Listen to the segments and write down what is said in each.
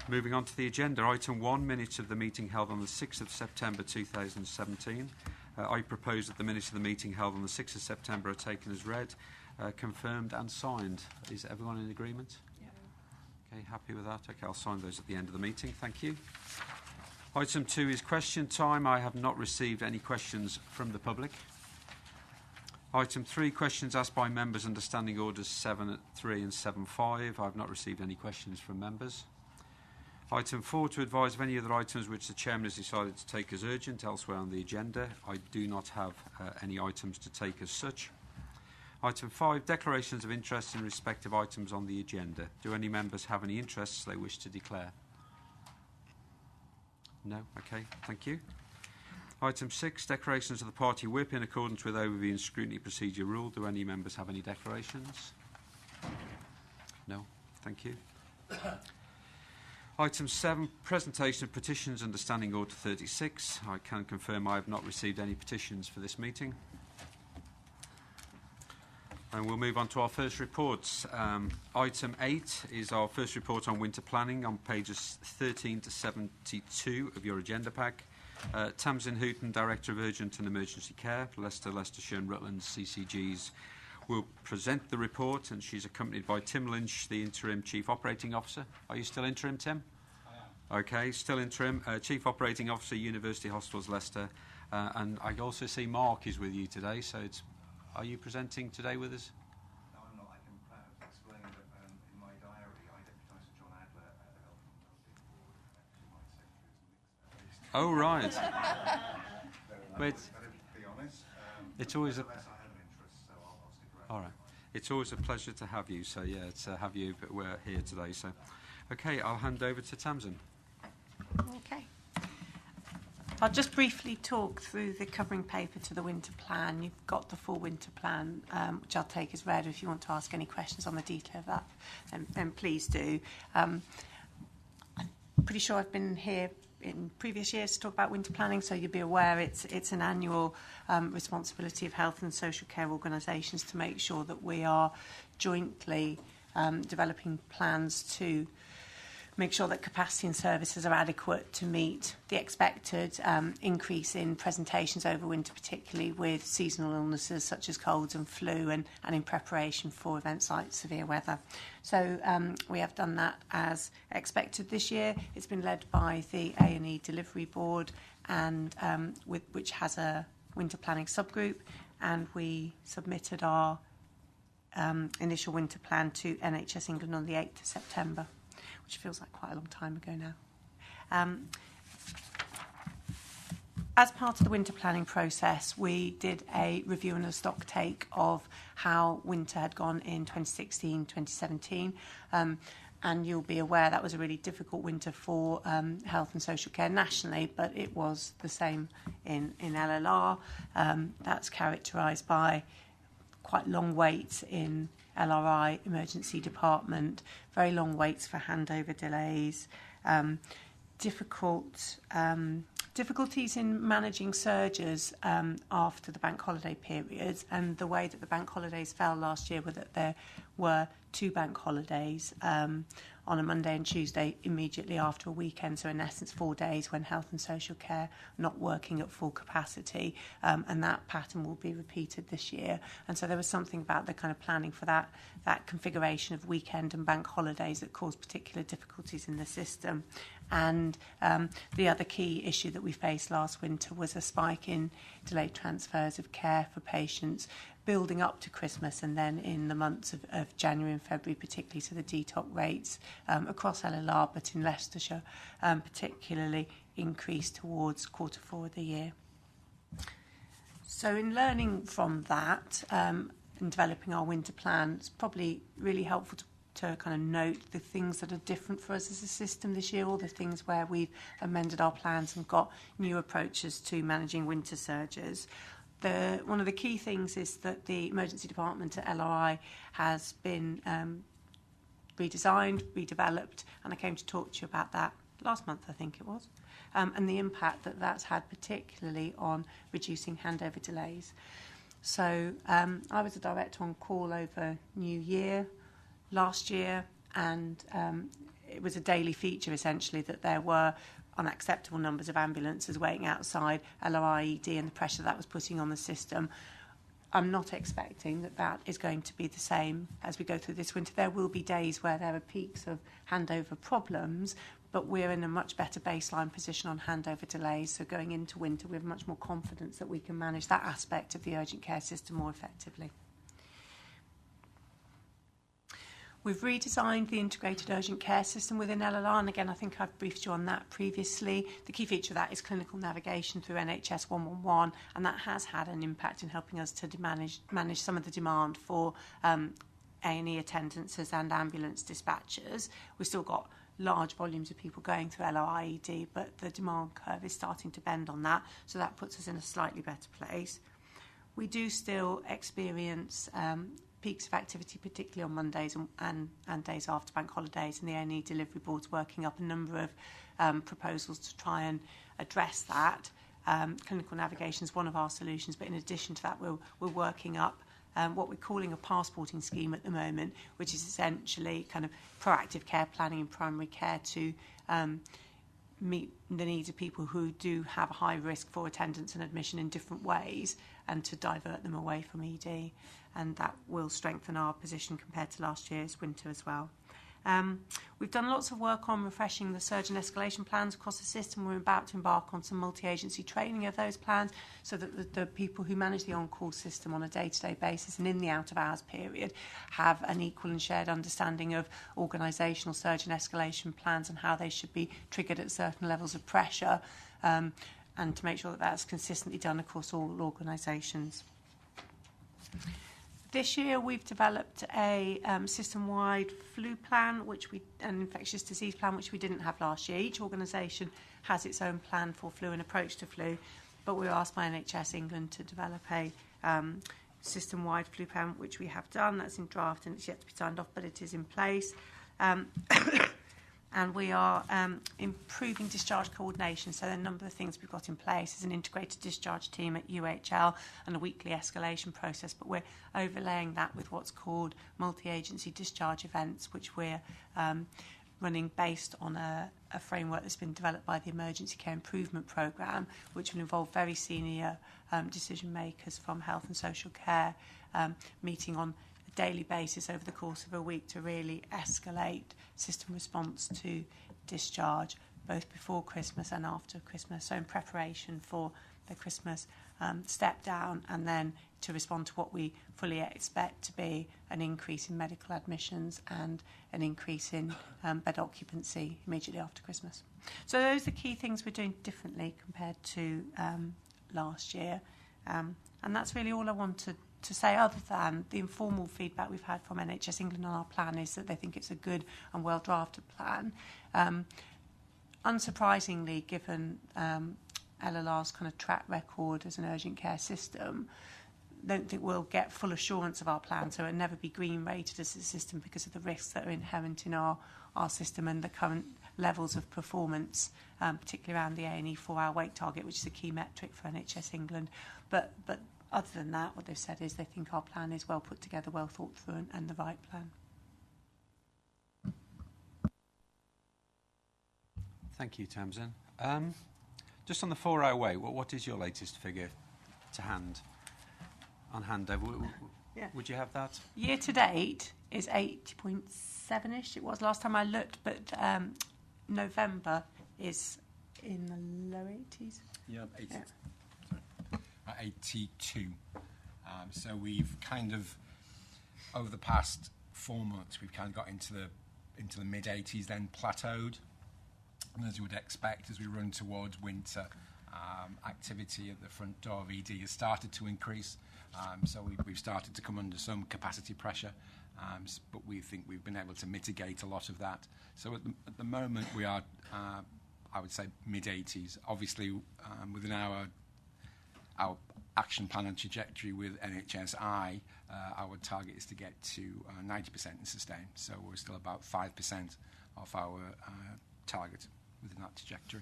Moving on to the agenda, item 1, minutes of the meeting held on the 6th of September 2017. I propose that the minutes of the meeting held on the 6th of September are taken as read, confirmed and signed. Is everyone in agreement? Yeah. Okay, happy with that? Okay, I'll sign those at the end of the meeting. Thank you. Item 2 is question time. I have not received any questions from the public. Item 3, questions asked by members under Standing Orders 7.3 and 7.5. I have not received any questions from members. Item 4, to advise of any other items which the Chairman has decided to take as urgent elsewhere on the agenda. I do not have any items to take as such. Item 5, declarations of interest in respect of items on the agenda. Do any members have any interests they wish to declare? No? Okay, thank you. Item 6, declarations of the party whip in accordance with overview and scrutiny procedure rule. Do any members have any declarations? No? Thank you. Item 7, presentation of petitions under Standing Order 36. I can confirm I have not received any petitions for this meeting. And we'll move on to our first reports. Item 8 is our first report on winter planning on pages 13 to 72 of your agenda pack. Tamsin Hooton, Director of Urgent and Emergency Care for Leicester, Leicestershire and Rutland CCGs, will present the report, and she's accompanied by Tim Lynch, the Interim Chief Operating Officer. Are you still interim, Tim? I am. Okay, still interim. Chief Operating Officer, University Hospitals, Leicester. And I also see Mark is with you today, so are you presenting today with us? No, I'm not. I can perhaps explain that in my diary I deputised Sir John Adler at the Health and Wellbeing Board, and actually my secretary is mixed. Oh, right. But to be honest, it's always a... I have an interest, so I'll stick around. All right. It's always a pleasure to have you. So, yeah, to have you, but we're here today. So, okay, I'll hand over to Tamsin. Okay. I'll just briefly talk through the covering paper to the winter plan. You've got the full winter plan, which I'll take as read. If you want to ask any questions on the detail of that, then please do. I'm pretty sure I've been here in previous years to talk about winter planning, so you'll be aware it's an annual responsibility of health and social care organisations to make sure that we are jointly developing plans to make sure that capacity and services are adequate to meet the expected increase in presentations over winter, particularly with seasonal illnesses such as colds and flu, and in preparation for events like severe weather. So we have done that as expected this year. It's been led by the A&E Delivery Board, and which has a winter planning subgroup, and we submitted our initial winter plan to NHS England on the 8th of September. Which feels like quite a long time ago now. As part of the winter planning process, we did a review and a stock take of how winter had gone in 2016-2017. And you'll be aware that was a really difficult winter for health and social care nationally, but it was the same in LLR. That's characterised by quite long waits in LRI emergency department, very long waits for handover delays, difficulties in managing surges after the bank holiday periods, and the way that the bank holidays fell last year were that there were 2 bank holidays on a Monday and Tuesday immediately after a weekend, so in essence 4 days when health and social care not working at full capacity, and that pattern will be repeated this year. And so there was something about the kind of planning for that configuration of weekend and bank holidays that caused particular difficulties in the system. And the other key issue that we faced last winter was a spike in delayed transfers of care for patients building up to Christmas, and then in the months of January and February, particularly, so the DTOC rates across LLR, but in Leicestershire particularly increased towards Q4 of the year. So in learning from that and developing our winter plan, it's probably really helpful to kind of note the things that are different for us as a system this year, or the things where we've amended our plans and got new approaches to managing winter surges. One of the key things is that the emergency department at LRI has been redesigned, redeveloped, and I came to talk to you about that last month, I think it was, and the impact that that's had particularly on reducing handover delays. So I was a director on call over New Year last year, and it was a daily feature essentially that there were unacceptable numbers of ambulances waiting outside LOIED and the pressure that was putting on the system. I'm not expecting that that is going to be the same as we go through this winter. There will be days where there are peaks of handover problems, but we're in a much better baseline position on handover delays. So going into winter, we have much more confidence that we can manage that aspect of the urgent care system more effectively. We've redesigned the integrated urgent care system within LLR, and again, I think I've briefed you on that previously. The key feature of that is clinical navigation through NHS 111, and that has had an impact in helping us to manage some of the demand for A&E attendances and ambulance dispatchers. We've still got large volumes of people going through LOIED, but the demand curve is starting to bend on that, so that puts us in a slightly better place. We do still experience peaks of activity, particularly on Mondays and days after bank holidays, and the A&E delivery board's working up a number of proposals to try and address that. Clinical navigation is one of our solutions, but in addition to that, we're working up what we're calling a passporting scheme at the moment, which is essentially kind of proactive care planning in primary care to meet the needs of people who do have a high risk for attendance and admission in different ways, and to divert them away from ED, and that will strengthen our position compared to last year's winter as well. We've done lots of work on refreshing the surge and escalation plans across the system. We're about to embark on some multi-agency training of those plans so that the people who manage the on-call system on a day-to-day basis and in the out-of-hours period have an equal and shared understanding of organisational surge and escalation plans and how they should be triggered at certain levels of pressure, and to make sure that that's consistently done across all organisations. This year we've developed a system-wide flu plan, an infectious disease plan, which we didn't have last year. Each organisation has its own plan for flu and approach to flu, but we were asked by NHS England to develop a system-wide flu plan, which we have done. That's in draft and it's yet to be signed off, but it is in place. And we are improving discharge coordination. So a number of things we've got in place is an integrated discharge team at UHL and a weekly escalation process, but we're overlaying that with what's called multi-agency discharge events, which we're running based on a framework that's been developed by the Emergency Care Improvement Programme, which will involve very senior decision makers from health and social care meeting on daily basis over the course of a week to really escalate system response to discharge both before Christmas and after Christmas, so in preparation for the Christmas step down, and then to respond to what we fully expect to be an increase in medical admissions and an increase in bed occupancy immediately after Christmas. So those are the key things we're doing differently compared to last year, and that's really all I wanted to say, other than the informal feedback we've had from NHS England on our plan is that they think it's a good and well-drafted plan. Unsurprisingly, given LLR's kind of track record as an urgent care system, don't think we'll get full assurance of our plan, so it'll never be green rated as a system because of the risks that are inherent in our system and the current levels of performance, particularly around the A&E 4-hour wait target, which is a key metric for NHS England. But other than that, what they've said is they think our plan is well put together, well thought through, and the right plan. Thank you, Tamsin. Just on the 4-hour wait, what is your latest figure to hand on handover? Yeah. Would you have that? Year to date is 80.7ish. It was last time I looked, but November is in the low 80s. Yeah, 80. Yeah. 82. So we've kind of, over the past 4 months, we've kind of got into the mid-80s, then plateaued. And as you would expect, as we run towards winter, activity at the front door of ED has started to increase. So we've started to come under some capacity pressure, but we think we've been able to mitigate a lot of that. So at the moment, we are, I would say, mid-80s. Obviously, within our action plan and trajectory with NHSI, our target is to get to 90% and sustain. So we're still about 5% of our target within that trajectory.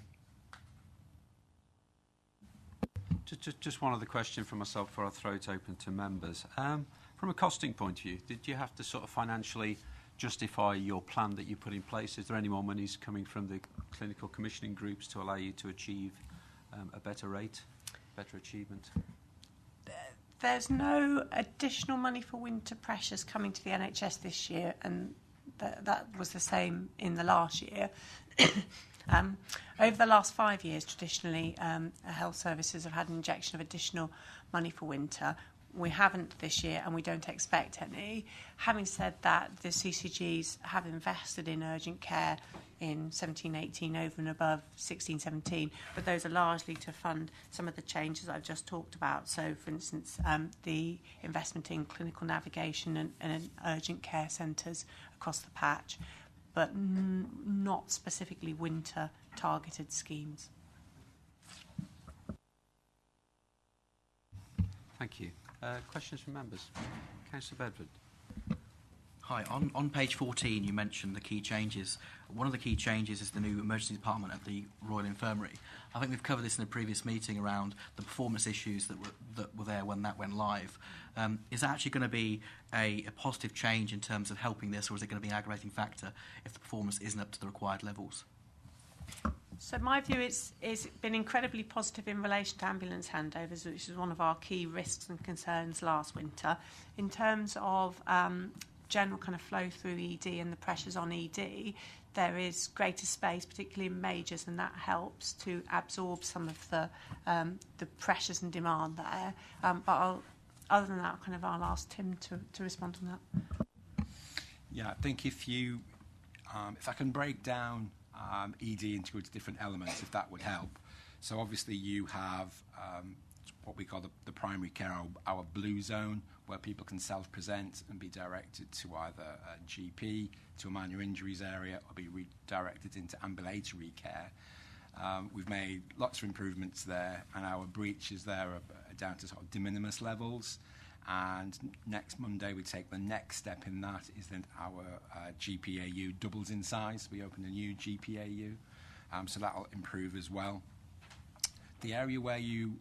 Just one other question from myself before I throw it open to members. From a costing point of view, did you have to sort of financially justify your plan that you put in place? Is there any more monies coming from the clinical commissioning groups to allow you to achieve a better rate, better achievement? There's no additional money for winter pressures coming to the NHS this year, and that was the same in the last year. Over the last 5 years, traditionally, health services have had an injection of additional money for winter. We haven't this year, and we don't expect any. Having said that, the CCGs have invested in urgent care in 17-18 over and above 16-17, but those are largely to fund some of the changes I've just talked about. So, for instance, the investment in clinical navigation and urgent care centres across the patch, but not specifically winter targeted schemes. Thank you. Questions from members? Councillor Bedford. Hi. On page 14, you mentioned the key changes. One of the key changes is the new emergency department at the Royal Infirmary. I think we've covered this in a previous meeting around the performance issues that were there when that went live. Is that actually going to be a positive change in terms of helping this, or is it going to be an aggravating factor if the performance isn't up to the required levels? So my view is been incredibly positive in relation to ambulance handovers, which is one of our key risks and concerns last winter. In terms of general kind of flow through ED and the pressures on ED, there is greater space, particularly in majors, and that helps to absorb some of the pressures and demand there. Other than that, I'll ask Tim to respond on that. Yeah, I think if I can break down ED into its different elements, if that would help. So obviously you have what we call the primary care, our blue zone, where people can self-present and be directed to either a GP, to a minor injuries area, or be redirected into ambulatory care. We've made lots of improvements there, and our breaches there are down to sort of de minimis levels. And next Monday we take the next step in that, is that our GPAU doubles in size. We open a new GPAU, so that'll improve as well. The area where you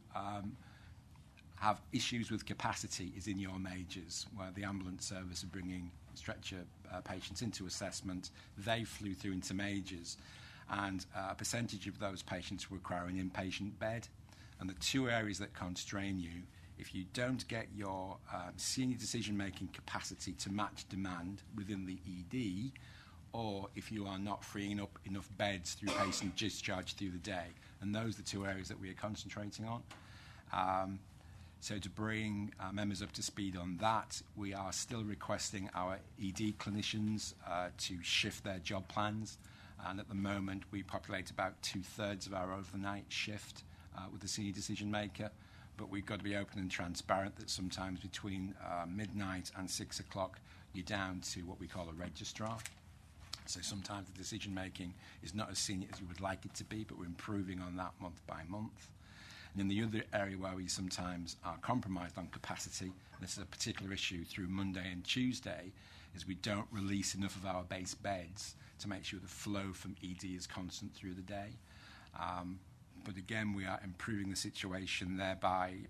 have issues with capacity is in your majors, where the ambulance service are bringing stretcher patients into assessment. They flew through into majors, and a percentage of those patients require an inpatient bed. And the two areas that constrain you, if you don't get your senior decision-making capacity to match demand within the ED, or if you are not freeing up enough beds through patient discharge through the day. And those are the two areas that we are concentrating on. So to bring members up to speed on that, we are still requesting our ED clinicians to shift their job plans. And at the moment, we populate about 2/3 of our overnight shift with the senior decision maker. But we've got to be open and transparent that sometimes between midnight and 6 o'clock, you're down to what we call a registrar. So sometimes the decision making is not as senior as we would like it to be, but we're improving on that month by month. And then the other area where we sometimes are compromised on capacity, and this is a particular issue through Monday and Tuesday, is we don't release enough of our base beds to make sure the flow from ED is constant through the day. But again, we are improving the situation thereby.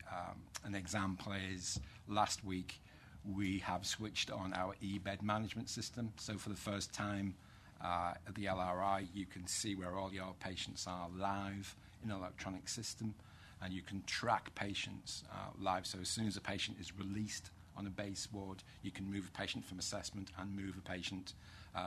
An example is last week we have switched on our e-bed management system. So for the first time at the LRI, you can see where all your patients are live in an electronic system, and you can track patients live. So as soon as a patient is released on a base ward, you can move a patient from assessment and move a patient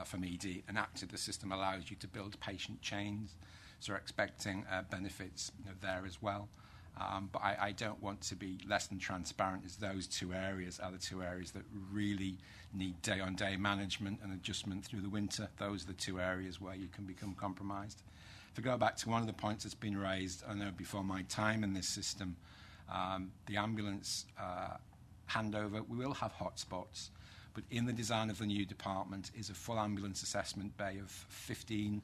from ED. And actually the system allows you to build patient chains. So we're expecting benefits there as well. But I don't want to be less than transparent, as those two areas are the two areas that really need day-on-day management and adjustment through the winter. Those are the two areas where you can become compromised. If I go back to one of the points that's been raised, I know before my time in this system, the ambulance handover, we will have hotspots, but in the design of the new department is a full ambulance assessment bay of 15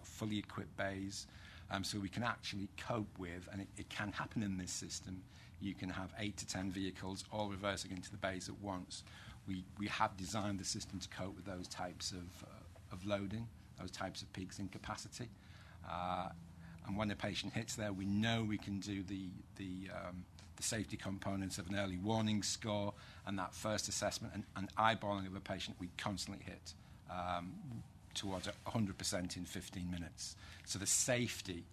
fully equipped bays, so we can actually cope with, and it can happen in this system, you can have 8 to 10 vehicles all reversing into the bays at once. We have designed the system to cope with those types of loading, those types of peaks in capacity. And when the patient hits there, we know we can do the safety components of an early warning score and that first assessment and eyeballing of a patient we constantly hit. towards 100% in 15 minutes. So the safety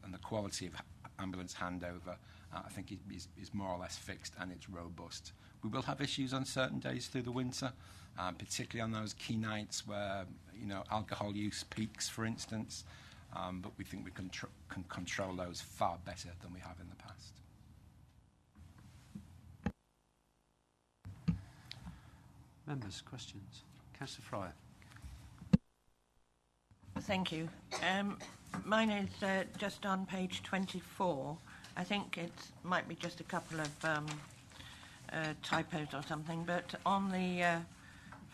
and the quality of ambulance handover, I think, is more or less fixed, and it's robust. We will have issues on certain days through the winter, particularly on those key nights where alcohol use peaks, for instance. But we think we can control those far better than we have in the past. Members, questions? Councillor Fryer. Thank you. Mine is just on page 24. I think it might be just a couple of typos or something, but on the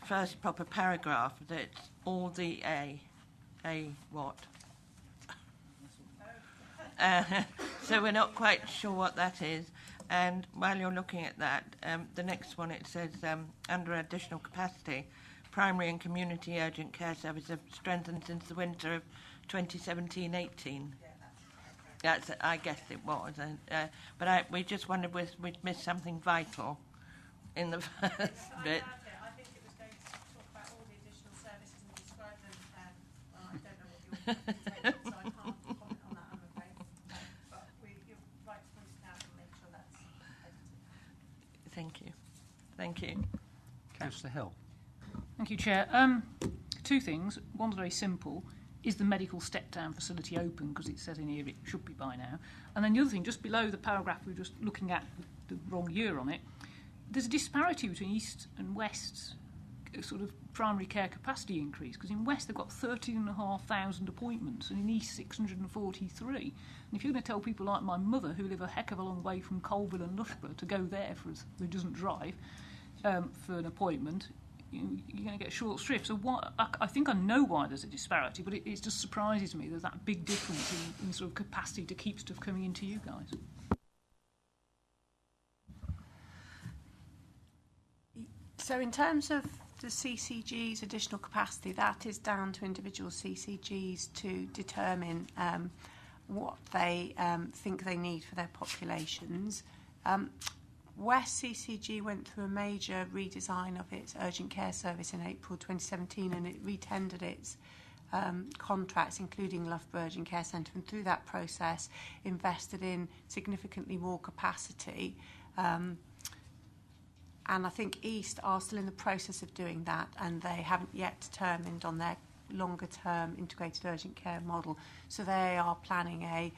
first proper paragraph, that's all the A what? So we're not quite sure what that is. And while you're looking at that, the next one, it says, under additional capacity, primary and community urgent care services have strengthened since the winter of 2017-18. That's, I guess it was. But we just wondered if we'd missed something vital in the first bit. I think it was going to talk about all the additional services and describe them. I don't know what you're taking, so I can't comment on that, I'm afraid. But you're right to point it out and make sure that's edited. Thank you. Thank you. Councillor Hill. Thank you, Chair. Two things. One's very simple. Is the medical step-down facility open? Because it says in here it should be by now. And then the other thing, just below the paragraph we were just looking at with the wrong year on it, there's a disparity between East and West's sort of primary care capacity increase. Because in West they've got 13,500 appointments and in East 643. And if you're going to tell people like my mother, who live a heck of a long way from Colville and Loughborough, to go there who doesn't drive for an appointment, you're going to get short shrift. So I think I know why there's a disparity, but it just surprises me there's that big difference in sort of capacity to keep stuff coming into you guys. So in terms of the CCG's additional capacity, that is down to individual CCGs to determine what they think they need for their populations. West CCG went through a major redesign of its urgent care service in April 2017, and it retendered its contracts, including Loughborough Urgent Care Centre, and through that process invested in significantly more capacity. And I think East are still in the process of doing that, and they haven't yet determined on their longer-term integrated urgent care model. So they are planning a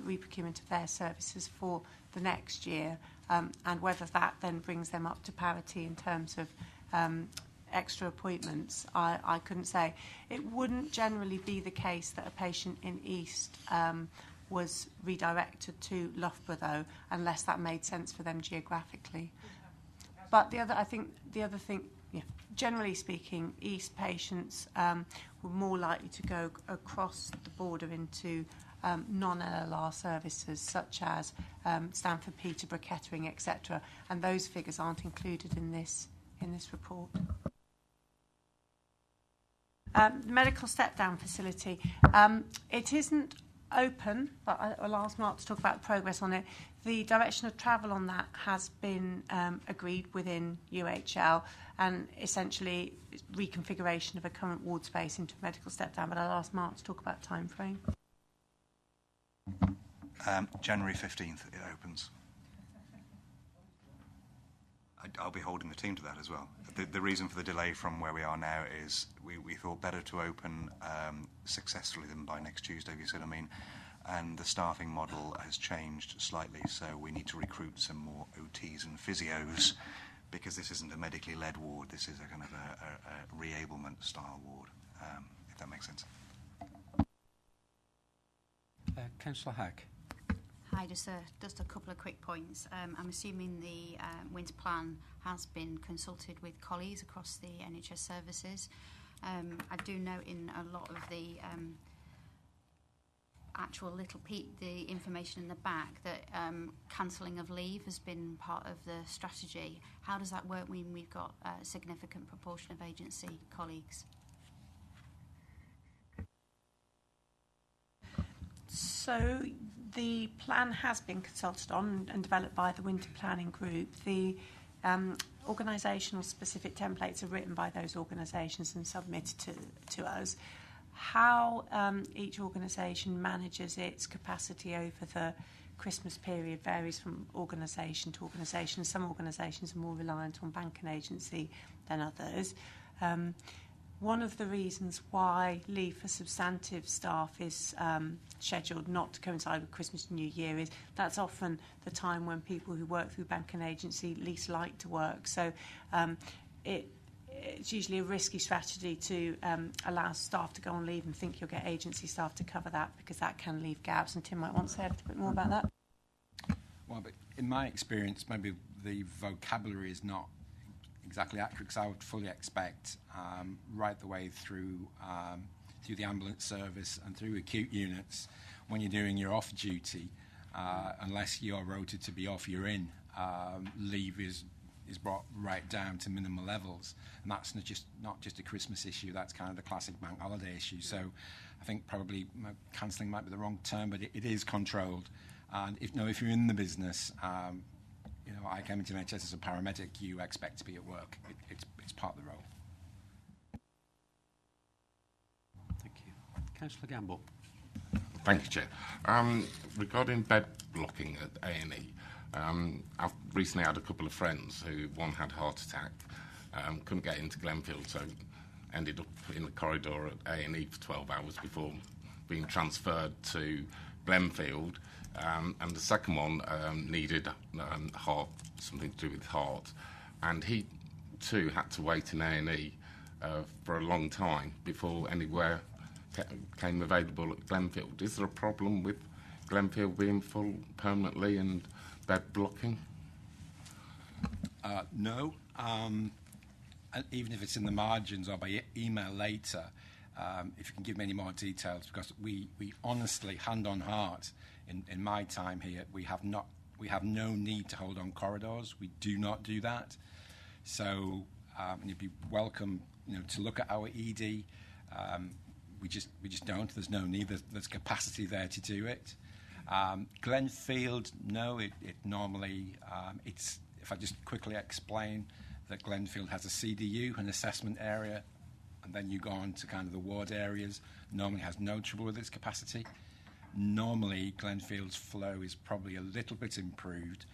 re-procurement of their services for the next year, and whether that then brings them up to parity in terms of extra appointments, I couldn't say. It wouldn't generally be the case that a patient in East was redirected to Loughborough, though, unless that made sense for them geographically. But the other thing, generally speaking, East patients were more likely to go across the border into non-LLR services such as Stamford, Peterborough, Kettering, etc. And those figures aren't included in this report. Medical step-down facility. It isn't open, but I'll ask Mark to talk about progress on it. The direction of travel on that has been agreed within UHL, and essentially reconfiguration of a current ward space into medical step-down. But I'll ask Mark to talk about time frame. January 15th it opens. I'll be holding the team to that as well. The reason for the delay from where we are now is we thought better to open successfully than by next Tuesday, if you see what I mean. And the staffing model has changed slightly, so we need to recruit some more OTs and physios, because this isn't a medically led ward. This is a kind of a reablement style ward, if that makes sense. Councillor Hack. Hi, just a couple of quick points. I'm assuming the winter plan has been consulted with colleagues across the NHS services. I do note in a lot of the actual the information in the back that cancelling of leave has been part of the strategy. How does that work when we've got a significant proportion of agency colleagues? So the plan has been consulted on and developed by the Winter Planning Group. The organisational specific templates are written by those organisations and submitted to us. How each organisation manages its capacity over the Christmas period varies from organisation to organisation. Some organisations are more reliant on bank and agency than others. One of the reasons why leave for substantive staff is scheduled not to coincide with Christmas and New Year is that's often the time when people who work through bank and agency least like to work. So it's usually a risky strategy to allow staff to go on leave and think you'll get agency staff to cover that, because that can leave gaps. And Tim might want to say a little bit more about that. Well, but in my experience, maybe the vocabulary is not exactly accurate, because I would fully expect right the way through the ambulance service and through acute units, when you're doing your off duty, unless you're rotated to be off, you're in. Leave is brought right down to minimal levels, and that's not just a Christmas issue. That's kind of the classic bank holiday issue. So I think probably cancelling might be the wrong term, but it is controlled. And if you're in the business, I came into NHS as a paramedic. You expect to be at work. It's part of the role. Thank you, Councillor Gamble. Thank you, Chair. Regarding bed blocking at A&E, I've recently had a couple of friends who, one had a heart attack, couldn't get into Glenfield, so ended up in the corridor at A&E for 12 hours before being transferred to Glenfield. And the second one needed something to do with heart, and he too had to wait in A&E for a long time before anywhere came available at Glenfield. Is there a problem with Glenfield being full permanently and bed blocking? No. And even if it's in the margins or by email later, if you can give me any more details, because we honestly, hand on heart, in my time here, we have no need to hold on corridors. We do not do that. So you'd be welcome, to look at our ED. We just don't. There's no need. There's capacity there to do it. Glenfield, no. It normally it's. If I just quickly explain that Glenfield has a CDU, an assessment area, and then you go on to kind of the ward areas. Normally has no trouble with its capacity. Normally, Glenfield's flow is probably a little bit improved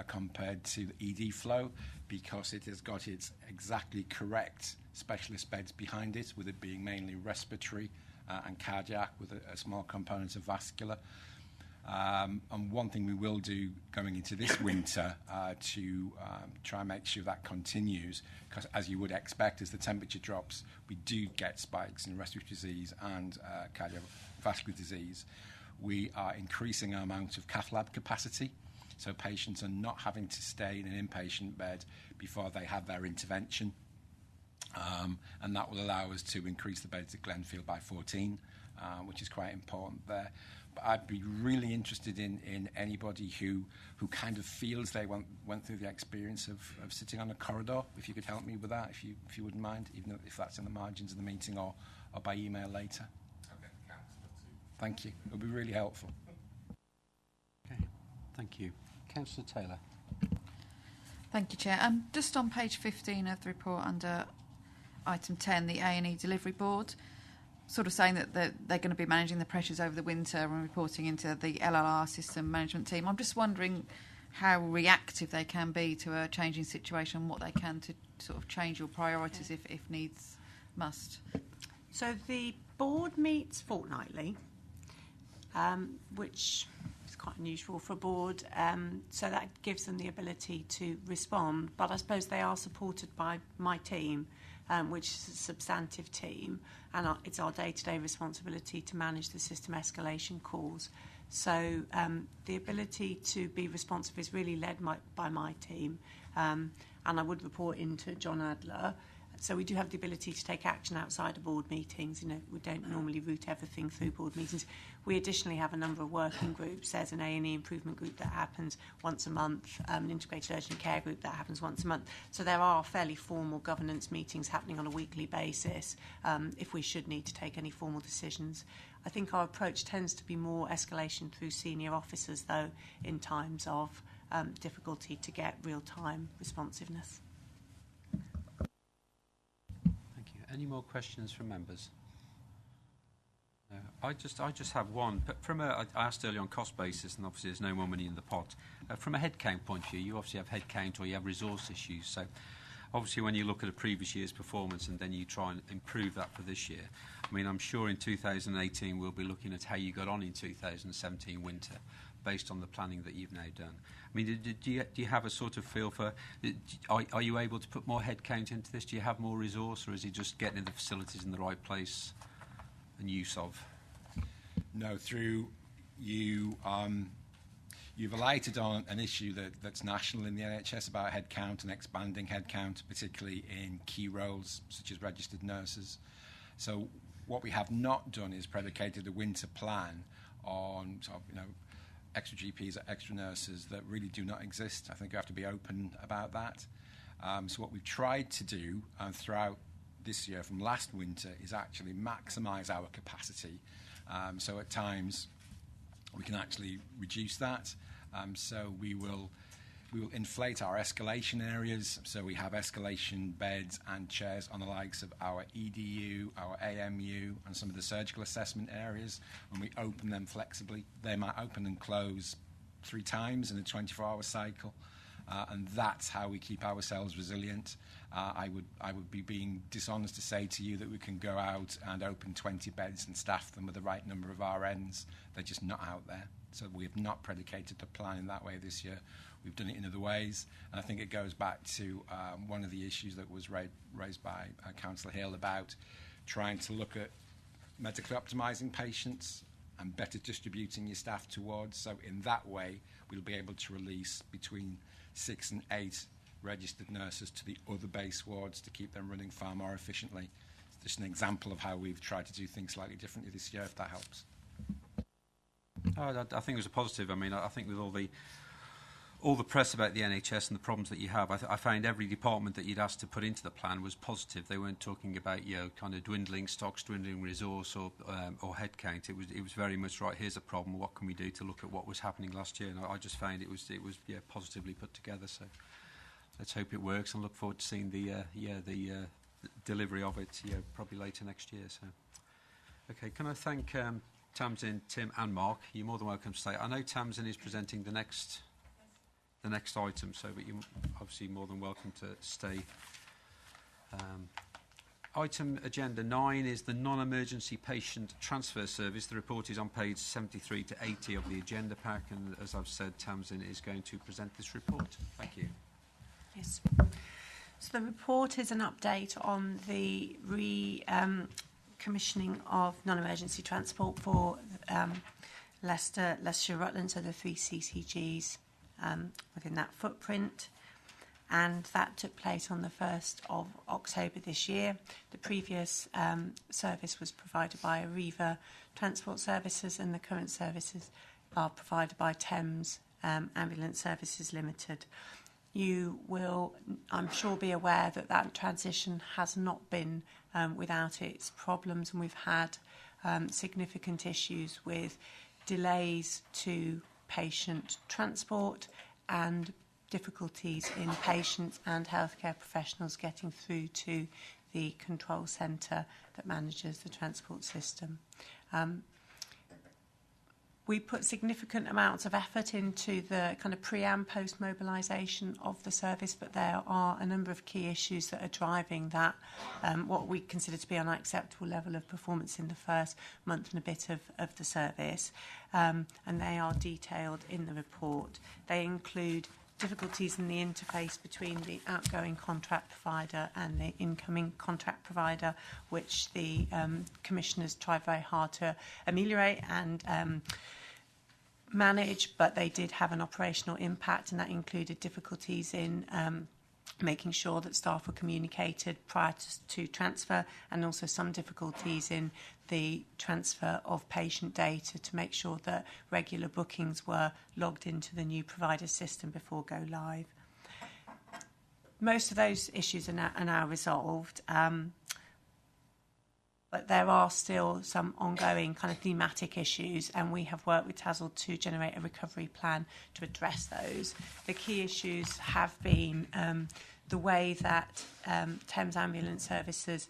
compared to the ED flow, because it has got its exactly correct specialist beds behind it, with it being mainly respiratory and cardiac, with a small component of vascular. And one thing we will do going into this winter to try and make sure that continues, because as you would expect, as the temperature drops, we do get spikes in respiratory disease and cardiovascular disease. We are increasing our amount of cath lab capacity, so patients are not having to stay in an inpatient bed before they have their intervention. And that will allow us to increase the beds at Glenfield by 14, which is quite important there. But I'd be really interested in anybody who kind of feels they went through the experience of sitting on a corridor. If you could help me with that, if you wouldn't mind, even if that's in the margins of the meeting or by email later. Thank you. It would be really helpful. Okay, thank you. Councillor Taylor. Thank you, Chair. Just on page 15 of the report, under item 10, the A&E Delivery Board, sort of saying that they're going to be managing the pressures over the winter and reporting into the LLR system management team. I'm just wondering how reactive they can be to a changing situation, what they can to sort of change your priorities if needs must. So the board meets fortnightly, which is quite unusual for a board, so that gives them the ability to respond. But I suppose they are supported by my team, which is a substantive team, and it's our day-to-day responsibility to manage the system escalation calls. So the ability to be responsive is really led by my team, and I would report into John Adler. So we do have the ability to take action outside of board meetings. We don't normally route everything through board meetings. We additionally have a number of working groups. There's an A&E improvement group that happens once a month, an integrated urgent care group that happens once a month. So there are fairly formal governance meetings happening on a weekly basis if we should need to take any formal decisions. I think our approach tends to be more escalation through senior officers, though, in times of difficulty to get real-time responsiveness. Any more questions from members? No. I just have one. But I asked earlier on cost basis, and obviously there's no more money in the pot. From a headcount point of view, you obviously have headcount or you have resource issues. So obviously when you look at a previous year's performance and then you try and improve that for this year, I mean, I'm sure in 2018 we'll be looking at how you got on in 2017 winter based on the planning that you've now done. I mean, do you have a sort of feel for, are you able to put more headcount into this? Do you have more resource, or is it just getting the facilities in the right place and use of? No, you've alighted on an issue that's national in the NHS about headcount and expanding headcount, particularly in key roles such as registered nurses. So what we have not done is predicated a winter plan on sort of, extra GPs or extra nurses that really do not exist. I think you have to be open about that. So what we've tried to do throughout this year from last winter is actually maximise our capacity. So at times we can actually reduce that. So we will inflate our escalation areas. So we have escalation beds and chairs on the likes of our EDU, our AMU, and some of the surgical assessment areas. When we open them flexibly, they might open and close 3 times in a 24-hour cycle. And that's how we keep ourselves resilient. I would be being dishonest to say to you that we can go out and open 20 beds and staff them with the right number of RNs. They're just not out there. So we have not predicated the plan in that way this year. We've done it in other ways. And I think it goes back to one of the issues that was raised by Councillor Hill about trying to look at medically optimising patients and better distributing your staff towards. So in that way, we'll be able to release between 6 and 8 registered nurses to the other base wards to keep them running far more efficiently. It's just an example of how we've tried to do things slightly differently this year, if that helps. I think it was a positive. I mean, I think with all the press about the NHS and the problems that you have, I found every department that you'd asked to put into the plan was positive. They weren't talking about, kind of dwindling stocks, dwindling resource or headcount. It was very much, right, here's a problem, what can we do to look at what was happening last year? And I just found it was positively put together. So let's hope it works and look forward to seeing the delivery of it probably later next year. So, okay, can I thank Tamsin, Tim and Mark? You're more than welcome to stay. I know Tamsin is presenting the next item, but you're obviously more than welcome to stay. Item agenda 9 is the non-emergency patient transfer service. The report is on page 73 to 80 of the agenda pack, and as I've said, Tamsin is going to present this report. Thank you. Yes. So the report is an update on the commissioning of non-emergency transport for Leicester, Leicestershire, Rutland, so the 3 CCGs within that footprint, and that took place on the 1st of October this year. The previous service was provided by Arriva Transport Services, and the current services are provided by Thames Ambulance Services Limited. You will, I'm sure, be aware that that transition has not been without its problems, and we've had significant issues with delays to patient transport and difficulties in patients and healthcare professionals getting through to the control centre that manages the transport system. We put significant amounts of effort into the kind of pre and post mobilisation of the service, but there are a number of key issues that are driving that, what we consider to be an unacceptable level of performance in the first month and a bit of the service, and they are detailed in the report. They include difficulties in the interface between the outgoing contract provider and the incoming contract provider, which the commissioners tried very hard to ameliorate and manage, but they did have an operational impact, and that included difficulties in making sure that staff were communicated prior to transfer, and also some difficulties in the transfer of patient data to make sure that regular bookings were logged into the new provider system before go live. Most of those issues are now resolved, but there are still some ongoing kind of thematic issues, and we have worked with TASL to generate a recovery plan to address those. The key issues have been the way that Thames Ambulance Services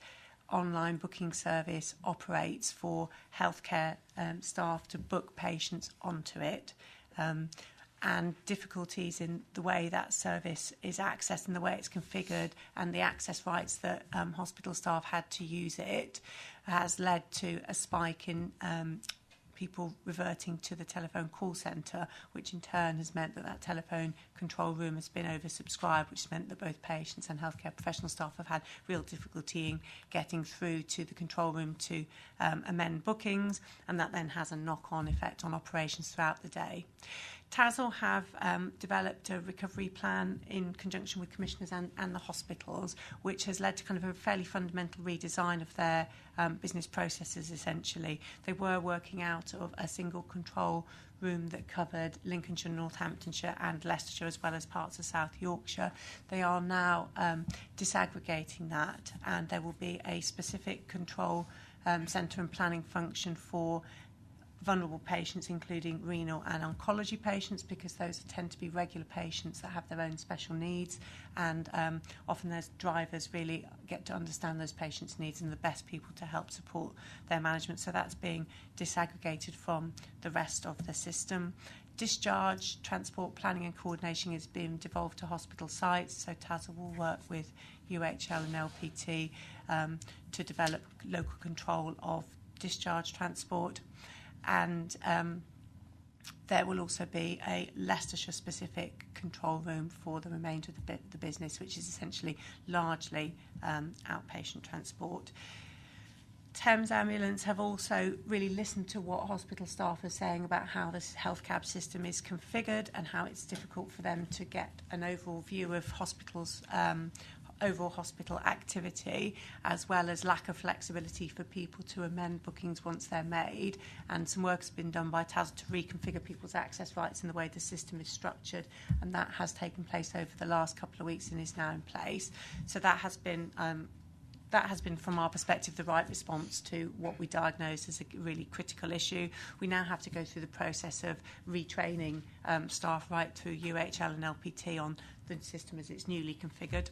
online booking service operates for healthcare staff to book patients onto it. And difficulties in the way that service is accessed and the way it's configured and the access rights that hospital staff had to use it has led to a spike in people reverting to the telephone call centre, which in turn has meant that that telephone control room has been oversubscribed, which has meant that both patients and healthcare professional staff have had real difficulty in getting through to the control room to amend bookings, and that then has a knock-on effect on operations throughout the day. TASL have developed a recovery plan in conjunction with commissioners and the hospitals, which has led to kind of a fairly fundamental redesign of their business processes, essentially. They were working out of a single control room that covered Lincolnshire, Northamptonshire and Leicestershire, as well as parts of South Yorkshire. They are now disaggregating that, and there will be a specific control centre and planning function for vulnerable patients, including renal and oncology patients, because those tend to be regular patients that have their own special needs, and often those drivers really get to understand those patients' needs and the best people to help support their management. So that's being disaggregated from the rest of the system. Discharge, transport, planning and coordination is being devolved to hospital sites, so TASL will work with UHL and LPT to develop local control of discharge transport. And there will also be a Leicestershire-specific control room for the remainder of the business, which is essentially largely outpatient transport. Thames Ambulance have also really listened to what hospital staff are saying about how this health cab system is configured and how it's difficult for them to get an overall view of hospitals' overall hospital activity, as well as lack of flexibility for people to amend bookings once they're made. And some work has been done by TASL to reconfigure people's access rights in the way the system is structured, and that has taken place over the last couple of weeks and is now in place. So that has been from our perspective the right response to what we diagnosed as a really critical issue. We now have to go through the process of retraining staff right through UHL and LPT on the system as it's newly configured.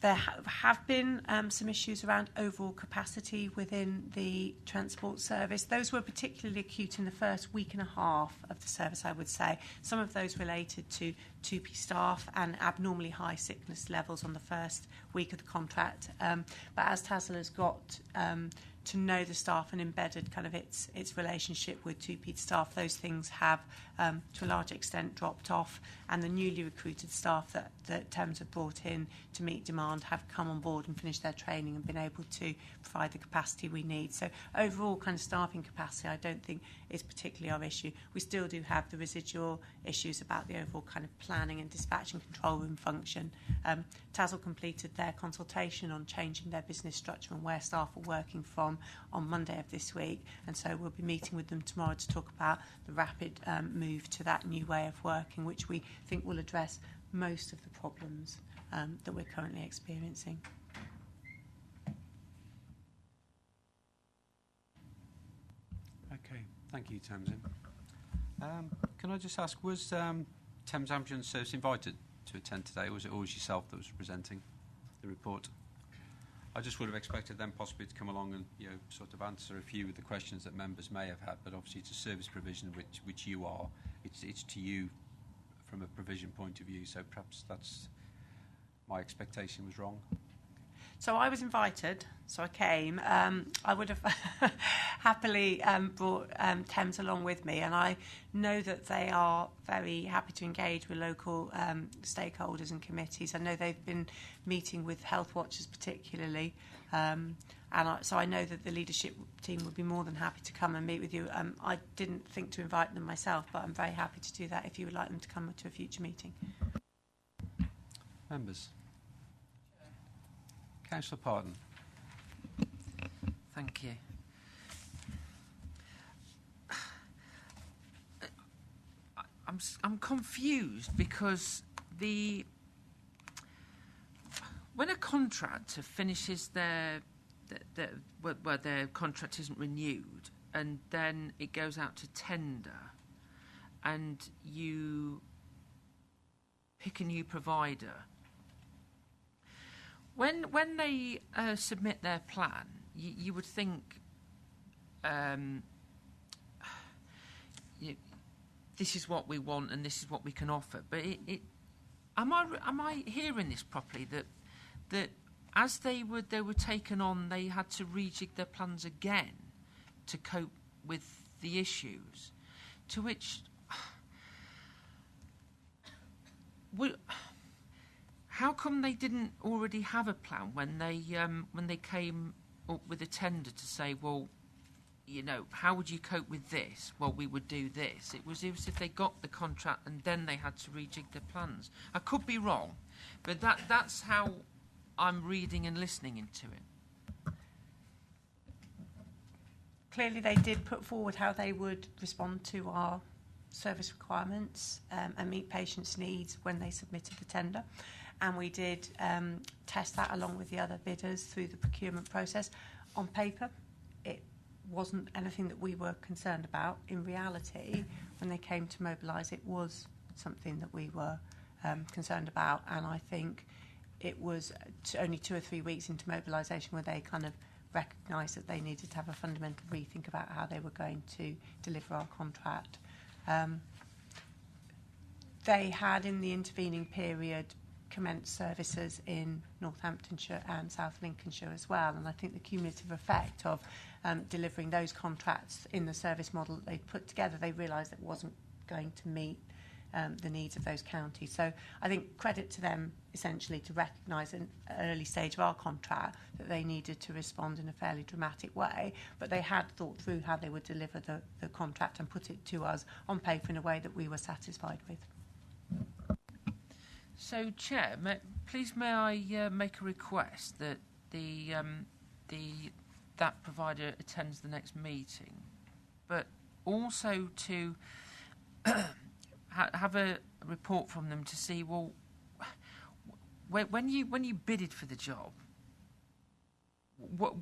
There have been some issues around overall capacity within the transport service. Those were particularly acute in the first week and a half of the service, I would say. Some of those related to 2P staff and abnormally high sickness levels on the first week of the contract. But as TASL has got to know the staff and embedded kind of its relationship with 2P staff, those things have to a large extent dropped off, and the newly recruited staff that Thames have brought in to meet demand have come on board and finished their training and been able to provide the capacity we need. So overall kind of staffing capacity I don't think is particularly our issue. We still do have the residual issues about the overall kind of planning and dispatch and control room function. TASL completed their consultation on changing their business structure and where staff are working from on Monday of this week, and so we'll be meeting with them tomorrow to talk about the rapid move to that new way of working, which we think will address most of the problems that we're currently experiencing. Okay, thank you, Tamsin. Can I just ask, was Thames Ambulance Service invited to attend today, or was it always yourself that was presenting the report? I just would have expected them possibly to come along and sort of answer a few of the questions that members may have had, but obviously it's a service provision which you are. It's to you from a provision point of view, so perhaps that's my expectation was wrong. So I was invited, so I came. I would have happily brought Thames along with me, and I know that they are very happy to engage with local stakeholders and committees. I know they've been meeting with health watchers particularly, so I know that the leadership team would be more than happy to come and meet with you. I didn't think to invite them myself, but I'm very happy to do that if you would like them to come to a future meeting. Members. Councillor Pardon. Thank you. I'm confused because when a contractor finishes their contract isn't renewed, and then it goes out to tender, and you pick a new provider, when they submit their plan, you would think this is what we want and this is what we can offer. But am I hearing this properly? That as they were taken on, they had to rejig their plans again to cope with the issues, to which. How come they didn't already have a plan when they came up with a tender to say, well, you know, how would you cope with this? Well, we would do this. It was if they got the contract and then they had to rejig their plans. I could be wrong, but that's how I'm reading and listening into it. Clearly, they did put forward how they would respond to our service requirements and meet patients' needs when they submitted the tender. And we did test that along with the other bidders through the procurement process. On paper, it wasn't anything that we were concerned about. In reality, when they came to mobilise, it was something that we were concerned about. And I think it was only 2 or 3 weeks into mobilisation where they kind of recognised that they needed to have a fundamental rethink about how they were going to deliver our contract. They had, in the intervening period, commenced services in Northamptonshire and South Lincolnshire as well, and I think the cumulative effect of delivering those contracts in the service model that they'd put together, they realised it wasn't going to meet the needs of those counties. So I think credit to them, essentially, to recognise an early stage of our contract that they needed to respond in a fairly dramatic way, but they had thought through how they would deliver the contract and put it to us on paper in a way that we were satisfied with. So, Chair, please may I make a request that that provider attends the next meeting, but also to have a report from them to see, well, when you bidded for the job, what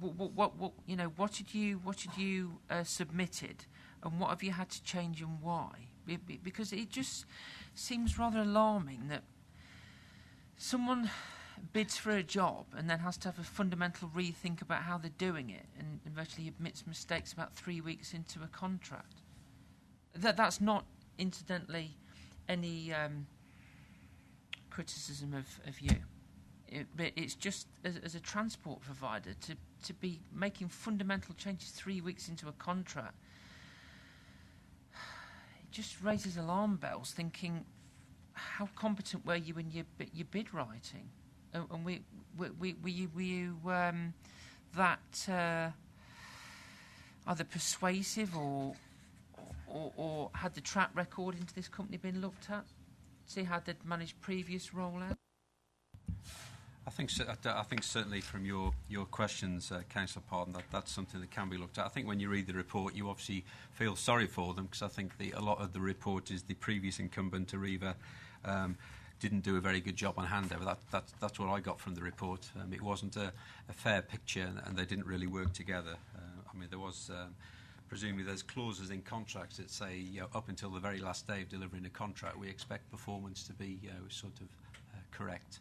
you know, what did you submitted, and what have you had to change and why? Because it just seems rather alarming that someone bids for a job and then has to have a fundamental rethink about how they're doing it, and virtually admits mistakes about 3 weeks into a contract. That's not, incidentally, any criticism of you. But it's just, as a transport provider, to be making fundamental changes 3 weeks into a contract, it just raises alarm bells, thinking, how competent were you in your bid writing? And were you that either persuasive or had the track record into this company been looked at? See how they'd managed previous rollouts? I think certainly from your questions, Councillor Pardon, that's something that can be looked at. I think when you read the report, you obviously feel sorry for them, because I think a lot of the report is the previous incumbent, Arriva, didn't do a very good job on handover. That's what I got from the report. It wasn't a fair picture, and they didn't really work together. I mean, there was presumably there's clauses in contracts that say, you know, up until the very last day of delivering a contract, we expect performance to be sort of correct.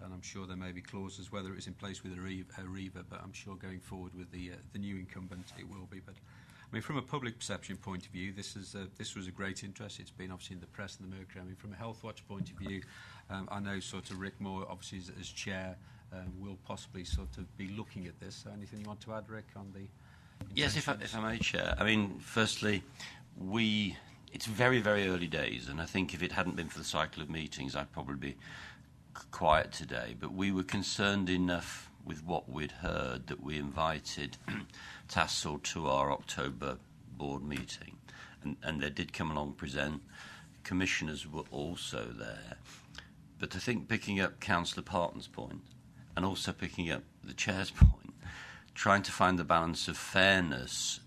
And I'm sure there may be clauses, whether it was in place with Arriva, but I'm sure going forward with the new incumbent it will be. But I mean, from a public perception point of view, this was a great interest. It's been obviously in the press and the Mercury. I mean, from a Health Watch point of view, I know sort of Rick Moore, obviously as chair, will possibly sort of be looking at this. So anything you want to add, Rick, on the? Yes, if I may, Chair. I mean, firstly, it's very, very early days, and I think if it hadn't been for the cycle of meetings, I'd probably be quiet today. But we were concerned enough with what we'd heard that we invited Tassel to our October board meeting, and they did come along and present. Commissioners were also there. But I think picking up Councillor Parton's point, and also picking up the Chair's point, trying to find the balance of fairness,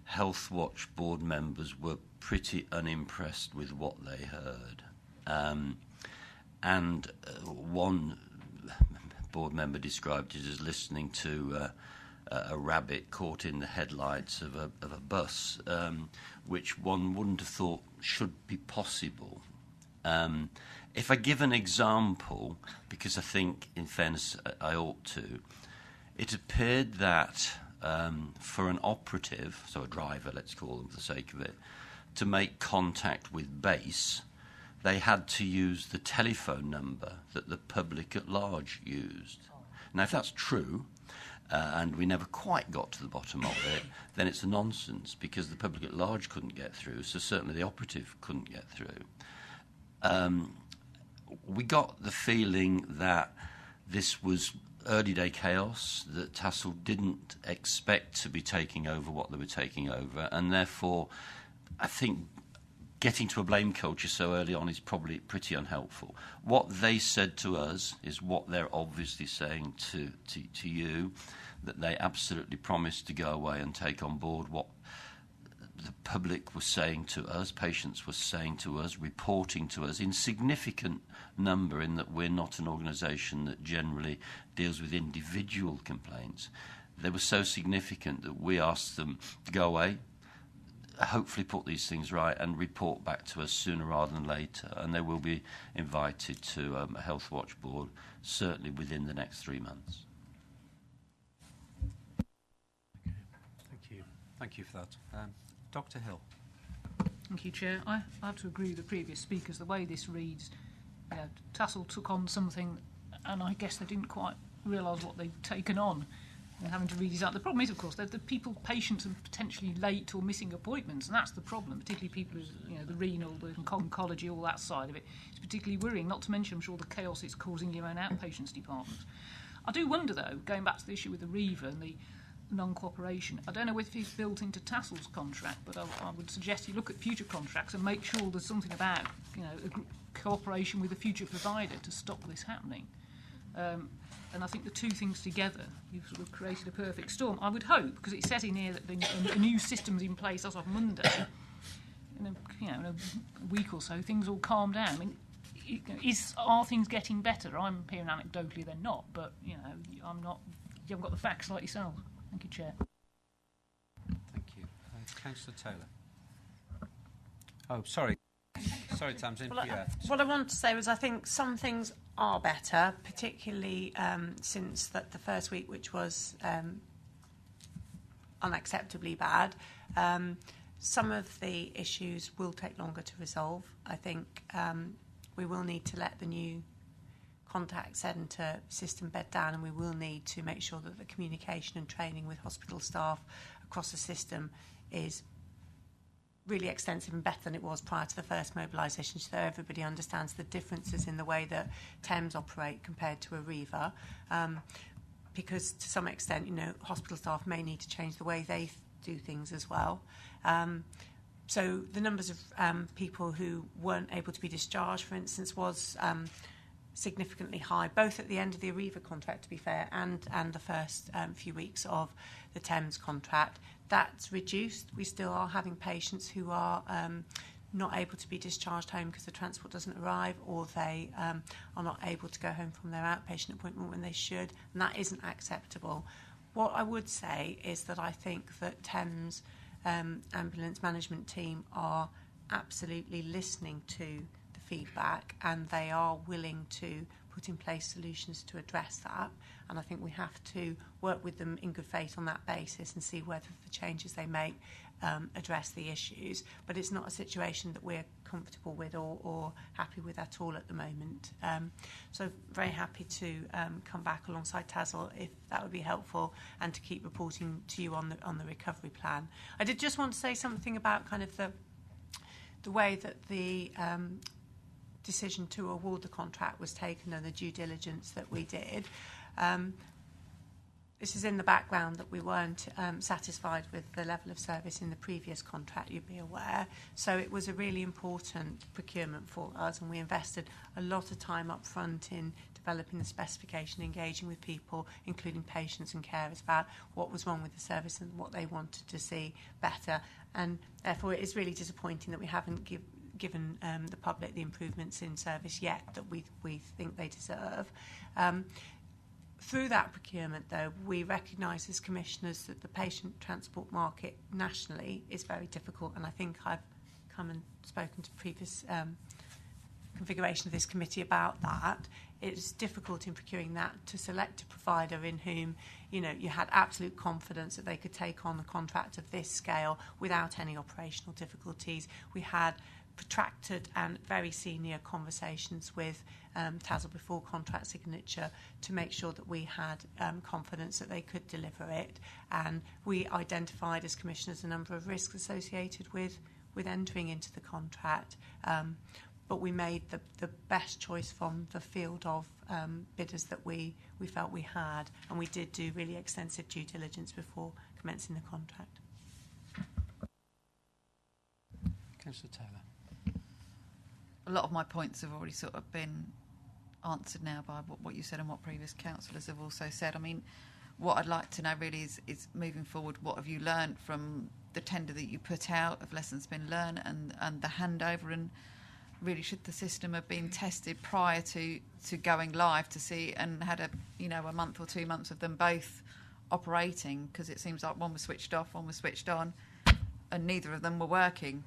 Health Watch board members were pretty unimpressed with what they heard. And one board member described it as listening to a rabbit caught in the headlights of a bus, which one wouldn't have thought should be possible If I give an example, because I think, in fairness, I ought to, it appeared that for an operative, so a driver, let's call them for the sake of it, to make contact with base, they had to use the telephone number that the public at large used. Now, if that's true, and we never quite got to the bottom of it, then it's a nonsense, because the public at large couldn't get through, so certainly the operative couldn't get through. We got the feeling that this was early day chaos, that Tassel didn't expect to be taking over what they were taking over, and therefore I think getting to a blame culture so early on is probably pretty unhelpful. What they said to us is what they're obviously saying to you, that they absolutely promised to go away and take on board what the public was saying to us, patients were saying to us, reporting to us in significant number, in that we're not an organisation that generally deals with individual complaints. They were so significant that we asked them to go away, hopefully put these things right, and report back to us sooner rather than later. And they will be invited to a Health Watch board, certainly within the next 3 months. Thank you. Thank you for that. Dr. Hill. Thank you, Chair. I have to agree with the previous speakers. The way this reads, Tassel took on something, and I guess they didn't quite realise what they'd taken on, and having to redesign. The problem is, of course, that the patients are potentially late or missing appointments, and that's the problem. Particularly people who, the renal, the oncology, all that side of it. It's particularly worrying. Not to mention, I'm sure, the chaos it's causing in your own outpatients department. I do wonder, though, going back to the issue with the Reaver and the non-cooperation. I don't know if it's built into Tassel's contract, but I would suggest you look at future contracts and make sure there's something about, cooperation with a future provider to stop this happening. And I think the two things together, you've sort of created a perfect storm. I would hope, because it says in here that the new system's in place as of Monday, in a week or so, things will calm down. I mean, are things getting better? I'm hearing anecdotally they're not, but I'm not. You haven't got the facts like yourself. Thank you, Chair. Thank you. Councillor Taylor. Oh, sorry. Sorry, Tamsin. What I want to say was I think some things are better, particularly since the first week, which was unacceptably bad. Some of the issues will take longer to resolve. I think we will need to let the new contact centre system bed down, and we will need to make sure that the communication and training with hospital staff across the system is really extensive and better than it was prior to the first mobilisation, so everybody understands the differences in the way that Thames operate compared to Arriva, because to some extent, hospital staff may need to change the way they do things as well. So the numbers of people who weren't able to be discharged, for instance, was significantly high, both at the end of the Arriva contract, to be fair, and the first few weeks of the Thames contract. That's reduced. We still are having patients who are not able to be discharged home because the transport doesn't arrive, or they are not able to go home from their outpatient appointment when they should, and that isn't acceptable. What I would say is that I think that Thames ambulance management team are absolutely listening to the feedback, and they are willing to put in place solutions to address that, and I think we have to work with them in good faith on that basis and see whether the changes they make address the issues. But it's not a situation that we're comfortable with or happy with at all at the moment. So very happy to come back alongside Tassel if that would be helpful, and to keep reporting to you on the recovery plan. I did just want to say something about kind of the way that the decision to award the contract was taken and the due diligence that we did. This is in the background that we weren't satisfied with the level of service in the previous contract, you'd be aware. So it was a really important procurement for us, and we invested a lot of time up front in developing the specification, engaging with people, including patients and carers, about what was wrong with the service and what they wanted to see better. And therefore it is really disappointing that we haven't given the public the improvements in service yet that we think they deserve. Through that procurement, though, we recognise as commissioners that the patient transport market nationally is very difficult, and I think I've come and spoken to previous configuration of this committee about that. It's difficult in procuring that to select a provider in whom, you know, you had absolute confidence that they could take on a contract of this scale without any operational difficulties. We had protracted and very senior conversations with TASL before contract signature to make sure that we had confidence that they could deliver it, and we identified as commissioners a number of risks associated with entering into the contract, but we made the best choice from the field of bidders that we felt we had, and we did do really extensive due diligence before commencing the contract. Councillor Taylor. A lot of my points have already sort of been answered now by what you said and what previous councillors have also said. I mean, what I'd like to know really is moving forward, what have you learned from the tender that you put out, of lessons been learned and the handover, and really should the system have been tested prior to going live to see, and had a month or 2 months of them both operating, because it seems like one was switched off, one was switched on, and neither of them were working.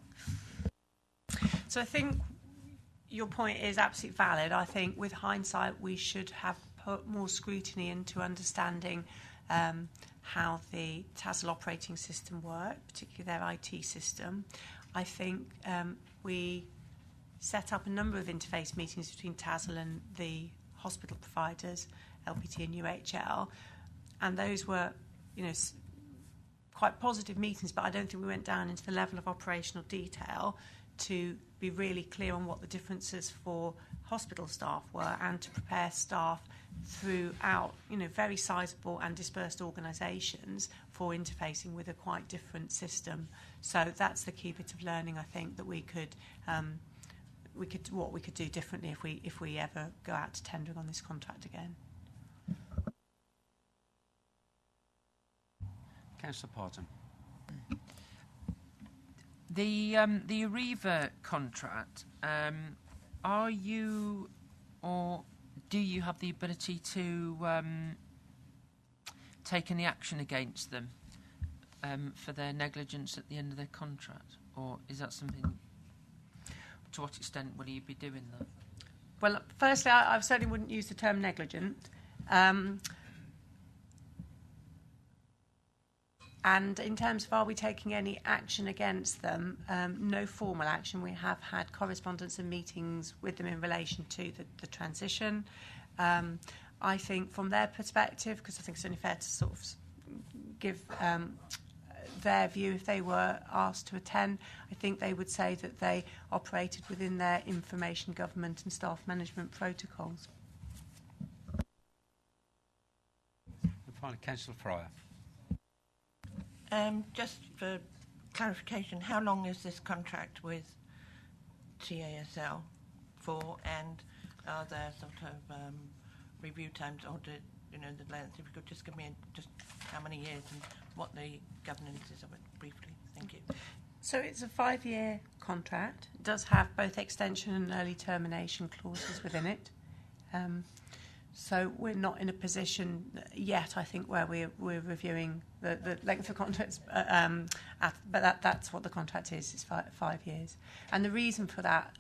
So I think your point is absolutely valid. I think with hindsight we should have put more scrutiny into understanding how the TASL operating system worked, particularly their IT system. I think we set up a number of interface meetings between TASL and the hospital providers, LPT and UHL, and those were, you know, quite positive meetings, but I don't think we went down into the level of operational detail to be really clear on what the differences for hospital staff were, and to prepare staff throughout, you know, very sizable and dispersed organisations for interfacing with a quite different system. So that's the key bit of learning, I think, that we could do differently if we ever go out to tendering on this contract again. Councillor Parton. The Arriva contract, are you, or do you have the ability to take any action against them for their negligence at the end of their contract, or is that something? To what extent will you be doing that? Well, firstly, I certainly wouldn't use the term negligent. And in terms of are we taking any action against them, no formal action. We have had correspondence and meetings with them in relation to the transition. I think from their perspective, because I think it's only fair to sort of give their view if they were asked to attend, I think they would say that they operated within their information government and staff management protocols. And finally, Councillor Fryer. Just for clarification, how long is this contract with TASL for, and are there sort of review times, or the length? If you could just give me just how many years and what the governance is of it briefly. Thank you. So it's a 5-year contract. It does have both extension and early termination clauses within it. So we're not in a position yet, I think, where we're reviewing the length of contracts, but that's what the contract is. It's 5 years. And the reason for that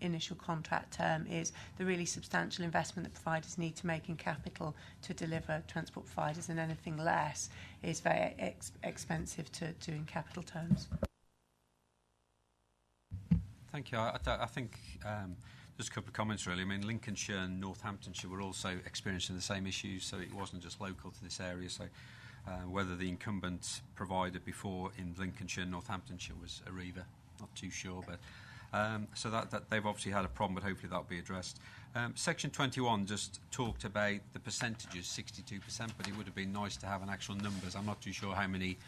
initial contract term is the really substantial investment that providers need to make in capital to deliver transport providers, and anything less is very expensive to do in capital terms. Thank you. I think just a couple of comments, really. I mean, Lincolnshire and Northamptonshire were also experiencing the same issues, so it wasn't just local to this area. So whether the incumbent provider before in Lincolnshire and Northamptonshire was Arriva, not too sure. But so that they've obviously had a problem, but hopefully that'll be addressed. Section 21 just talked about the percentages, 62%, but it would have been nice to have an actual numbers. I'm not too sure how many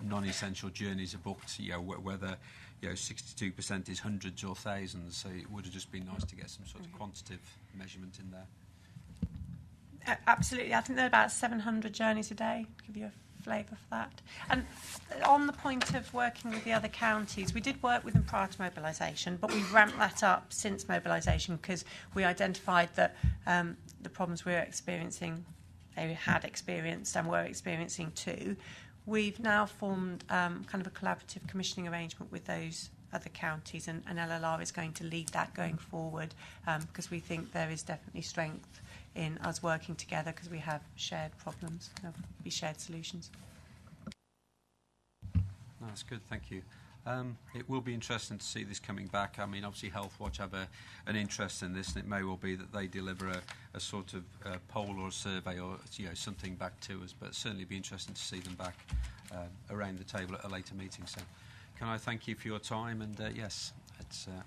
non-essential journeys are booked, whether 62% is hundreds or thousands, so it would have just been nice to get some sort of quantitative measurement in there. Absolutely. I think there are about 700 journeys a day, to give you a flavour for that. And on the point of working with the other counties, we did work with them prior to mobilisation, but we've ramped that up since mobilisation because we identified that the problems we were experiencing, they had experienced and were experiencing too. We've now formed kind of a collaborative commissioning arrangement with those other counties, and LLR is going to lead that going forward, because we think there is definitely strength in us working together because we have shared problems, there'll be shared solutions. No, that's good, thank you. It will be interesting to see this coming back. I mean, obviously Health Watch have an interest in this, and it may well be that they deliver a sort of poll or a survey or something back to us, but certainly be interesting to see them back around the table at a later meeting. So can I thank you for your time, and yes,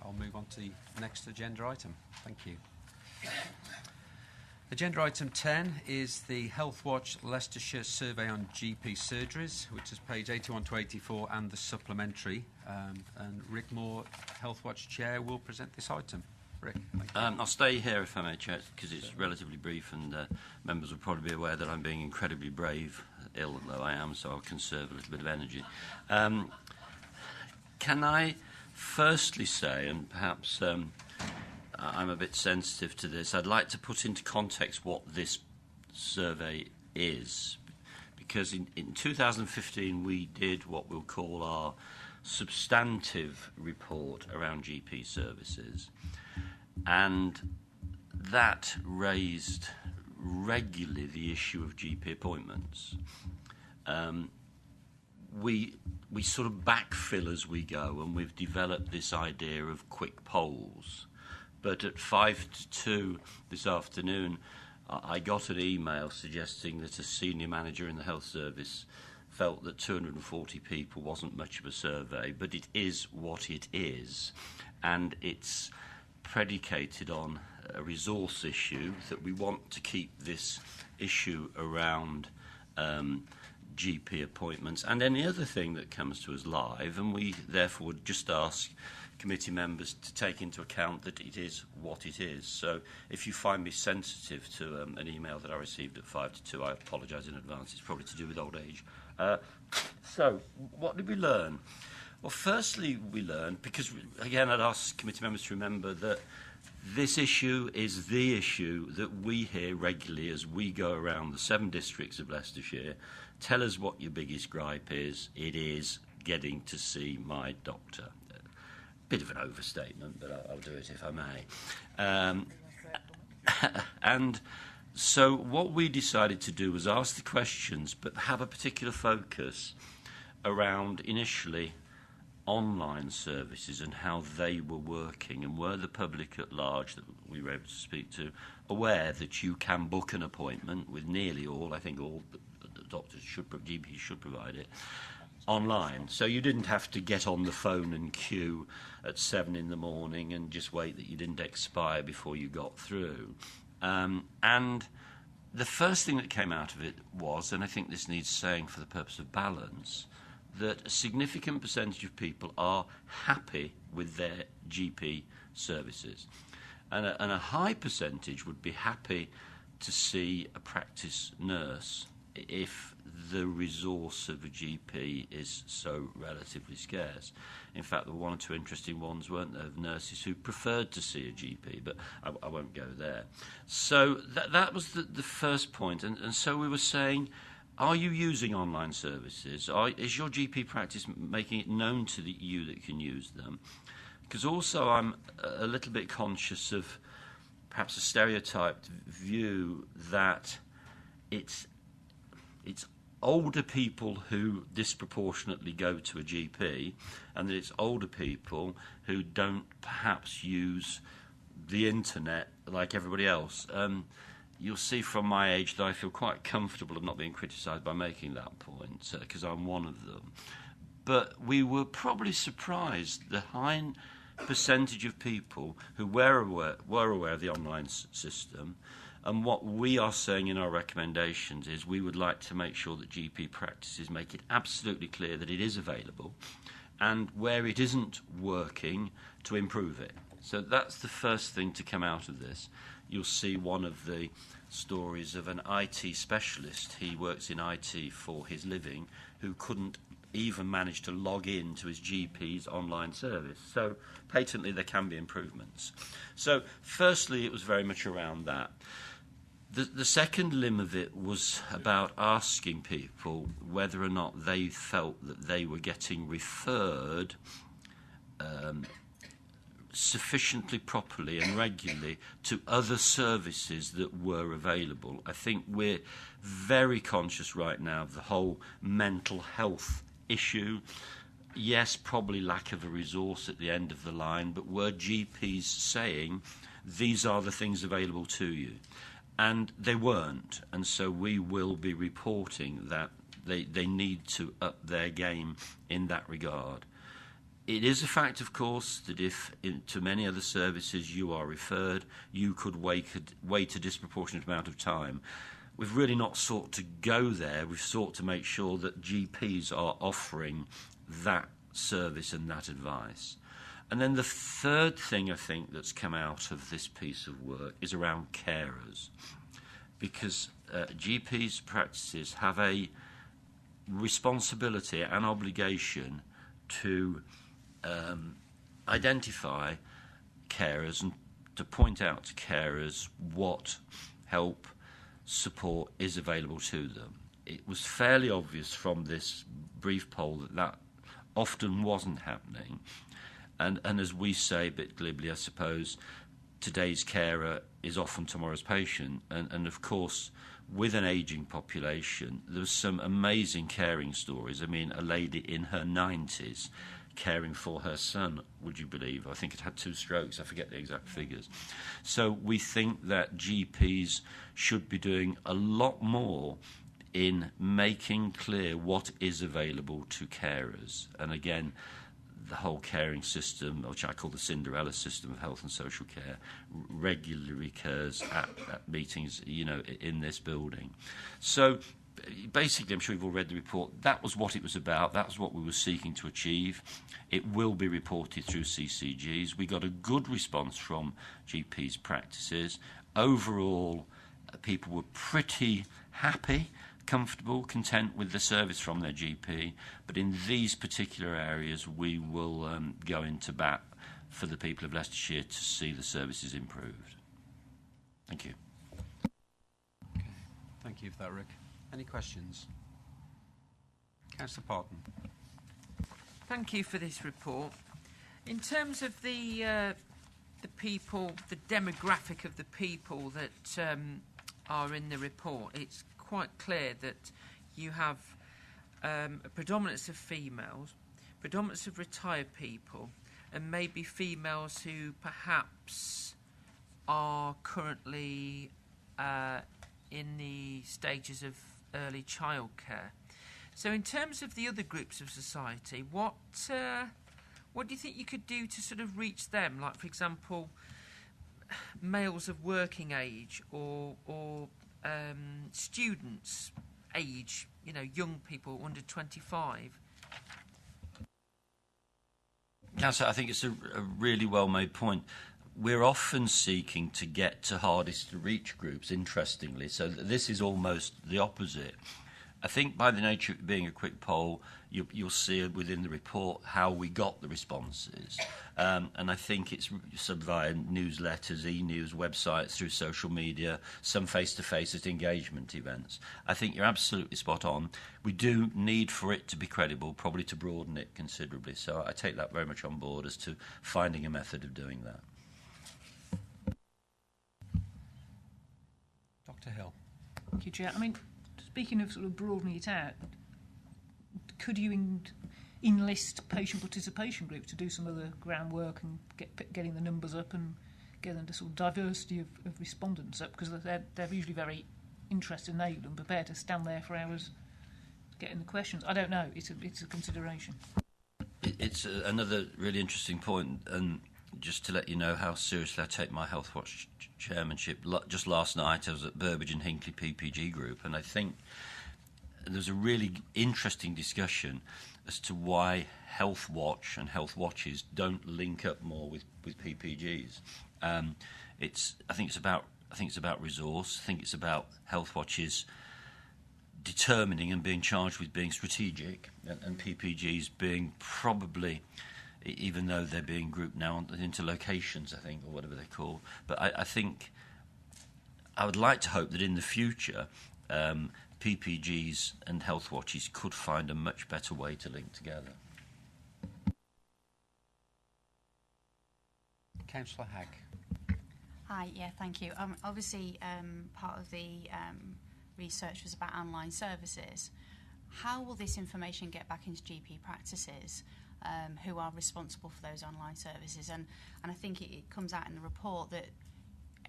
I'll move on to the next agenda item. Thank you. Agenda item 10 is the Health Watch Leicestershire survey on GP surgeries, which is page 81 to 84, and the supplementary. And Rick Moore, Health Watch Chair, will present this item. Rick, thank you. I'll stay here if I may, Chair, because it's relatively brief, and members will probably be aware that I'm being incredibly brave, ill though I am, so I'll conserve a little bit of energy. Can I firstly say, and perhaps I'm a bit sensitive to this, I'd like to put into context what this survey is. Because in 2015 we did what we'll call our substantive report around GP services. And that raised regularly the issue of GP appointments. We sort of backfill as we go, and we've developed this idea of quick polls. But at 5 to 2 this afternoon, I got an email suggesting that a senior manager in the health service felt that 240 people wasn't much of a survey, but it is what it is. And it's predicated on a resource issue, that we want to keep this issue around GP appointments and any other thing that comes to us live, and we therefore would just ask committee members to take into account that it is what it is. So if you find me sensitive to an email that I received at 5 to 2, I apologise in advance. It's probably to do with old age. So what did we learn? Well, firstly, we learned, because, again, I'd ask committee members to remember that this issue is the issue that we hear regularly as we go around the 7 districts of Leicestershire. Tell us what your biggest gripe is. It is getting to see my doctor. Bit of an overstatement, but I'll do it if I may. And so what we decided to do was ask the questions, but have a particular focus around, initially, online services and how they were working, and were the public at large that we were able to speak to aware that you can book an appointment with nearly all, I think all the doctors GPs should provide it, online. So you didn't have to get on the phone and queue at 7 in the morning and just wait that you didn't expire before you got through. And the first thing that came out of it was, and I think this needs saying for the purpose of balance, that a significant percentage of people are happy with their GP services. And a high percentage would be happy to see a practice nurse if the resource of a GP is so relatively scarce. In fact, there were 1 or 2 interesting ones, weren't there, of nurses who preferred to see a GP, but I won't go there. So that was the first point. And so we were saying, are you using online services? Is your GP practice making it known to you that you can use them? Because also I'm a little bit conscious of perhaps a stereotyped view that it's older people who disproportionately go to a GP, and that it's older people who don't perhaps use the internet like everybody else. You'll see from my age that I feel quite comfortable of not being criticised by making that point, because I'm one of them. But we were probably surprised the high percentage of people who were aware of the online system. And what we are saying in our recommendations is we would like to make sure that GP practices make it absolutely clear that it is available, and where it isn't working, to improve it. So that's the first thing to come out of this. You'll see one of the stories of an IT specialist. He works in IT for his living, who couldn't even manage to log in to his GP's online service. So patently there can be improvements. So firstly, it was very much around that. The second limb of it was about asking people whether or not they felt that they were getting referred sufficiently properly and regularly to other services that were available. I think we're very conscious right now of the whole mental health issue. Yes, probably lack of a resource at the end of the line, but were GPs saying these are the things available to you? And they weren't, and so we will be reporting that they need to up their game in that regard. It is a fact, of course, that if to many other services you are referred, you could wait a disproportionate amount of time. We've really not sought to go there. We've sought to make sure that GPs are offering that service and that advice. And then the third thing I think that's come out of this piece of work is around carers, because GPs' practices have a responsibility and obligation to identify carers and to point out to carers what help, support is available to them. It was fairly obvious from this brief poll that often wasn't happening. And as we say a bit glibly, I suppose, today's carer is often tomorrow's patient. And of course, with an ageing population, there's some amazing caring stories. I mean, a lady in her 90s caring for her son, would you believe? I think it had 2 strokes. I forget the exact figures. So we think that GPs should be doing a lot more in making clear what is available to carers. And again, the whole caring system, which I call the Cinderella system of health and social care, regularly recurs at meetings, in this building. So basically, I'm sure you've all read the report. That was what it was about. That was what we were seeking to achieve. It will be reported through CCGs. We got a good response from GPs' practices. Overall, people were pretty happy, comfortable, content with the service from their GP. But in these particular areas, we will go into bat for the people of Leicestershire to see the services improved. Thank you. Okay. Thank you for that, Rick. Any questions? Councillor Parton. Thank you for this report. In terms of the people, the demographic of the people that are in the report, it's quite clear that you have a predominance of females, predominance of retired people, and maybe females who perhaps are currently in the stages of early childcare. So in terms of the other groups of society, what do you think you could do to sort of reach them? Like, for example, males of working age or students age, young people under 25. Councillor, I think it's a really well-made point. We're often seeking to get to hardest to reach groups, interestingly, so this is almost the opposite. I think by the nature of it being a quick poll, you'll see within the report how we got the responses. And I think it's some via newsletters, e-news, websites, through social media, some face-to-face at engagement events. I think you're absolutely spot on. We do need for it to be credible, probably to broaden it considerably. So I take that very much on board as to finding a method of doing that. Dr. Hill. Thank you, Chair. I mean, speaking of sort of broadening it out, could you enlist patient participation groups to do some of the groundwork and getting the numbers up and getting the sort of diversity of respondents up? Because they're usually very interested and able and prepared to stand there for hours getting the questions. I don't know. It's a consideration. It's another really interesting point, and just to let you know how seriously I take my Health Watch chairmanship, just last night I was at Burbage and Hinckley PPG Group, and I think there's a really interesting discussion as to why Health Watch and Health Watches don't link up more with PPGs. I think it's about resource. I think it's about Health Watches determining and being charged with being strategic, and PPGs being probably, even though they're being grouped now into locations, I think, or whatever they're called. But I think I would like to hope that in the future, PPGs and Health Watches could find a much better way to link together. Councillor Hagg. Hi, yeah, thank you. Obviously, part of the research was about online services. How will this information get back into GP practices who are responsible for those online services? And I think it comes out in the report that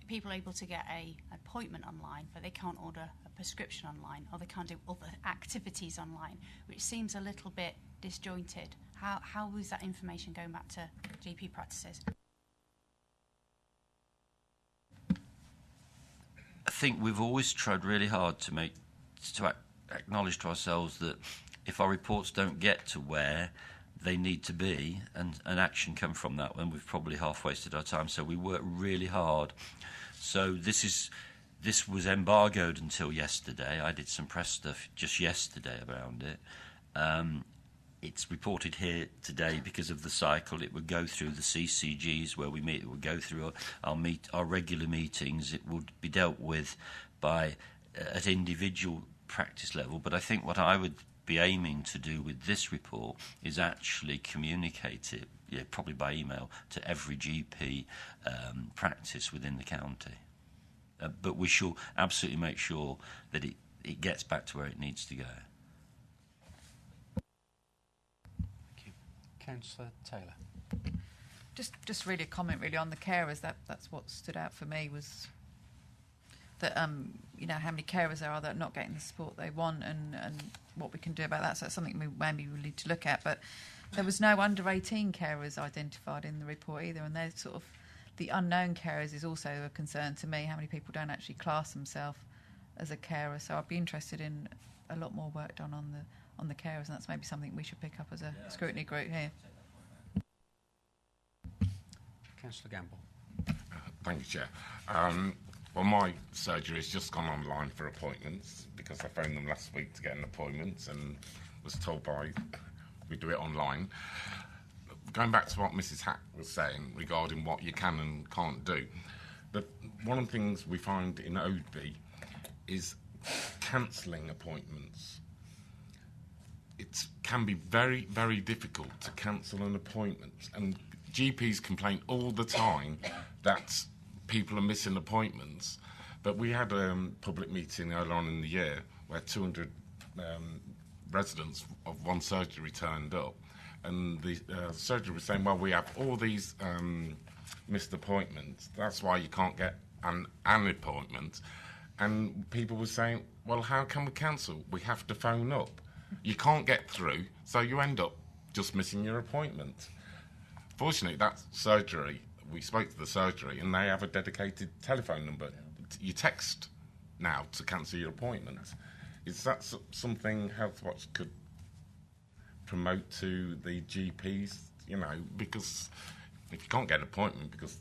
people are able to get an appointment online, but they can't order a prescription online, or they can't do other activities online, which seems a little bit disjointed. How is that information going back to GP practices? I think we've always tried really hard to acknowledge to ourselves that if our reports don't get to where they need to be and action come from that, then we've probably half wasted our time. So we work really hard. So this was embargoed until yesterday. I did some press stuff just yesterday around it. It's reported here today because of the cycle. It would go through the CCGs where we meet. It would go through our regular meetings. It would be dealt with by at individual practice level. But I think what I would be aiming to do with this report is actually communicate it, probably by email, to every GP practice within the county. But we shall absolutely make sure that it gets back to where it needs to go. Councillor Taylor. Just really a comment really on the carers. That's what stood out for me was that how many carers there are that are not getting the support they want and what we can do about that. So that's something maybe we need to look at. But there was no under 18 carers identified in the report either, and they're sort of the unknown carers is also a concern to me. How many people don't actually class themselves as a carer? So I'd be interested in a lot more work done on the carers, and that's maybe something we should pick up as a scrutiny group here. Councillor Gamble. Thank you, Chair. Well, my surgery has just gone online for appointments because I phoned them last week to get an appointment and was told we do it online. Going back to what Mrs. Hack was saying regarding what you can and can't do, one of the things we find in OB is cancelling appointments. It can be very, very difficult to cancel an appointment, and GPs complain all the time that people are missing appointments. But we had a public meeting earlier on in the year where 200 residents of one surgery turned up, and the surgery was saying, well, we have all these missed appointments, that's why you can't get an appointment. And people were saying, well, how can we cancel? We have to phone up. You can't get through, so you end up just missing your appointment. Fortunately, that surgery, we spoke to the surgery, and they have a dedicated telephone number. You text now to cancel your appointment. Is that something Healthwatch could promote to the GPs? Because if you can't get an appointment because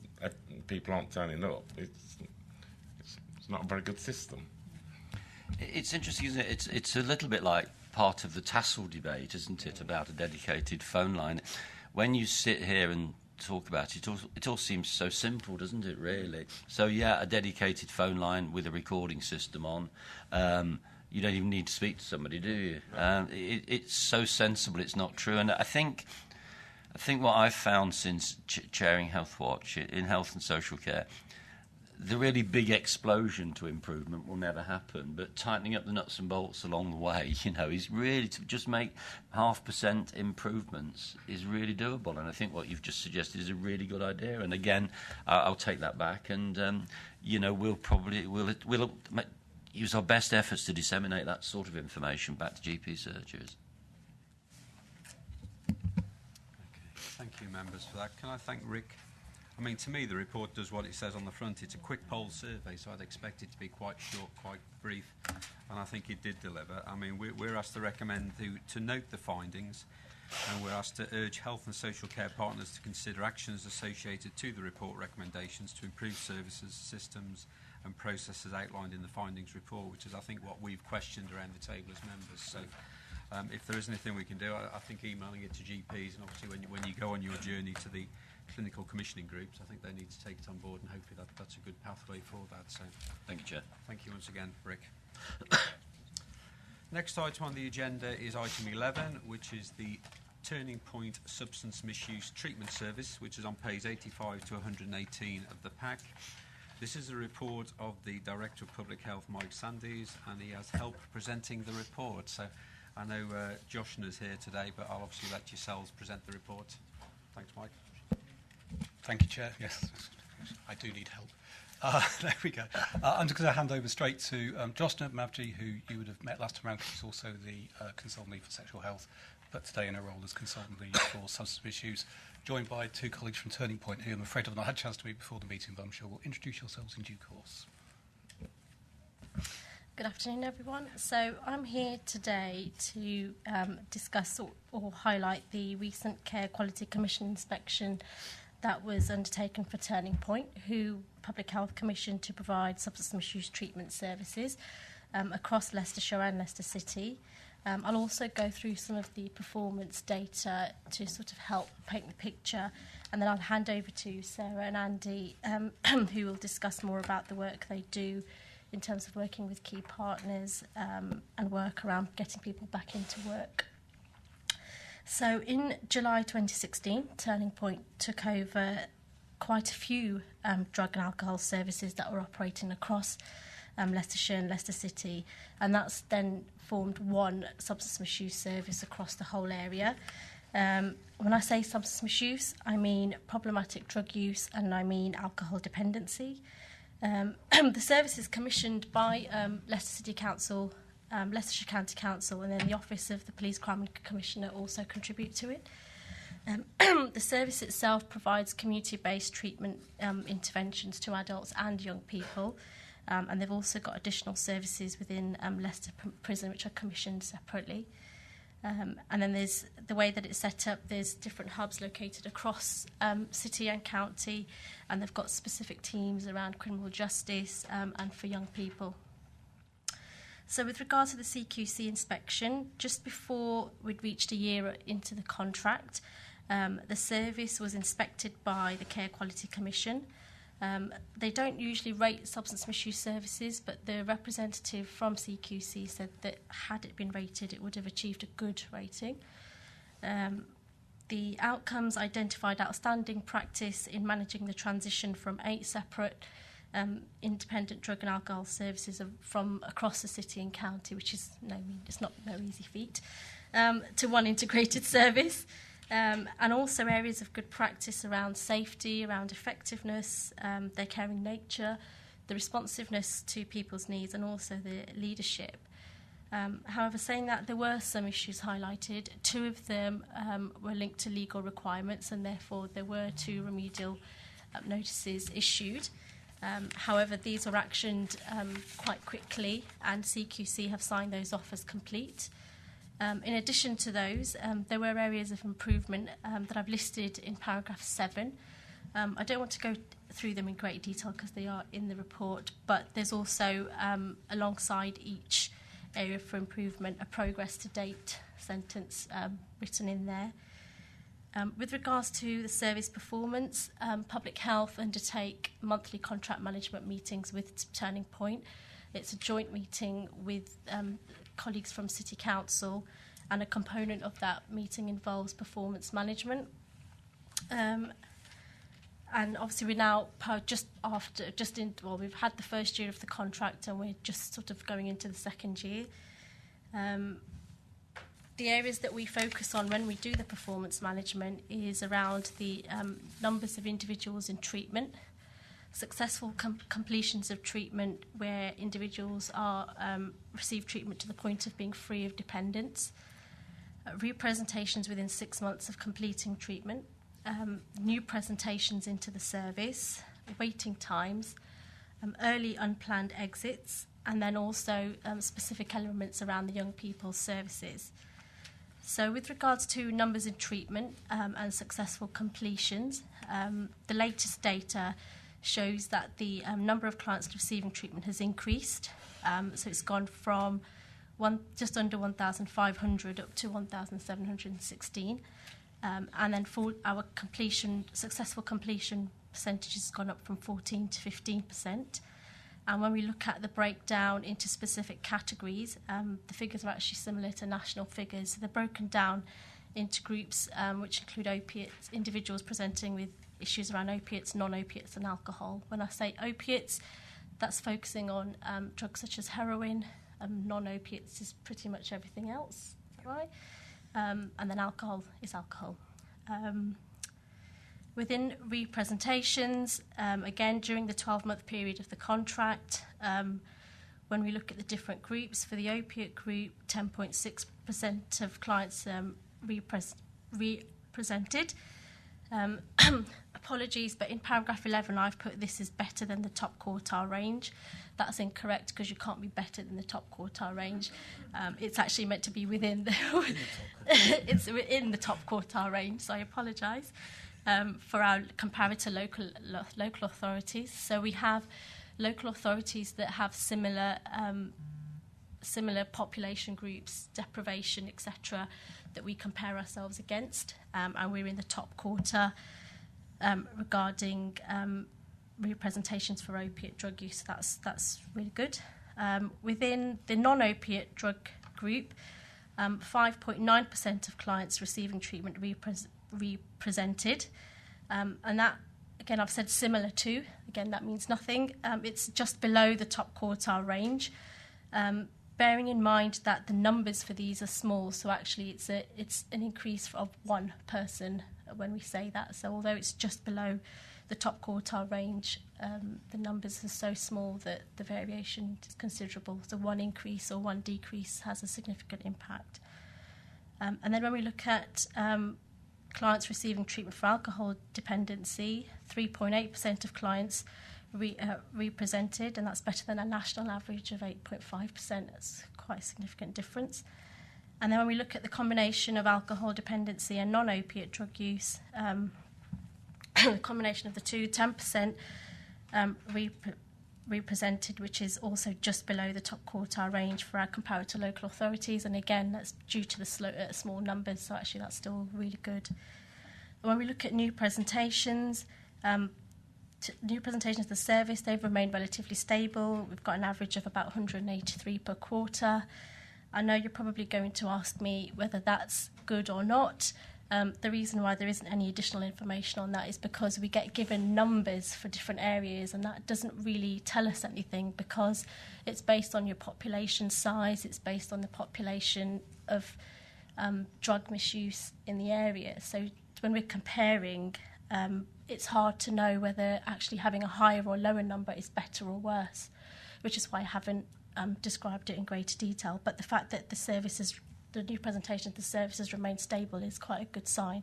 people aren't turning up, it's not a very good system. It's interesting, isn't it? It's a little bit like part of the tassel debate, isn't it, about a dedicated phone line. When you sit here and talk about it, it all seems so simple, doesn't it, really? So, yeah, a dedicated phone line with a recording system on. You don't even need to speak to somebody, do you? It's so sensible, it's not true. And I think what I've found since chairing Healthwatch in health and social care, the really big explosion to improvement will never happen, but tightening up the nuts and bolts along the way, is really to just make 0.5% improvements is really doable. And I think what you've just suggested is a really good idea. And again, I'll take that back, and we'll use our best efforts to disseminate that sort of information back to GP surgeries. Okay, thank you, members, for that. Can I thank Rick? I mean, to me, the report does what it says on the front. It's a quick poll survey, so I'd expect it to be quite short, quite brief, and I think it did deliver. I mean, we're asked to recommend to note the findings, and we're asked to urge health and social care partners to consider actions associated to the report recommendations to improve services, systems and processes outlined in the findings report, which is, I think, what we've questioned around the table as members. So if there is anything we can do, I think emailing it to GPs, and obviously when you go on your journey to the clinical commissioning groups, I think they need to take it on board, and hopefully that's a good pathway for that. So, thank you, Chair. Thank you once again, Rick. Next item on the agenda is item 11, which is the Turning Point Substance Misuse Treatment Service, which is on page 85 to 118 of the pack. This is a report of the Director of Public Health, Mike Sandys, and he has help presenting the report. So I know Joshna's here today, but I'll obviously let yourselves present the report. Thanks, Mike. Thank you, Chair. Yes, I do need help. There we go. I'm just going to hand over straight to Joshna Mavji, who you would have met last time around, who's also the consultant lead for sexual health, but today in her role as consultant lead for substance issues, joined by two colleagues from Turning Point, who I'm afraid I've not had a chance to meet before the meeting, but I'm sure will introduce yourselves in due course. Good afternoon, everyone. So I'm here today to discuss or highlight the recent Care Quality Commission inspection that was undertaken for Turning Point, who Public Health commissioned to provide substance misuse treatment services across Leicestershire and Leicester City. I'll also go through some of the performance data to sort of help paint the picture, and then I'll hand over to Sarah and Andy, who will discuss more about the work they do in terms of working with key partners and work around getting people back into work. So in July 2016, Turning Point took over quite a few drug and alcohol services that were operating across Leicestershire and Leicester City, and that's then formed one substance misuse service across the whole area. When I say substance misuse, I mean problematic drug use and I mean alcohol dependency. The service is commissioned by Leicester City Council, Leicestershire County Council, and then the Office of the Police Crime Commissioner also contribute to it. The service itself provides community-based treatment interventions to adults and young people, and they've also got additional services within Leicester Prison which are commissioned separately. And then there's the way that it's set up, there's different hubs located across city and county, and they've got specific teams around criminal justice and for young people. So with regard to the CQC inspection, just before we'd reached a year into the contract, the service was inspected by the Care Quality Commission. They don't usually rate substance misuse services, but the representative from CQC said that had it been rated, it would have achieved a good rating. The outcomes identified outstanding practice in managing the transition from 8 separate independent drug and alcohol services from across the city and county, which is it's not no easy feat, to one integrated service. And also areas of good practice around safety, around effectiveness, their caring nature, the responsiveness to people's needs, and also the leadership. However, saying that, there were some issues highlighted. 2 of them were linked to legal requirements, and therefore there were 2 remedial notices issued. However, these were actioned quite quickly, and CQC have signed those off as complete. In addition to those, there were areas of improvement that I've listed in paragraph 7. I don't want to go through them in great detail because they are in the report, but there's also, alongside each area for improvement, a progress to date sentence written in there. With regards to the service performance, Public Health undertake monthly contract management meetings with Turning Point. It's a joint meeting with colleagues from City Council, and a component of that meeting involves performance management. And obviously we're now we've had the first year of the contract and we're just sort of going into the second year. The areas that we focus on when we do the performance management is around the numbers of individuals in treatment, successful completions of treatment where individuals are receive treatment to the point of being free of dependence, representations within 6 months of completing treatment, new presentations into the service, waiting times, early unplanned exits, and then also specific elements around the young people's services. So with regards to numbers in treatment and successful completions, the latest data shows that the number of clients receiving treatment has increased. So it's gone from just under 1,500 up to 1,716. And then for our successful completion percentage has gone up from 14 to 15%. And when we look at the breakdown into specific categories, the figures are actually similar to national figures. So they're broken down into groups which include opiates, individuals presenting with issues around opiates, non-opiates and alcohol. When I say opiates, that's focusing on drugs such as heroin. Non-opiates is pretty much everything else, right? And then alcohol is alcohol. Within representations, again, during the 12-month period of the contract, when we look at the different groups, for the opiate group, 10.6% of clients represented. Apologies, but in paragraph 11, I've put this is better than the top quartile range. That's incorrect because you can't be better than the top quartile range. It's actually meant to be within the it's within the top quartile range, so I apologise. For our comparator local authorities. So we have local authorities that have similar population groups, deprivation, etc., that we compare ourselves against, and we're in the top quarter regarding representations for opiate drug use. That's really good. Within the non-opiate drug group, 5.9% of clients receiving treatment represented, and that, again, I've said similar to, again, that means nothing. It's just below the top quartile range, bearing in mind that the numbers for these are small, so actually it's an increase of one person when we say that. So although it's just below the top quartile range, the numbers are so small that the variation is considerable. So one increase or one decrease has a significant impact. And then when we look at clients receiving treatment for alcohol dependency, 3.8% of clients represented, and that's better than a national average of 8.5%. That's quite a significant difference. And then when we look at the combination of alcohol dependency and non-opiate drug use, the combination of the two, 10% represented, which is also just below the top quartile range for our comparator local authorities. And again, that's due to the small numbers, so actually that's still really good. When we look at new presentations, of the service, they've remained relatively stable. We've got an average of about 183 per quarter. I know you're probably going to ask me whether that's good or not. The reason why there isn't any additional information on that is because we get given numbers for different areas, and that doesn't really tell us anything because it's based on your population size, it's based on the population of drug misuse in the area. So when we're comparing, it's hard to know whether actually having a higher or lower number is better or worse, which is why I haven't described it in greater detail. But the fact that the new presentation of the services remain stable is quite a good sign.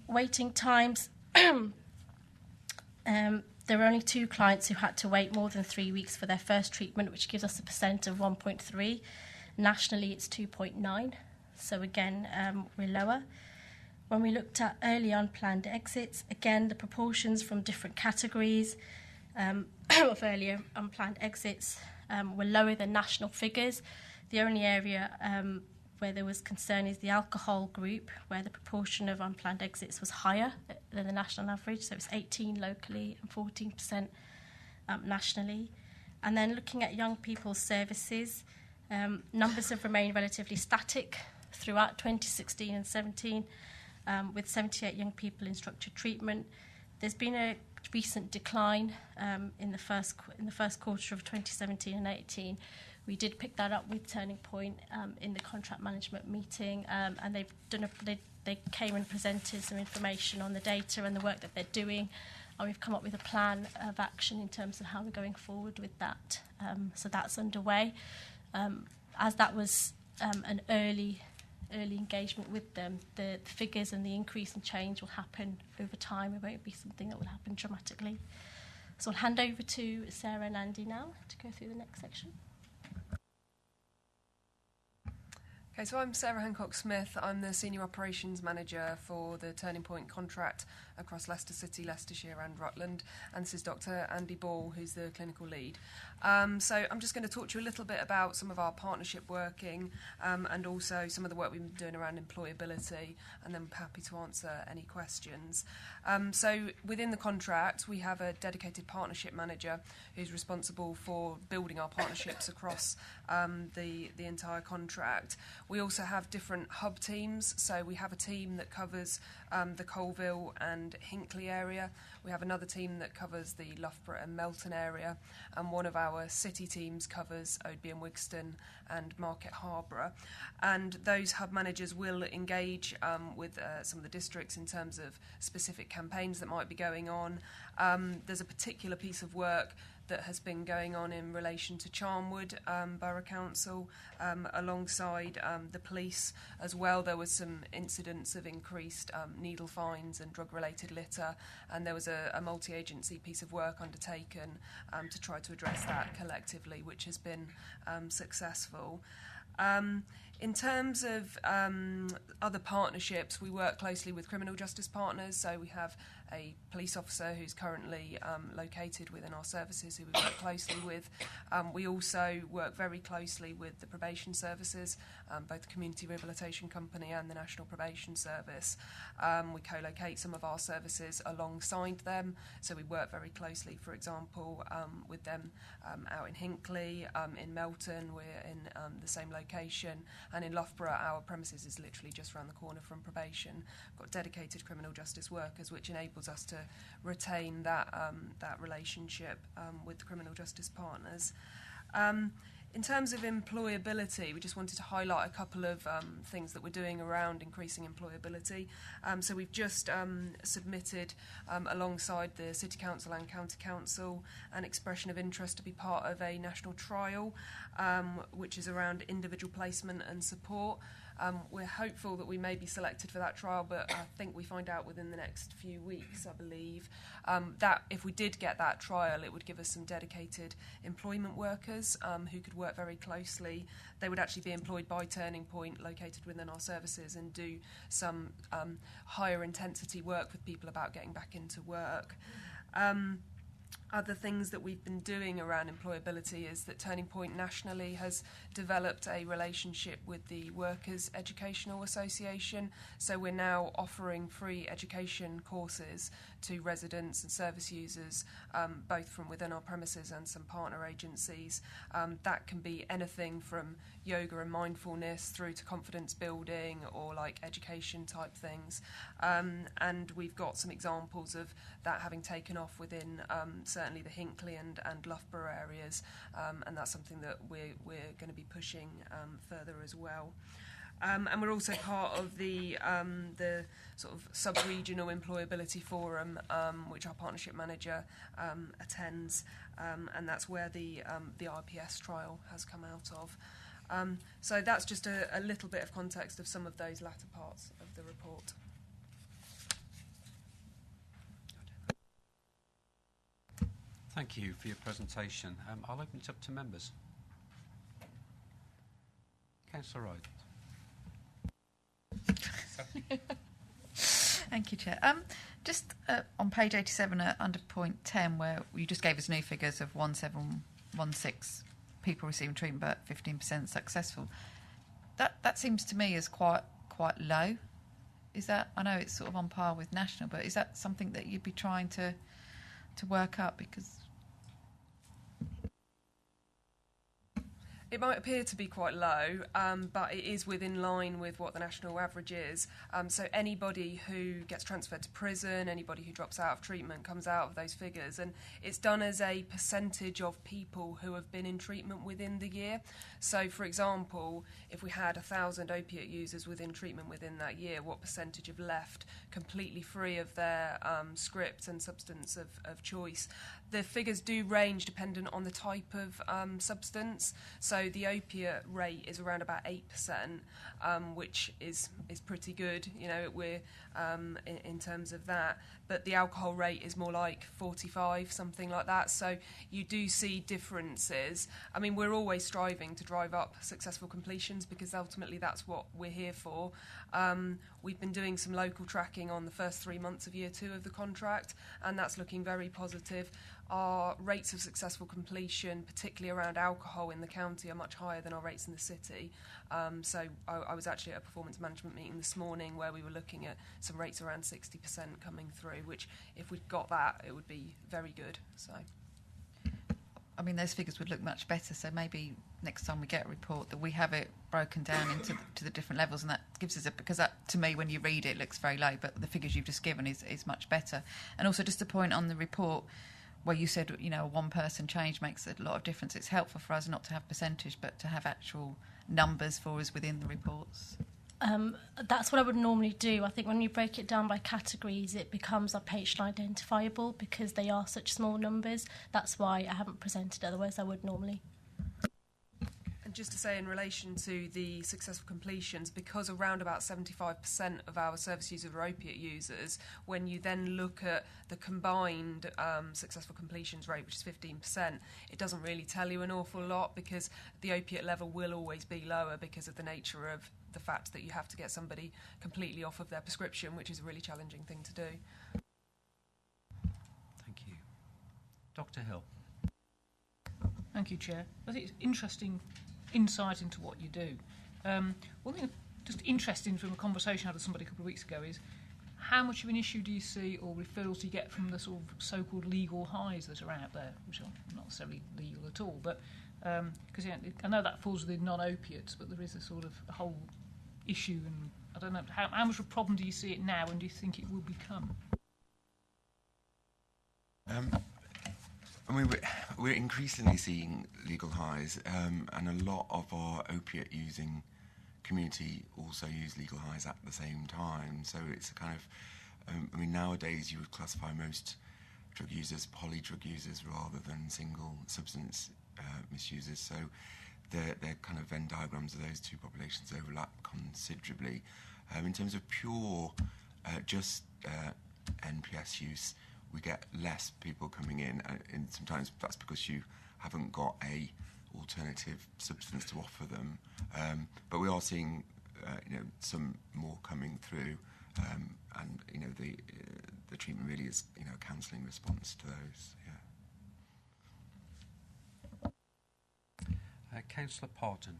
Waiting times. There were only 2 clients who had to wait more than 3 weeks for their first treatment, which gives us a percent of 1.3. Nationally, it's 2.9. So again, we're lower. When we looked at early unplanned exits, again, the proportions from different categories of early unplanned exits were lower than national figures. The only area where there was concern is the alcohol group, where the proportion of unplanned exits was higher than the national average. So it's 18 locally and 14% nationally. And then looking at young people's services, numbers have remained relatively static throughout 2016 and 17, with 78 young people in structured treatment. There's been a recent decline in the first quarter of 2017 and 18. We did pick that up with Turning Point in the contract management meeting, and they came and presented some information on the data and the work that they're doing, and we've come up with a plan of action in terms of how we're going forward with that. So that's underway. As that was an early engagement with them, the figures and the increase and change will happen over time. It won't be something that will happen dramatically. So I'll hand over to Sarah and Andy now to go through the next section. Okay, so I'm Sarah Hancock-Smith. I'm the Senior Operations Manager for the Turning Point contract across Leicester City, Leicestershire and Rutland. And this is Dr. Andy Ball, who's the clinical lead. So I'm just going to talk to you a little bit about some of our partnership working and also some of the work we've been doing around employability, and then I'm happy to answer any questions. So within the contract, we have a dedicated partnership manager who's responsible for building our partnerships across the entire contract. We also have different hub teams. So we have a team that covers the Colville and Hinckley area. We have another team that covers the Loughborough and Melton area. And one of our city teams covers Oadby and Wigston and Market Harborough. And those hub managers will engage with some of the districts in terms of specific campaigns that might be going on. There's a particular piece of work that has been going on in relation to Charnwood Borough Council alongside the police as well. There was some incidents of increased needle fines and drug-related litter, and there was a multi-agency piece of work undertaken to try to address that collectively, which has been successful. In terms of other partnerships, we work closely with criminal justice partners. So we have a police officer who's currently located within our services who we work closely with. We also work very closely with the probation services, both the Community Rehabilitation Company and the National Probation Service. We co-locate some of our services alongside them. So we work very closely, for example, with them out in Hinckley, in Melton, we're in the same location. And in Loughborough, our premises is literally just around the corner from probation. We've got dedicated criminal justice workers, which enables us to retain that relationship with the criminal justice partners. In terms of employability, we just wanted to highlight a couple of things that we're doing around increasing employability. So we've just submitted, alongside the City Council and County Council, an expression of interest to be part of a national trial, which is around individual placement and support. We're hopeful that we may be selected for that trial, but I think we find out within the next few weeks, I believe. That if we did get that trial, it would give us some dedicated employment workers who could work very closely. They would actually be employed by Turning Point, located within our services, and do some higher intensity work with people about getting back into work. Other things that we've been doing around employability is that Turning Point nationally has developed a relationship with the Workers' Educational Association. So we're now offering free education courses to residents and service users, both from within our premises and some partner agencies. That can be anything from yoga and mindfulness through to confidence building or like education type things. And we've got some examples of that having taken off within certainly the Hinckley and Loughborough areas, and that's something that we're going to be pushing further as well. And we're also part of the sort of sub-regional employability forum, which our partnership manager attends, and that's where the RPS trial has come out of. So that's just a little bit of context of some of those latter parts of the report. Thank you for your presentation. I'll open it up to members. Councillor Wright. Thank you, Chair. Just on page 87 under point 10, where you just gave us new figures of 1716 people receiving treatment, but 15% successful. That seems to me as quite low. Is that, I know it's sort of on par with national, but is that something that you'd be trying to work up? Because it might appear to be quite low, but it is within line with what the national average is. So anybody who gets transferred to prison, anybody who drops out of treatment comes out of those figures. And it's done as a percentage of people who have been in treatment within the year. So, for example, if we had 1,000 opiate users within treatment within that year, what percentage have left completely free of their script and substance of choice? The figures do range dependent on the type of substance. So the opiate rate is around about 8%, which is pretty good, you know, we're in terms of that. But the alcohol rate is more like 45, something like that. So you do see differences. I mean, we're always striving to drive up successful completions because ultimately that's what we're here for. We've been doing some local tracking on the first 3 months of year 2 of the contract, and that's looking very positive. Our rates of successful completion, particularly around alcohol in the county, are much higher than our rates in the city. So I was actually at a performance management meeting this morning where we were looking at some rates around 60% coming through, which if we'd got that, it would be very good. So I mean, those figures would look much better. So maybe next time we get a report that we have it broken down into to the different levels, and that gives us because that, to me, when you read it, looks very low, but the figures you've just given is much better. And also, just a point on the report where you said, you know, a one-person change makes a lot of difference. It's helpful for us not to have percentage, but to have actual numbers for us within the reports. That's what I would normally do. I think when you break it down by categories, it becomes patient identifiable because they are such small numbers. That's why I haven't presented, otherwise I would normally. And just to say in relation to the successful completions, because around about 75% of our service users are opiate users, when you then look at the combined successful completions rate, which is 15%, it doesn't really tell you an awful lot because the opiate level will always be lower because of the nature of the fact that you have to get somebody completely off of their prescription, which is a really challenging thing to do. Thank you. Dr. Hill. Thank you, Chair. I think it's interesting insight into what you do. One thing just interesting from a conversation I had with somebody a couple of weeks ago is how much of an issue do you see or referrals do you get from the sort of so-called legal highs that are out there, which are not necessarily legal at all, but because I know that falls within non-opiates, but there is a sort of a whole issue, and I don't know, how much of a problem do you see it now, and do you think it will become? I mean, we're increasingly seeing legal highs, and a lot of our opiate-using community also use legal highs at the same time. So it's a kind of, I mean, nowadays you would classify most drug users poly-drug users rather than single substance misusers. So their kind of Venn diagrams of those two populations overlap considerably. In terms of pure just NPS use, we get less people coming in, and sometimes that's because you haven't got a alternative substance to offer them. But we are seeing, some more coming through, and the treatment really is, a counselling response to those. Yeah. Councillor Parton.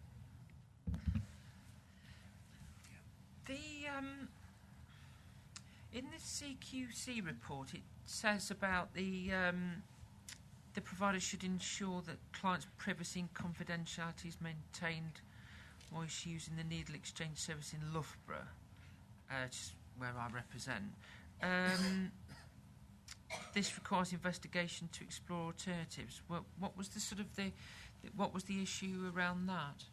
In the CQC report, it says about the provider should ensure that clients' privacy and confidentiality is maintained whilst using the needle exchange service in Loughborough, which is where I represent. This requires investigation to explore alternatives. What was the issue around that?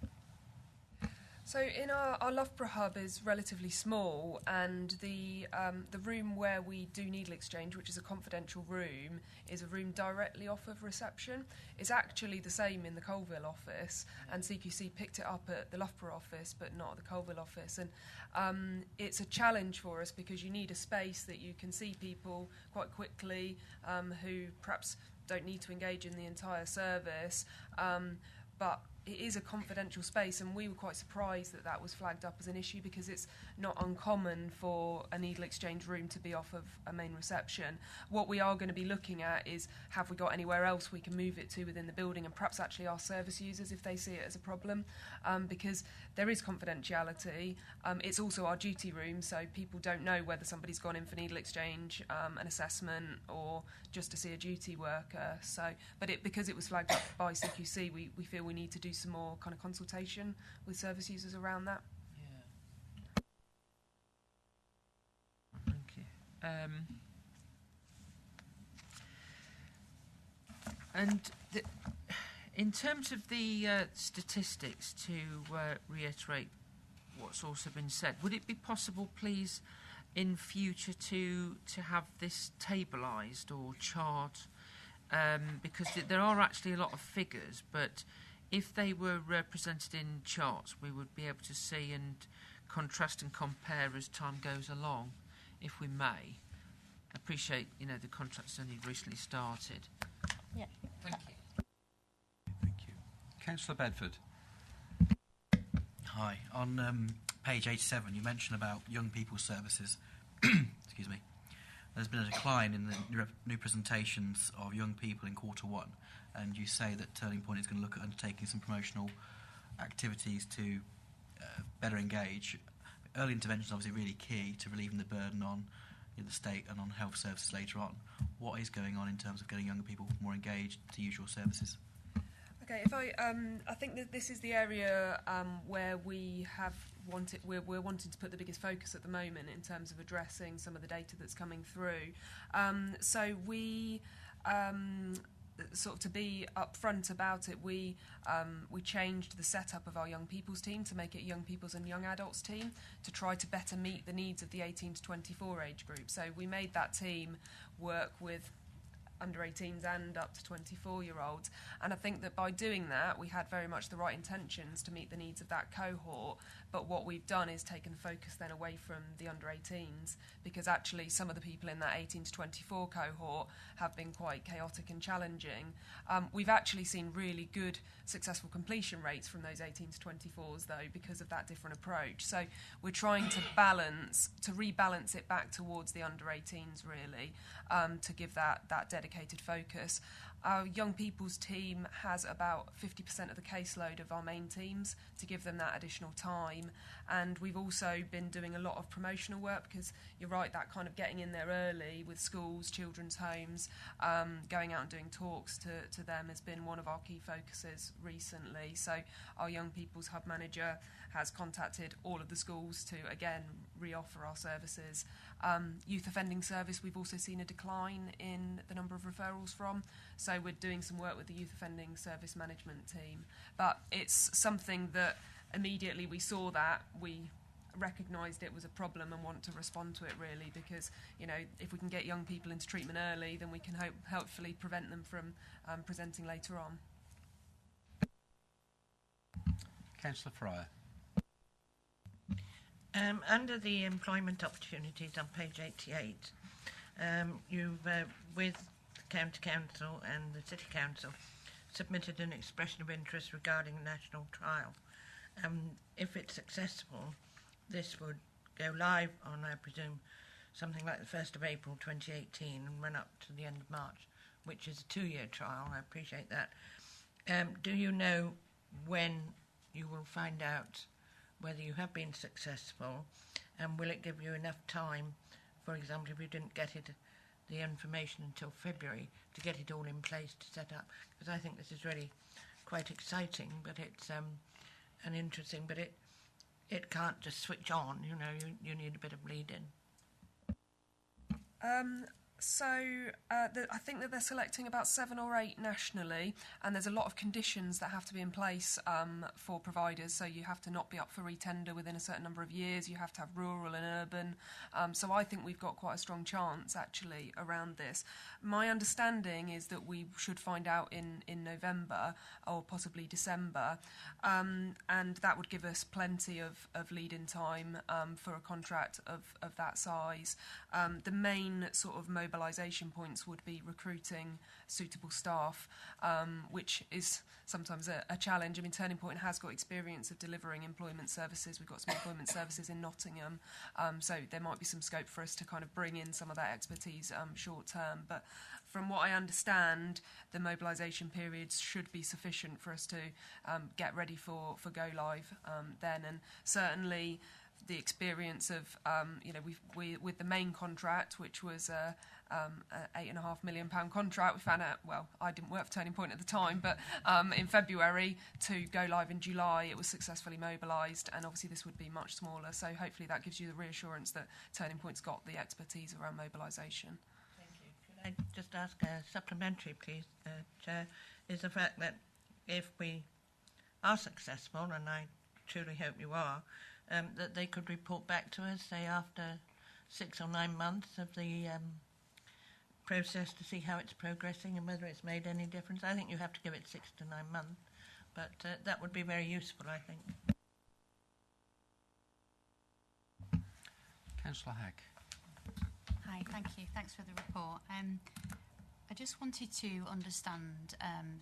So in our Loughborough hub is relatively small, and the room where we do needle exchange, which is a confidential room, is a room directly off of reception. It's actually the same in the Colville office, and CQC picked it up at the Loughborough office, but not at the Colville office. And it's a challenge for us because you need a space that you can see people quite quickly who perhaps don't need to engage in the entire service, but it is a confidential space, and we were quite surprised that was flagged up as an issue because it's not uncommon for a needle exchange room to be off of a main reception. What we are going to be looking at is, have we got anywhere else we can move it to within the building, and perhaps actually our service users if they see it as a problem, because there is confidentiality. It's also our duty room, so people don't know whether somebody's gone in for needle exchange, an assessment, or just to see a duty worker. So, because it was flagged up by CQC, we feel we need to do some more kind of consultation with service users around that. Yeah. Thank you. And in terms of the statistics, to reiterate what's also been said, would it be possible, please, in future to have this tablised or chart? Because there are actually a lot of figures, but if they were presented in charts, we would be able to see and contrast and compare as time goes along, if we may. I appreciate, the contract's only recently started. Yeah. Thank you. Thank you. Councillor Bedford. Hi. On page 87, you mentioned about young people's services. Excuse me. There's been a decline in the new presentations of young people in Q1, and you say that Turning Point is going to look at undertaking some promotional activities to better engage. Early intervention is obviously really key to relieving the burden on the state and on health services later on. What is going on in terms of getting younger people more engaged to use your services? Okay, I think that this is the area where we're wanting to put the biggest focus at the moment in terms of addressing some of the data that's coming through. So we. Sort of to be upfront about it, we changed the setup of our young people's team to make it young people's and young adults team to try to better meet the needs of the 18 to 24 age group. So we made that team work with under 18s and up to 24-year-olds. And I think that by doing that, we had very much the right intentions to meet the needs of that cohort. But what we've done is taken the focus then away from the under 18s, because actually some of the people in that 18 to 24 cohort have been quite chaotic and challenging. We've actually seen really good successful completion rates from those 18 to 24s, though, because of that different approach. So we're trying to rebalance it back towards the under 18s, really, to give that dedicated focus. Our young people's team has about 50% of the caseload of our main teams to give them that additional time. And we've also been doing a lot of promotional work, because you're right, that kind of getting in there early with schools, children's homes, going out and doing talks to them has been one of our key focuses recently. So our Young People's Hub manager has contacted all of the schools to, again, re-offer our services. Youth offending service, we've also seen a decline in the number of referrals from. So we're doing some work with the youth offending service management team. But it's something that immediately we saw that, we recognised it was a problem and want to respond to it, really, because, you know, if we can get young people into treatment early, then we can hopefully prevent them from presenting later on. Councillor Fryer. Under the employment opportunities on page 88, you've, with the County Council and the City Council, submitted an expression of interest regarding a national trial. If it's successful, this would go live on, I presume, something like the 1st of April 2018 and run up to the end of March, which is a 2-year trial. I appreciate that. Do you know when you will find out whether you have been successful, and will it give you enough time, for example, if you didn't get the information until February, to get it all in place to set up? Because I think this is really quite exciting, but it's and interesting, but it can't just switch on, you know, you need a bit of lead-in. I think that they're selecting about 7 or 8 nationally, and there's a lot of conditions that have to be in place for providers. So you have to not be up for retender within a certain number of years, you have to have rural and urban. So I think we've got quite a strong chance, actually, around this. My understanding is that we should find out in November or possibly December, and that would give us plenty of lead-in time for a contract of that size. The main sort of mobilisation points would be recruiting suitable staff, which is sometimes a challenge. I mean, Turning Point has got experience of delivering employment services. We've got some employment services in Nottingham, so there might be some scope for us to kind of bring in some of that expertise short term. But from what I understand, the mobilisation periods should be sufficient for us to get ready for go live then. And certainly the experience of, with the main contract, which was a £8.5 million contract, we found out, well, I didn't work for Turning Point at the time, but in February to go live in July, it was successfully mobilised, and obviously this would be much smaller. So hopefully that gives you the reassurance that Turning Point's got the expertise around mobilisation. Thank you. Could I just ask a supplementary, please, Chair, is the fact that if we are successful, and I truly hope you are, that they could report back to us, say, after 6 or 9 months of the process to see how it's progressing and whether it's made any difference. I think you have to give it 6 to 9 months, but that would be very useful, I think. Councillor Hack. Hi, thank you. Thanks for the report. I just wanted to understand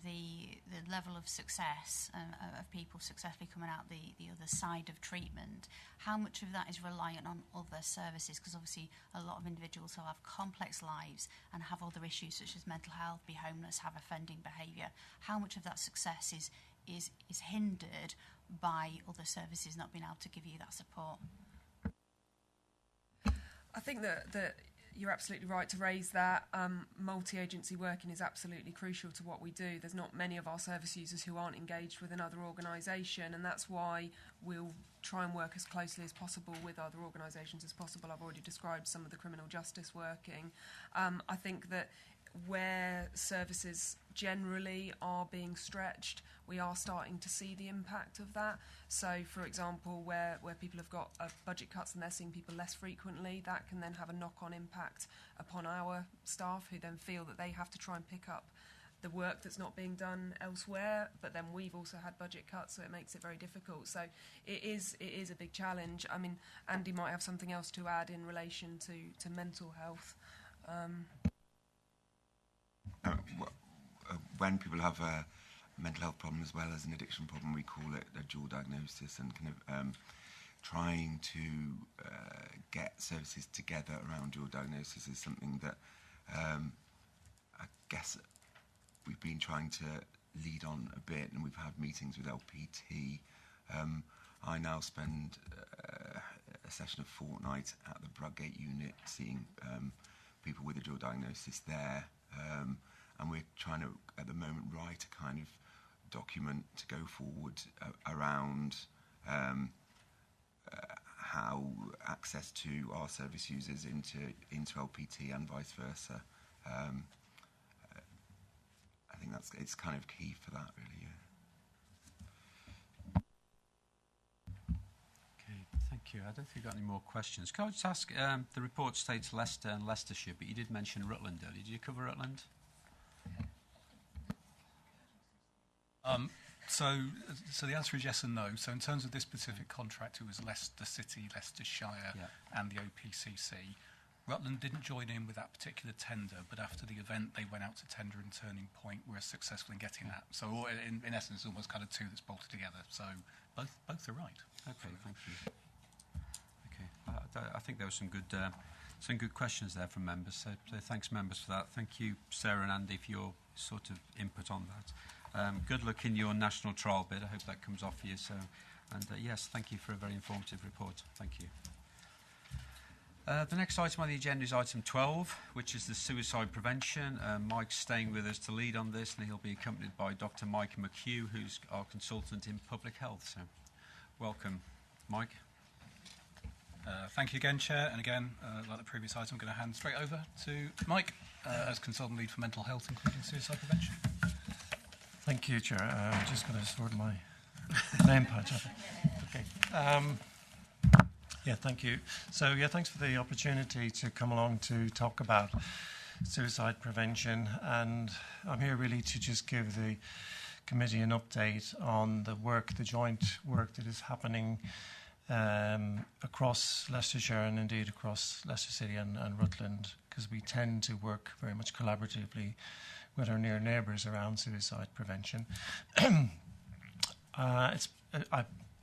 the level of success of people successfully coming out the other side of treatment. How much of that is reliant on other services? Because obviously a lot of individuals who have complex lives and have other issues such as mental health, be homeless, have offending behaviour. How much of that success is hindered by other services not being able to give you that support? I think that you're absolutely right to raise that. Multi-agency working is absolutely crucial to what we do. There's not many of our service users who aren't engaged with another organisation, and that's why we'll try and work as closely as possible with other organisations as possible. I've already described some of the criminal justice working. I think that where services generally are being stretched, we are starting to see the impact of that. So, for example, where people have got budget cuts and they're seeing people less frequently, that can then have a knock-on impact upon our staff, who then feel that they have to try and pick up the work that's not being done elsewhere. But then we've also had budget cuts, so it makes it very difficult. So it is a big challenge. I mean, Andy might have something else to add in relation to mental health. When people have a mental health problem as well as an addiction problem, we call it a dual diagnosis, and kind of trying to get services together around dual diagnosis is something that I guess we've been trying to lead on a bit, and we've had meetings with LPT. I now spend a session of fortnight at the Bradgate unit seeing people with a dual diagnosis there. And we're trying to, at the moment, write a kind of document to go forward around how access to our service users into LPT and vice versa. I think it's kind of key for that, really. Yeah. Okay, thank you. I don't think we've got any more questions. Can I just ask, the report states Leicester and Leicestershire, but you did mention Rutland earlier. Did you cover Rutland? So the answer is yes and no. So in terms of this specific contract, it was Leicester City, Leicestershire, and the OPCC. Rutland didn't join in with that particular tender, but after the event, they went out to tender and Turning Point were successful in getting that. So in essence, almost kind of two that's bolted together. So both are right. Okay, thank you. Okay, I think there were some good questions there from members. So thanks, members, for that. Thank you, Sarah and Andy, for your sort of input on that. Good luck in your national trial bid. I hope that comes off for you. So, and yes, thank you for a very informative report. Thank you. The next item on the agenda is item 12, which is the suicide prevention. Mike's staying with us to lead on this, and he'll be accompanied by Dr. Mike McHugh, who's our consultant in public health. So, welcome, Mike. Thank you again, Chair. And again, like the previous item, I'm going to hand straight over to Mike as consultant lead for mental health, including suicide prevention. Thank you, Chair. I'm just going to sort my name patch. Okay. Yeah, thank you. So, yeah, thanks for the opportunity to come along to talk about suicide prevention. And I'm here really to just give the committee an update on the joint work that is happening across Leicestershire and indeed across Leicester City and Rutland, because we tend to work very much collaboratively with our near neighbours around suicide prevention.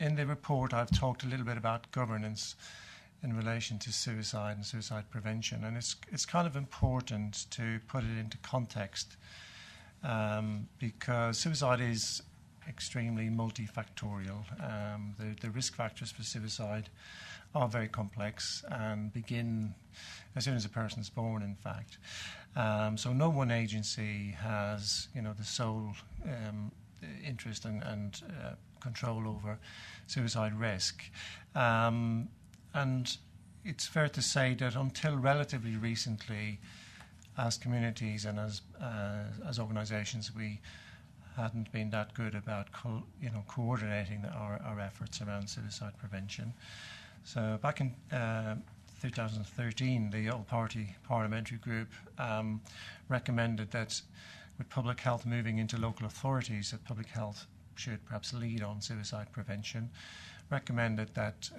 In the report, I've talked a little bit about governance in relation to suicide and suicide prevention, and it's kind of important to put it into context because suicide is extremely multifactorial. The risk factors for suicide are very complex and begin as soon as a person's born, in fact. So no one agency has, the sole interest and control over suicide risk. And it's fair to say that until relatively recently, as communities and as organisations, we hadn't been that good about coordinating our efforts around suicide prevention. So back in 2013, the all-party parliamentary group recommended that with public health moving into local authorities, that public health should perhaps lead on suicide prevention, recommended that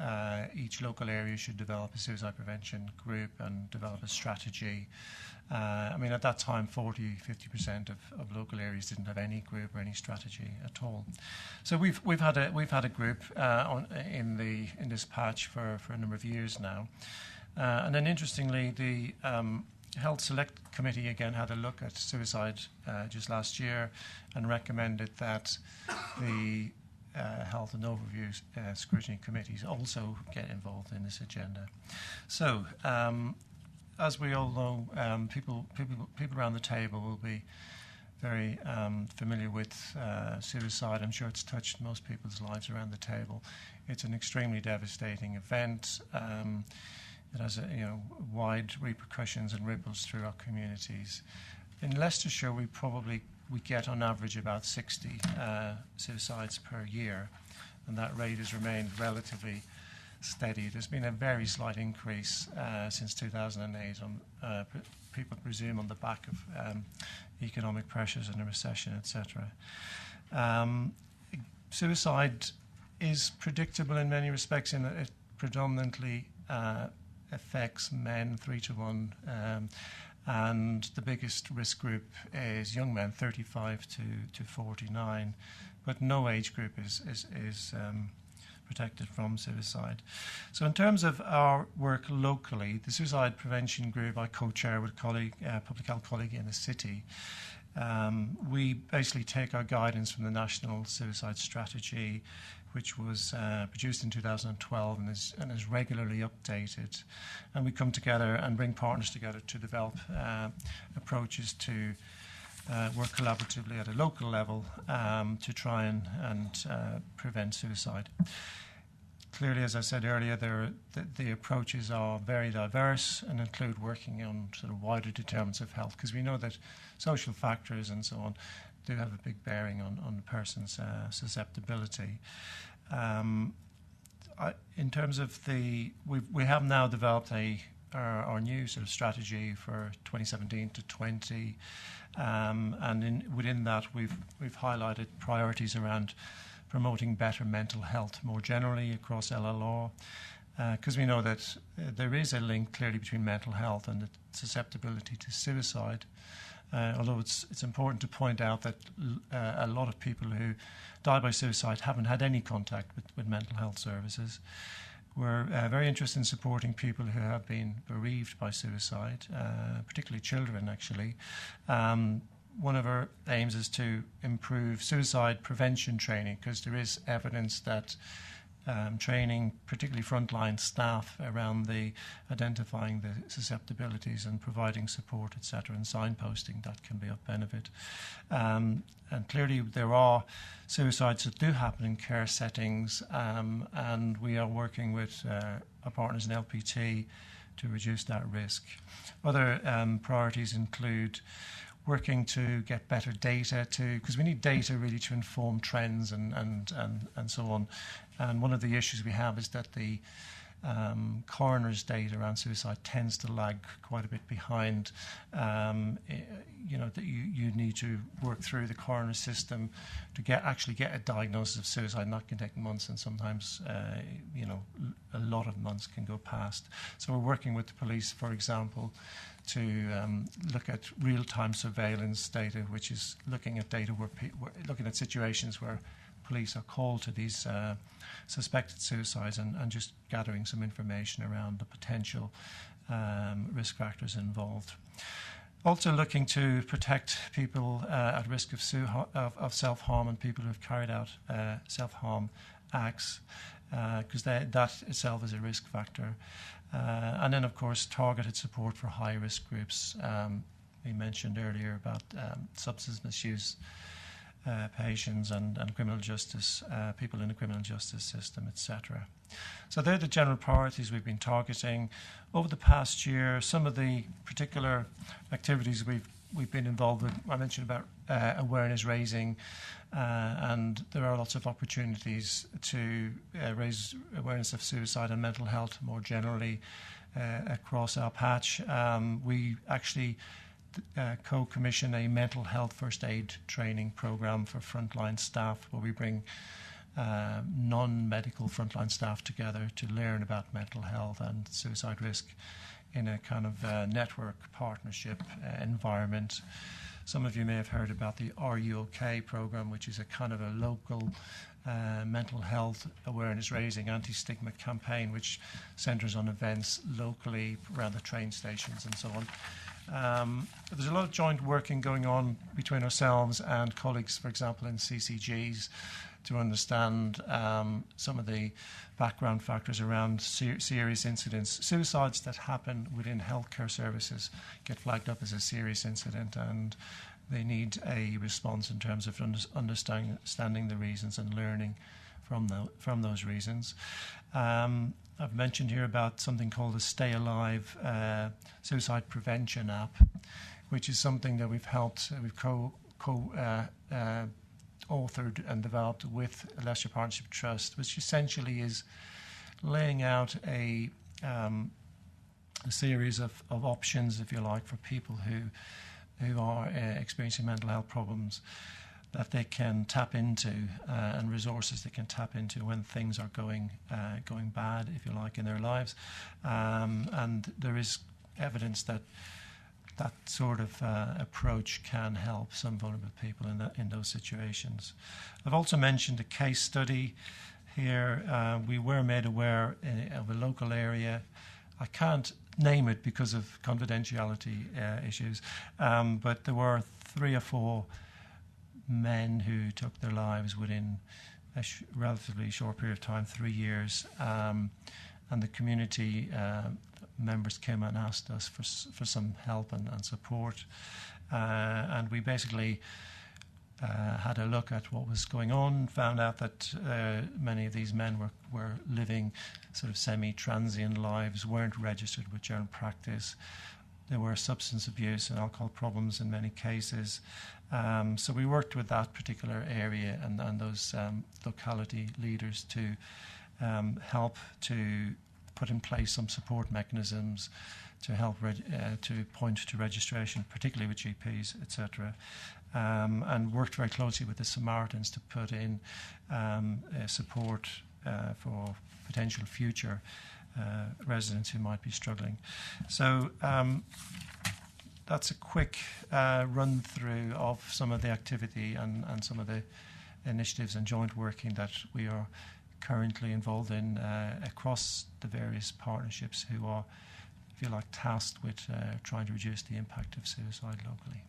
each local area should develop a suicide prevention group and develop a strategy. At that time, 40-50% of local areas didn't have any group or any strategy at all. So we've had a group in this patch for a number of years now, and then interestingly, the Health Select Committee again had a look at suicide just last year and recommended that the Health and Overview Scrutiny Committees also get involved in this agenda. So as we all know, people around the table will be very familiar with suicide. I'm sure it's touched most people's lives around the table. It's an extremely devastating event. It has wide repercussions and ripples through our communities. In Leicestershire, we get on average about 60 suicides per year, and that rate has remained relatively steady. There's been a very slight increase since 2008 on people presume on the back of economic pressures and a recession, etc. Suicide is predictable in many respects in that it predominantly affects men 3 to 1, and the biggest risk group is young men 35 to 49, but no age group is protected from suicide. So in terms of our work locally, the suicide prevention group I co-chair with a colleague, public health colleague in the city, we basically take our guidance from the National Suicide Strategy, which was produced in 2012 and is regularly updated. And we come together and bring partners together to develop approaches to work collaboratively at a local level to try and prevent suicide. Clearly, as I said earlier, the approaches are very diverse and include working on sort of wider determinants of health, because we know that social factors and so on do have a big bearing on the person's susceptibility. In terms of we have now developed our new sort of strategy for 2017 to 20, and within that we've highlighted priorities around promoting better mental health more generally across LLR, because we know that there is a link clearly between mental health and the susceptibility to suicide. Although it's important to point out that a lot of people who die by suicide haven't had any contact with mental health services. We're very interested in supporting people who have been bereaved by suicide, particularly children, actually. One of our aims is to improve suicide prevention training, because there is evidence that training, particularly frontline staff, around identifying the susceptibilities and providing support, etc., and signposting, that can be of benefit. And clearly there are suicides that do happen in care settings, and we are working with our partners in LPT to reduce that risk. Other priorities include working to get better data, because we need data really to inform trends and so on. And one of the issues we have is that the coroner's data around suicide tends to lag quite a bit behind. That you need to work through the coroner's system to actually get a diagnosis of suicide, and that can take months, and sometimes a lot of months can go past. So we're working with the police, for example, to look at real-time surveillance data, which is looking at data looking at situations where police are called to these suspected suicides and just gathering some information around the potential risk factors involved. Also looking to protect people at risk of self-harm and people who have carried out self-harm acts, because that itself is a risk factor. And then, of course, targeted support for high-risk groups. We mentioned earlier about substance misuse patients and criminal justice, people in the criminal justice system, etc. So they're the general priorities we've been targeting. Over the past year, some of the particular activities we've been involved with, I mentioned about awareness raising, and there are lots of opportunities to raise awareness of suicide and mental health more generally across our patch. We actually co-commission a mental health first aid training program for frontline staff, where we bring non-medical frontline staff together to learn about mental health and suicide risk in a kind of network partnership environment. Some of you may have heard about the Are You OK program, which is a kind of a local mental health awareness raising anti-stigma campaign, which centres on events locally around the train stations and so on. There's a lot of joint working going on between ourselves and colleagues, for example, in CCGs, to understand some of the background factors around serious incidents. Suicides that happen within healthcare services get flagged up as a serious incident, and they need a response in terms of understanding the reasons and learning from those reasons. I've mentioned here about something called the Stay Alive suicide prevention app, which is something that we've authored and developed with Leicester Partnership Trust, which essentially is laying out a series of options, if you like, for people who are experiencing mental health problems that they can tap into, and resources they can tap into when things are going bad, if you like, in their lives. And there is evidence that that sort of approach can help some vulnerable people in those situations. I've also mentioned a case study here. We were made aware of a local area. I can't name it because of confidentiality issues, but there were 3 or 4 men who took their lives within a relatively short period of time, 3 years, and the community members came and asked us for some help and support, and we basically had a look at what was going on, found out that many of these men were living sort of semi-transient lives, weren't registered with general practice. There were substance abuse and alcohol problems in many cases. So we worked with that particular area and those locality leaders to help to put in place some support mechanisms to help to point to registration, particularly with GPs, etc. And worked very closely with the Samaritans to put in support for potential future residents who might be struggling. So that's a quick run through of some of the activity and some of the initiatives and joint working that we are currently involved in across the various partnerships who are, if you like, tasked with trying to reduce the impact of suicide locally.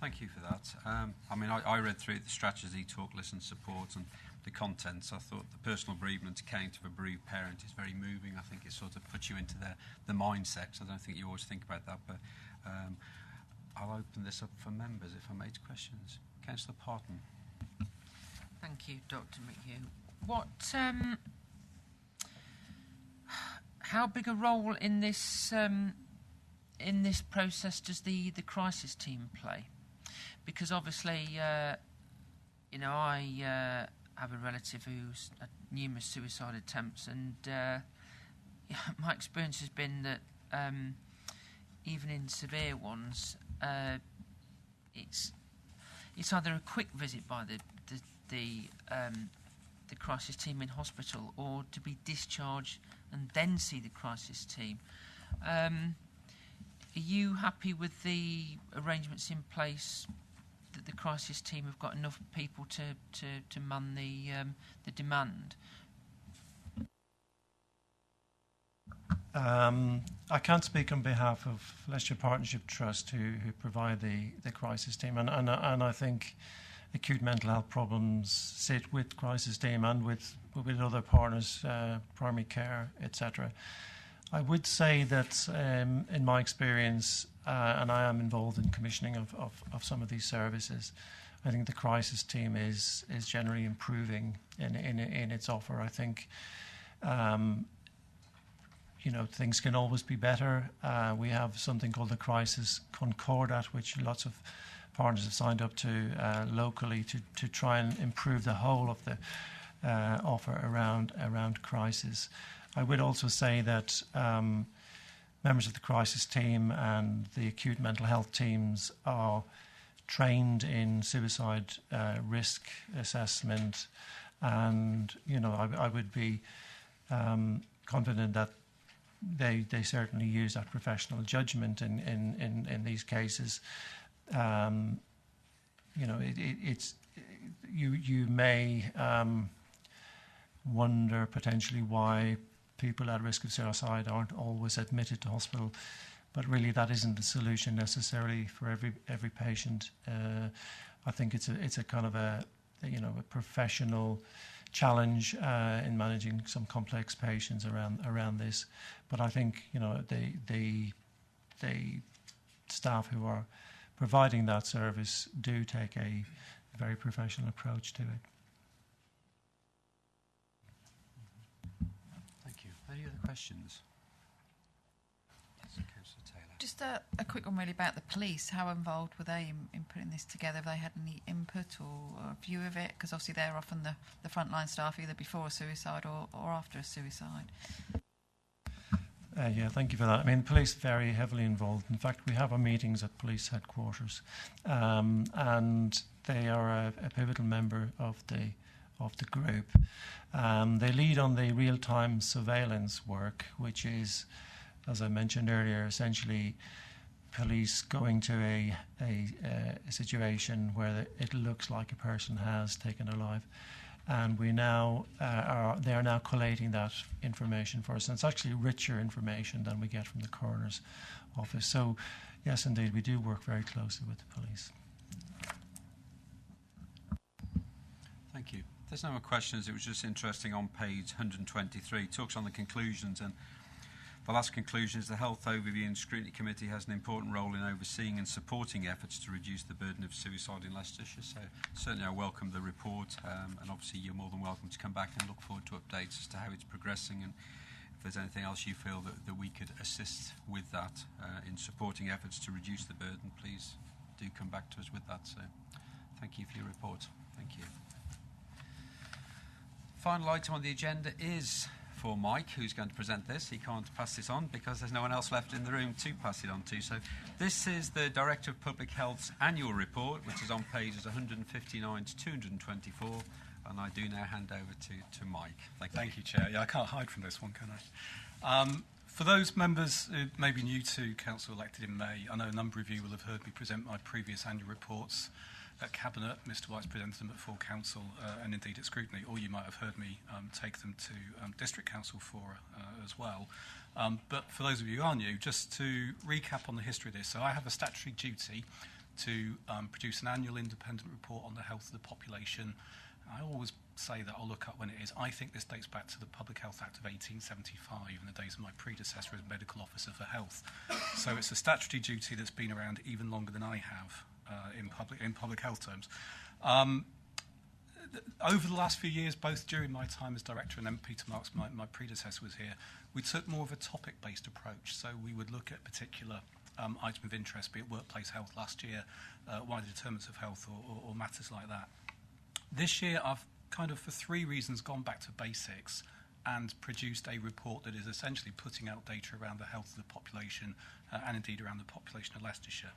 Thank you for that. I mean, I read through the strategy, talk, listen, support, and the contents. I thought the personal bereavement account of a bereaved parent is very moving. I think it sort of puts you into the mindset. I don't think you always think about that, but I'll open this up for members, if I may, to questions. Councillor Parton. Thank you, Dr. McHugh. What, how big a role in this process does the crisis team play? Because obviously, you know, I have a relative who's had numerous suicide attempts, and my experience has been that even in severe ones, it's either a quick visit by the crisis team in hospital, or to be discharged and then see the crisis team. Are you happy with the arrangements in place that the crisis team have got enough people to man the demand? I can't speak on behalf of Leicester Partnership Trust, who provide the crisis team, and I think acute mental health problems sit with crisis team and with other partners, primary care, etc. I would say that in my experience, and I am involved in commissioning of some of these services, I think the crisis team is generally improving in its offer. I think you know, things can always be better. We have something called the Crisis Concordat, which lots of partners have signed up to locally to try and improve the whole of the offer around crisis. I would also say that members of the crisis team and the acute mental health teams are trained in suicide risk assessment, and you know, I would be confident that they certainly use that professional judgment in these cases. You know, it's you may wonder potentially why people at risk of suicide aren't always admitted to hospital, but really that isn't the solution necessarily for every patient. I think it's a kind of a professional challenge in managing some complex patients around this. But I think the staff who are providing that service do take a very professional approach to it. Thank you. Any other questions? Just a quick one really about the police. How involved were they in putting this together? Have they had any input or a view of it? Because obviously they're often the frontline staff either before a suicide or after a suicide. Yeah, thank you for that. I mean, police very heavily involved. In fact, we have our meetings at police headquarters, and they are a pivotal member of the group. They lead on the real-time surveillance work, which is, as I mentioned earlier, essentially police going to a situation where it looks like a person has taken their life, and we now they are now collating that information for us, and it's actually richer information than we get from the coroner's office. So, yes, indeed, we do work very closely with the police. Thank you. If there's no more questions, it was just interesting on page 123. It talks on the conclusions, and the last conclusion is the Health Overview and Scrutiny Committee has an important role in overseeing and supporting efforts to reduce the burden of suicide in Leicestershire. So certainly I welcome the report, and obviously you're more than welcome to come back and look forward to updates as to how it's progressing, and if there's anything else you feel that we could assist with that in supporting efforts to reduce the burden, please do come back to us with that. So thank you for your report. Thank you. Final item on the agenda is for Mike, who's going to present this. He can't pass this on because there's no one else left in the room to pass it on to. So this is the Director of Public Health's annual report, which is on pages 159 to 224, and I do now hand over to Mike. Thank you, Chair. Yeah, I can't hide from this one, can I? For those members who may be new to Council elected in May, I know a number of you will have heard me present my previous annual reports at Cabinet. Mr White's presented them at full Council and indeed at Scrutiny, or you might have heard me take them to District Council for as well. But for those of you who are new, just to recap on the history of this, so I have a statutory duty to produce an annual independent report on the health of the population. I always say that I'll look up when it is. I think this dates back to the Public Health Act of 1875 in the days of my predecessor as Medical Officer for Health. So it's a statutory duty that's been around even longer than I have. In public health terms. Over the last few years, both during my time as director and then Peter Marks, my predecessor, was here, we took more of a topic-based approach. So we would look at particular item of interest, be it workplace health last year, wider determinants of health or matters like that. This year, I've kind of, for three reasons, gone back to basics and produced a report that is essentially putting out data around the health of the population and indeed around the population of Leicestershire.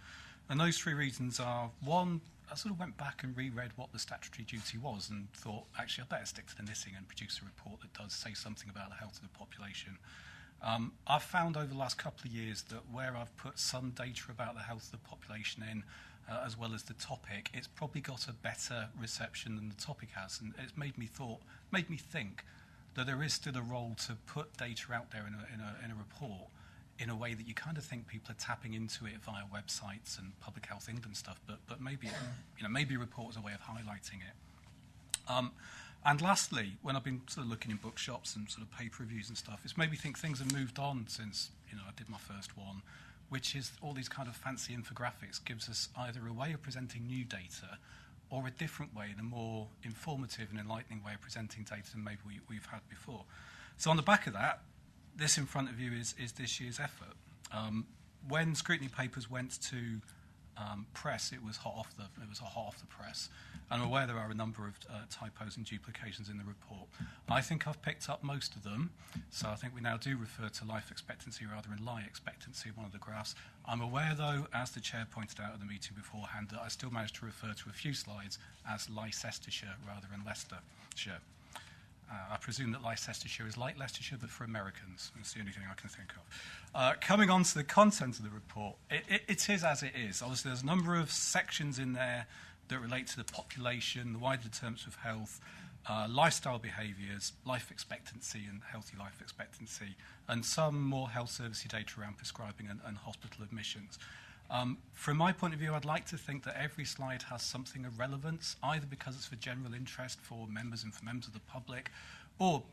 And those three reasons are, one, I sort of went back and reread what the statutory duty was and thought, actually, I better stick to the knitting and produce a report that does say something about the health of the population. I've found over the last couple of years that where I've put some data about the health of the population in, as well as the topic, it's probably got a better reception than the topic has. And it's made me think that there is still a role to put data out there in a report in a way that you kind of think people are tapping into it via websites and Public Health England stuff, but maybe maybe a report is a way of highlighting it. And lastly, when I've been sort of looking in bookshops and sort of paper reviews and stuff, it's made me think things have moved on since I did my first one, which is all these kind of fancy infographics gives us either a way of presenting new data or a different way, in a more informative and enlightening way of presenting data than maybe we've had before. So on the back of that, this in front of you is this year's effort. When Scrutiny Papers went to press, it was hot off the press. I'm aware there are a number of typos and duplications in the report. I think I've picked up most of them, so I think we now do refer to life expectancy rather than lie expectancy in one of the graphs. I'm aware, though, as the chair pointed out at the meeting beforehand, that I still managed to refer to a few slides as Leicestershire rather than Leicestershire. I presume that Leicestershire is like Leicestershire, but for Americans. That's the only thing I can think of. Coming on to the content of the report, it is as it is. Obviously, there's a number of sections in there that relate to the population, the wider determinants of health, lifestyle behaviours, life expectancy and healthy life expectancy, and some more health servicey data around prescribing and hospital admissions. From my point of view, I'd like to think that every slide has something of relevance, either because it's for general interest for members and for members of the public, or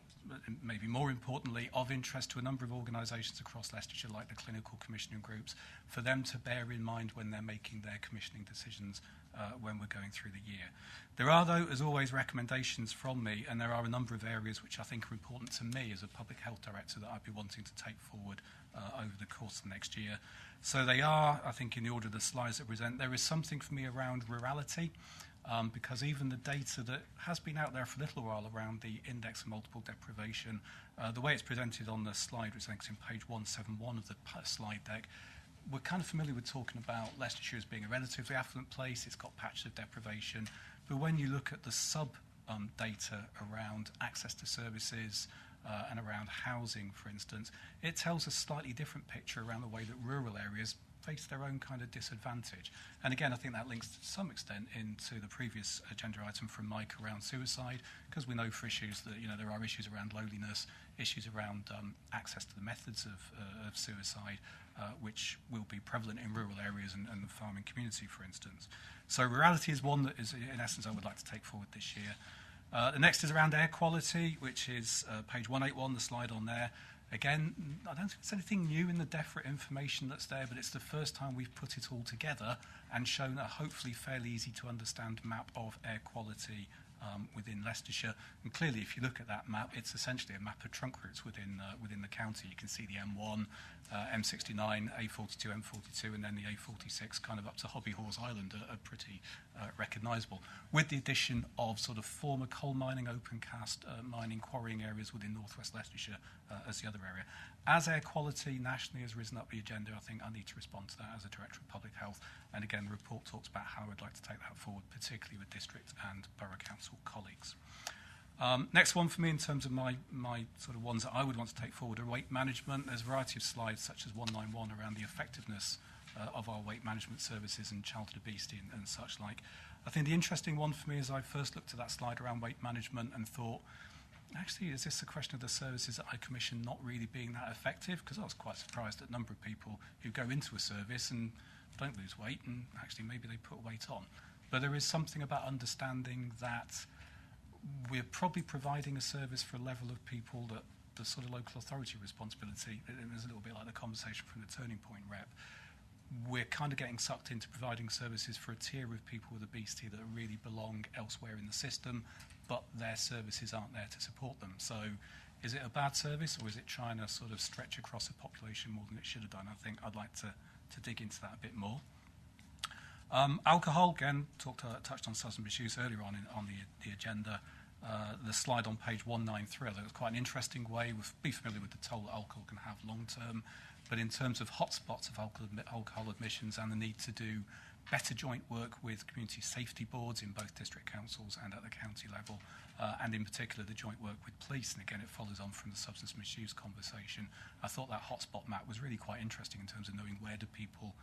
maybe more importantly, of interest to a number of organisations across Leicestershire, like the clinical commissioning groups, for them to bear in mind when they're making their commissioning decisions when we're going through the year. There are, though, as always, recommendations from me, and there are a number of areas which I think are important to me as a public health director that I'd be wanting to take forward over the course of next year. So they are, I think, in the order of the slides that present. There is something for me around rurality, because even the data that has been out there for a little while around the index of multiple deprivation, the way it's presented on the slide, which I think is in page 171 of the slide deck, we're kind of familiar with talking about Leicestershire as being a relatively affluent place. It's got patches of deprivation. But when you look at the sub-data around access to services and around housing, for instance, it tells a slightly different picture around the way that rural areas face their own kind of disadvantage. And again, I think that links to some extent into the previous agenda item from Mike around suicide, because we know for issues that, there are issues around loneliness, issues around access to the methods of suicide, which will be prevalent in rural areas and the farming community, for instance. So rurality is one that is, in essence, I would like to take forward this year. The next is around air quality, which is page 181, the slide on there. Again, I don't think there's anything new in the DEFRA information that's there, but it's the first time we've put it all together and shown a hopefully fairly easy to understand map of air quality within Leicestershire. And clearly, if you look at that map, it's essentially a map of trunk routes within the county. You can see the M1, M69, A42, M42, and then the A46 kind of up to Hobby Horse Island are pretty recognisable, with the addition of sort of former coal mining, open cast mining, quarrying areas within northwest Leicestershire as the other area. As air quality nationally has risen up the agenda, I think I need to respond to that as a Director of Public Health. And again, the report talks about how I'd like to take that forward, particularly with district and borough council colleagues. Next one for me in terms of my sort of ones that I would want to take forward are weight management. There's a variety of slides such as 191 around the effectiveness of our weight management services and childhood obesity and such like. I think the interesting one for me is I first looked at that slide around weight management and thought, actually, is this a question of the services that I commission not really being that effective? Because I was quite surprised at a number of people who go into a service and don't lose weight, and actually maybe they put weight on. But there is something about understanding that we're probably providing a service for a level of people that the sort of local authority responsibility, it was a little bit like the conversation from the Turning Point rep, we're kind of getting sucked into providing services for a tier of people with obesity that really belong elsewhere in the system, but their services aren't there to support them. So is it a bad service, or is it trying to sort of stretch across a population more than it should have done? I think I'd like to dig into that a bit more. Alcohol, again, touched on substance misuse earlier on the agenda. The slide on page 193, I think it's quite an interesting way. We'll be familiar with the toll that alcohol can have long term, but in terms of hotspots of alcohol admissions and the need to do better joint work with community safety boards in both district councils and at the county level, and in particular the joint work with police, and again it follows on from the substance misuse conversation. I thought that hotspot map was really quite interesting in terms of knowing where do people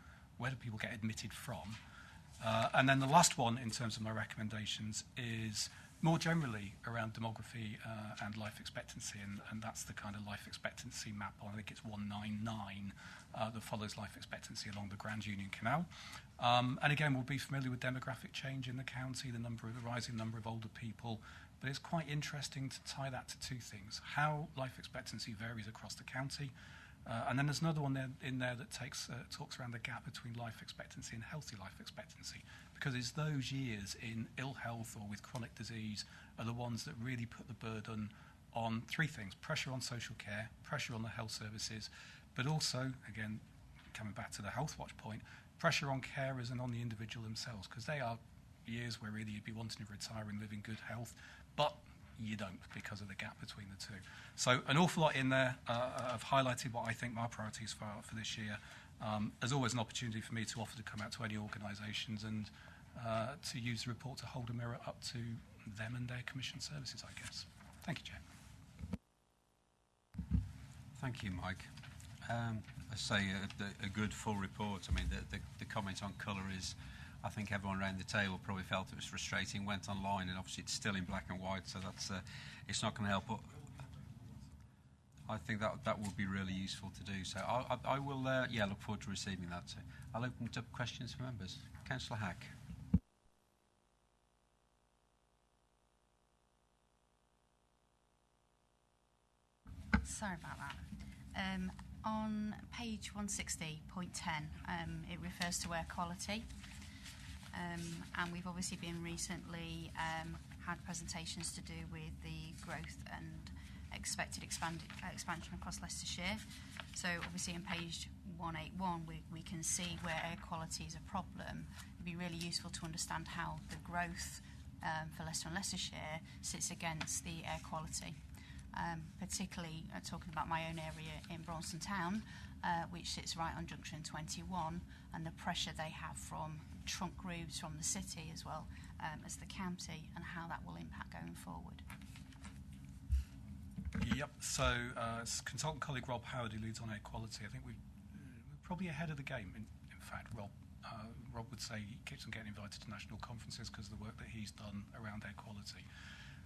get admitted from. And then the last one in terms of my recommendations is more generally around demography and life expectancy, and that's the kind of life expectancy map on, I think it's 199, that follows life expectancy along the Grand Union Canal. And again, we'll be familiar with demographic change in the county, the rising number of older people, but it's quite interesting to tie that to two things: how life expectancy varies across the county, and then there's another one in there that talks around the gap between life expectancy and healthy life expectancy, because it's those years in ill health or with chronic disease are the ones that really put the burden on three things: pressure on social care, pressure on the health services, but also, again, coming back to the Health Watch point, pressure on carers and on the individual themselves, because they are years where really you'd be wanting to retire and live in good health, but you don't because of the gap between the two. So an awful lot in there. I've highlighted what I think my priorities for this year. There's always an opportunity for me to offer to come out to any organisations and to use the report to hold a mirror up to them and their commission services, I guess. Thank you, Chair. Thank you, Mike. I say a good full report. I mean, the comment on colour is, I think everyone around the table probably felt it was frustrating, went online, and obviously it's still in black and white, so that's it's not going to help. I think that will be really useful to do. So I will look forward to receiving that. So I'll open it up questions for members. Councillor Hack. Sorry about that. On page 160.10, it refers to air quality. And we've obviously been recently had presentations to do with the growth and expected expansion across Leicestershire. So obviously on page 181 we can see where air quality is a problem. It'd be really useful to understand how the growth for Leicester and Leicestershire sits against the air quality. Particularly talking about my own area in Bronson Town, which sits right on junction 21, and the pressure they have from trunk routes from the city as well as the county, and how that will impact going forward. Yep, so consultant colleague Rob Howard, who leads on air quality, I think we're probably ahead of the game. In fact, Rob would say he keeps on getting invited to national conferences because of the work that he's done around air quality.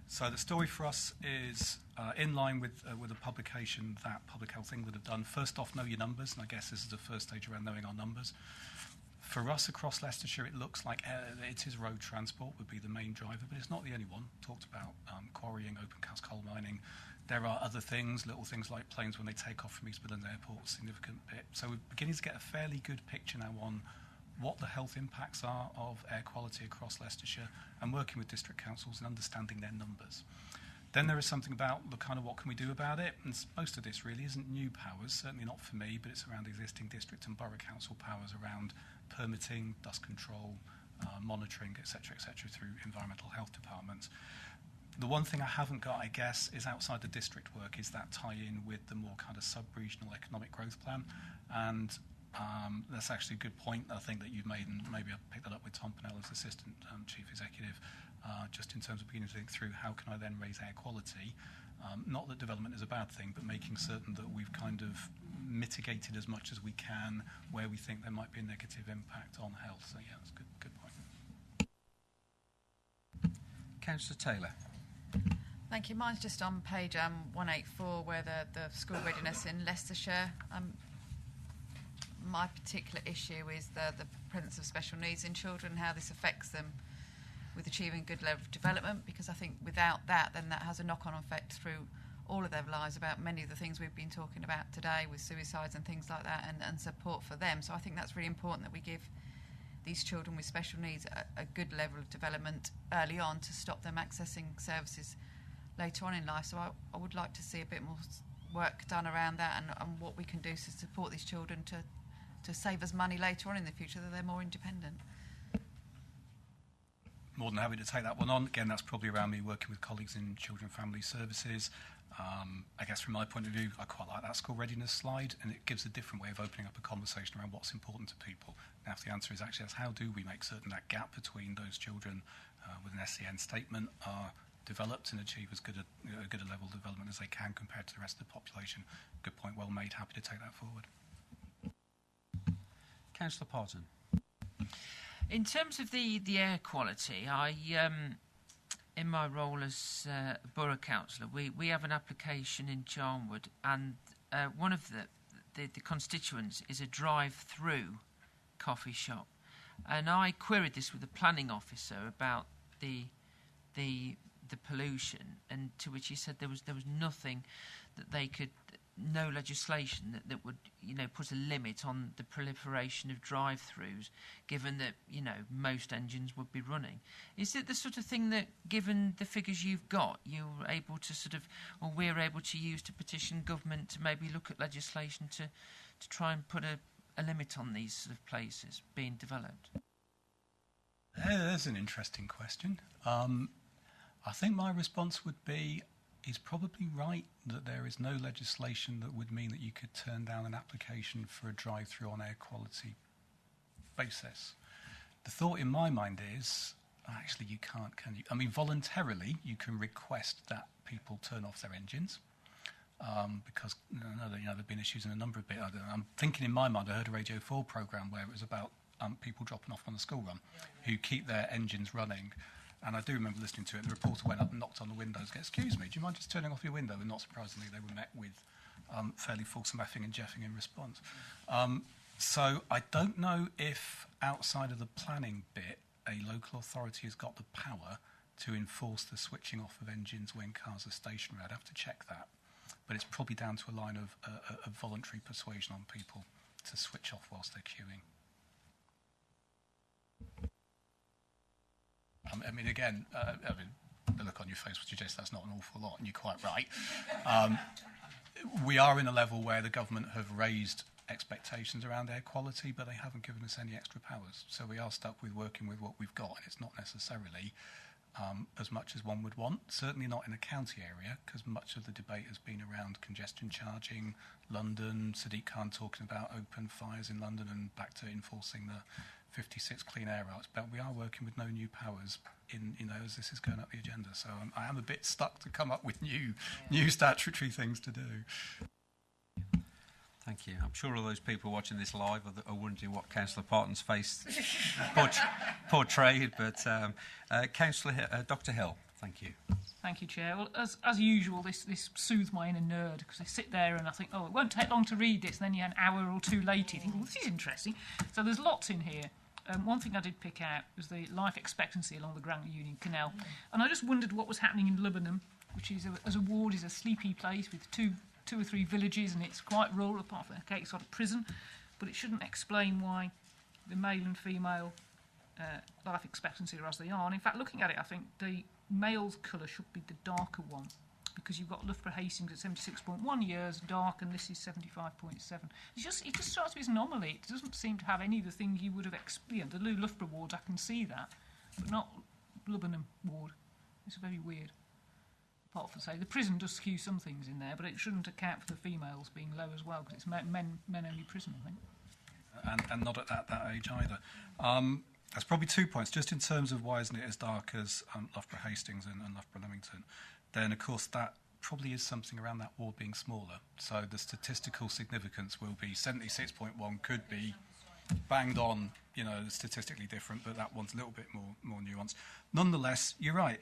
So the story for us is in line with a publication that Public Health England have done. First off, know your numbers, and I guess this is the first stage around knowing our numbers. For us across Leicestershire, it looks like it is road transport would be the main driver, but it's not the only one. Talked about quarrying, open cast coal mining. There are other things, little things like planes when they take off from East Midlands Airport, a significant bit. So we're beginning to get a fairly good picture now on what the health impacts are of air quality across Leicestershire, and working with district councils and understanding their numbers. Then there is something about the kind of what can we do about it, and most of this really isn't new powers, certainly not for me, but it's around existing district and borough council powers around permitting, dust control, monitoring, etc., through environmental health departments. The one thing I haven't got, I guess, is outside the district work, is that tie-in with the more kind of sub-regional economic growth plan, and that's actually a good point, I think, that you've made, and maybe I'll pick that up with Tom Pennell as Assistant Chief Executive, just in terms of beginning to think through how can I then raise air quality. Not that development is a bad thing, but making certain that we've kind of mitigated as much as we can where we think there might be a negative impact on health. So yeah, that's a good point. Councillor Taylor. Thank you. Mine's just on page 184, where the school readiness in Leicestershire. My particular issue is the presence of special needs in children, how this affects them with achieving good level of development, because I think without that, then that has a knock-on effect through all of their lives about many of the things we've been talking about today with suicides and things like that, and support for them. So I think that's really important that we give these children with special needs a good level of development early on to stop them accessing services later on in life. So I would like to see a bit more work done around that, and what we can do to support these children to save us money later on in the future, that they're more independent. More than happy to take that one on. Again, that's probably around me working with colleagues in Children and Family Services. I guess from my point of view, I quite like that school readiness slide, and it gives a different way of opening up a conversation around what's important to people. Now, if the answer is actually, that's how do we make certain that gap between those children with an SEN statement are developed and achieve as good a level of development as they can compared to the rest of the population. Good point, well made. Happy to take that forward. Councillor Parton. In terms of the air quality, I in my role as borough councillor, we have an application in Charnwood, and one of the constituents is a drive-through coffee shop, and I queried this with the planning officer about the pollution, and to which he said there was nothing that they could, no legislation that would put a limit on the proliferation of drive-throughs, given that most engines would be running. Is it the sort of thing that, given the figures you've got, you're able to or we're able to use to petition government to maybe look at legislation to try and put a limit on these sort of places being developed? That's an interesting question. I think my response would be, he's probably right that there is no legislation that would mean that you could turn down an application for a drive-through on air quality basis. The thought in my mind is, actually you can't, can you? I mean, voluntarily you can request that people turn off their engines, because there have been issues in a number of bits. I'm thinking in my mind, I heard a Radio 4 programme where it was about people dropping off on the school run who keep their engines running. And I do remember listening to it, and the reporter went up and knocked on the windows, excuse me, do you mind just turning off your window? And not surprisingly, they were met with fairly fulsome effing and jeffing in response. So I don't know if outside of the planning bit, a local authority has got the power to enforce the switching off of engines when cars are stationary. I'd have to check that. But it's probably down to a line of voluntary persuasion on people to switch off whilst they're queuing. I mean, again, the look on your face would suggest that's not an awful lot, and you're quite right. We are in a level where the government have raised expectations around air quality, but they haven't given us any extra powers. So we are stuck with working with what we've got, and it's not necessarily as much as one would want. Certainly not in a county area, because much of the debate has been around congestion charging, London, Sadiq Khan talking about open fires in London and back to enforcing the 56 Clean Air Acts. But we are working with no new powers as this is going up the agenda. So I am a bit stuck to come up with new statutory things to do. Thank you. I'm sure all those people watching this live are wondering what Councillor Parton's face portrayed, but Dr Hill, thank you. Thank you, Chair. Well, as usual, this soothes my inner nerd, because I sit there and I think, it won't take long to read this, and then you're an hour or two later, you think, well, this is interesting. So there's lots in here. One thing I did pick out was the life expectancy along the Grand Union Canal, and I just wondered what was happening in Lubenham, which is, as a ward, is a sleepy place with two or three villages, and it's quite rural apart from a sort of prison, but it shouldn't explain why the male and female life expectancy are as they are. And in fact, looking at it, I think the male's colour should be the darker one, because you've got Loughborough Hastings at 76.1 years dark, and this is 75.7. It just strikes me as an anomaly. It doesn't seem to have any of the things you would have experienced. The Loughborough wards, I can see that, but not Lubenham ward. It's very weird. Apart from, say, the prison does skew some things in there, but it shouldn't account for the females being low as well, because it's men-only prison, I think. And not at that age either. There's probably 2 points. Just in terms of why isn't it as dark as Loughborough Hastings and Loughborough Leamington, then, of course, that probably is something around that ward being smaller. So the statistical significance will be 76.1 could be banged on, statistically different, but that one's a little bit more nuanced. Nonetheless, you're right.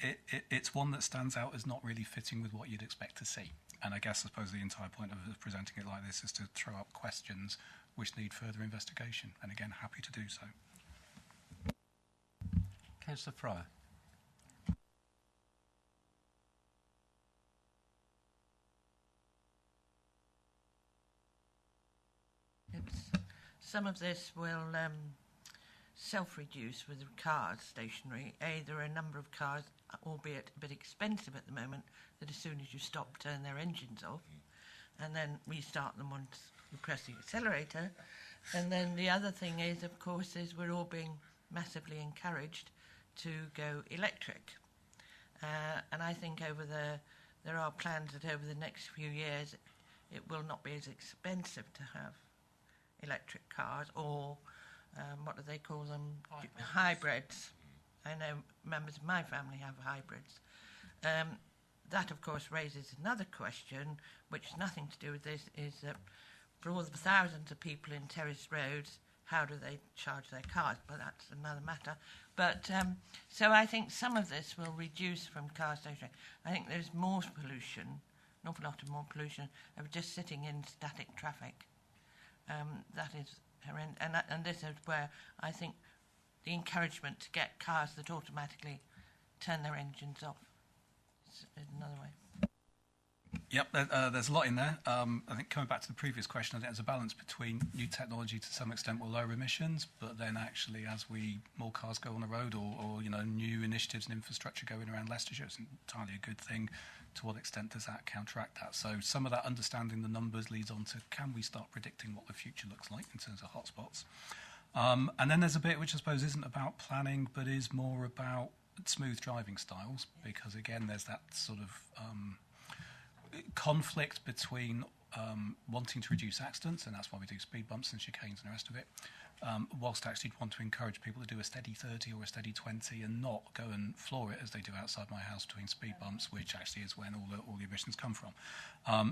It's one that stands out as not really fitting with what you'd expect to see. And I suppose the entire point of presenting it like this is to throw up questions which need further investigation. And again, happy to do so. Councillor Fryer. Some of this will self-reduce with cars stationary. There are a number of cars, albeit a bit expensive at the moment, that as soon as you stop, turn their engines off, and then restart them once you press the accelerator. And then the other thing is, of course, we're all being massively encouraged to go electric. And I think there are plans that over the next few years it will not be as expensive to have electric cars, or what do they call them? Hybrids. I know members of my family have hybrids. That, of course, raises another question, which has nothing to do with this, is that for all the thousands of people in terrace roads, how do they charge their cars? But that's another matter. But so I think some of this will reduce from car stationary. I think there's more pollution, an awful lot of more pollution, of just sitting in static traffic. That is horrendous. And this is where I think the encouragement to get cars that automatically turn their engines off is another way. Yep, there's a lot in there. I think coming back to the previous question, I think there's a balance between new technology to some extent will lower emissions, but then actually as more cars go on the road or new initiatives and infrastructure going around Leicestershire, it's entirely a good thing. To what extent does that counteract that? So some of that understanding the numbers leads on to, can we start predicting what the future looks like in terms of hotspots? And then there's a bit which I suppose isn't about planning, but is more about smooth driving styles, because again, there's that sort of conflict between wanting to reduce accidents, and that's why we do speed bumps and chicanes and the rest of it, whilst actually want to encourage people to do a steady 30 or a steady 20 and not go and floor it as they do outside my house between speed bumps, which actually is when all the emissions come from.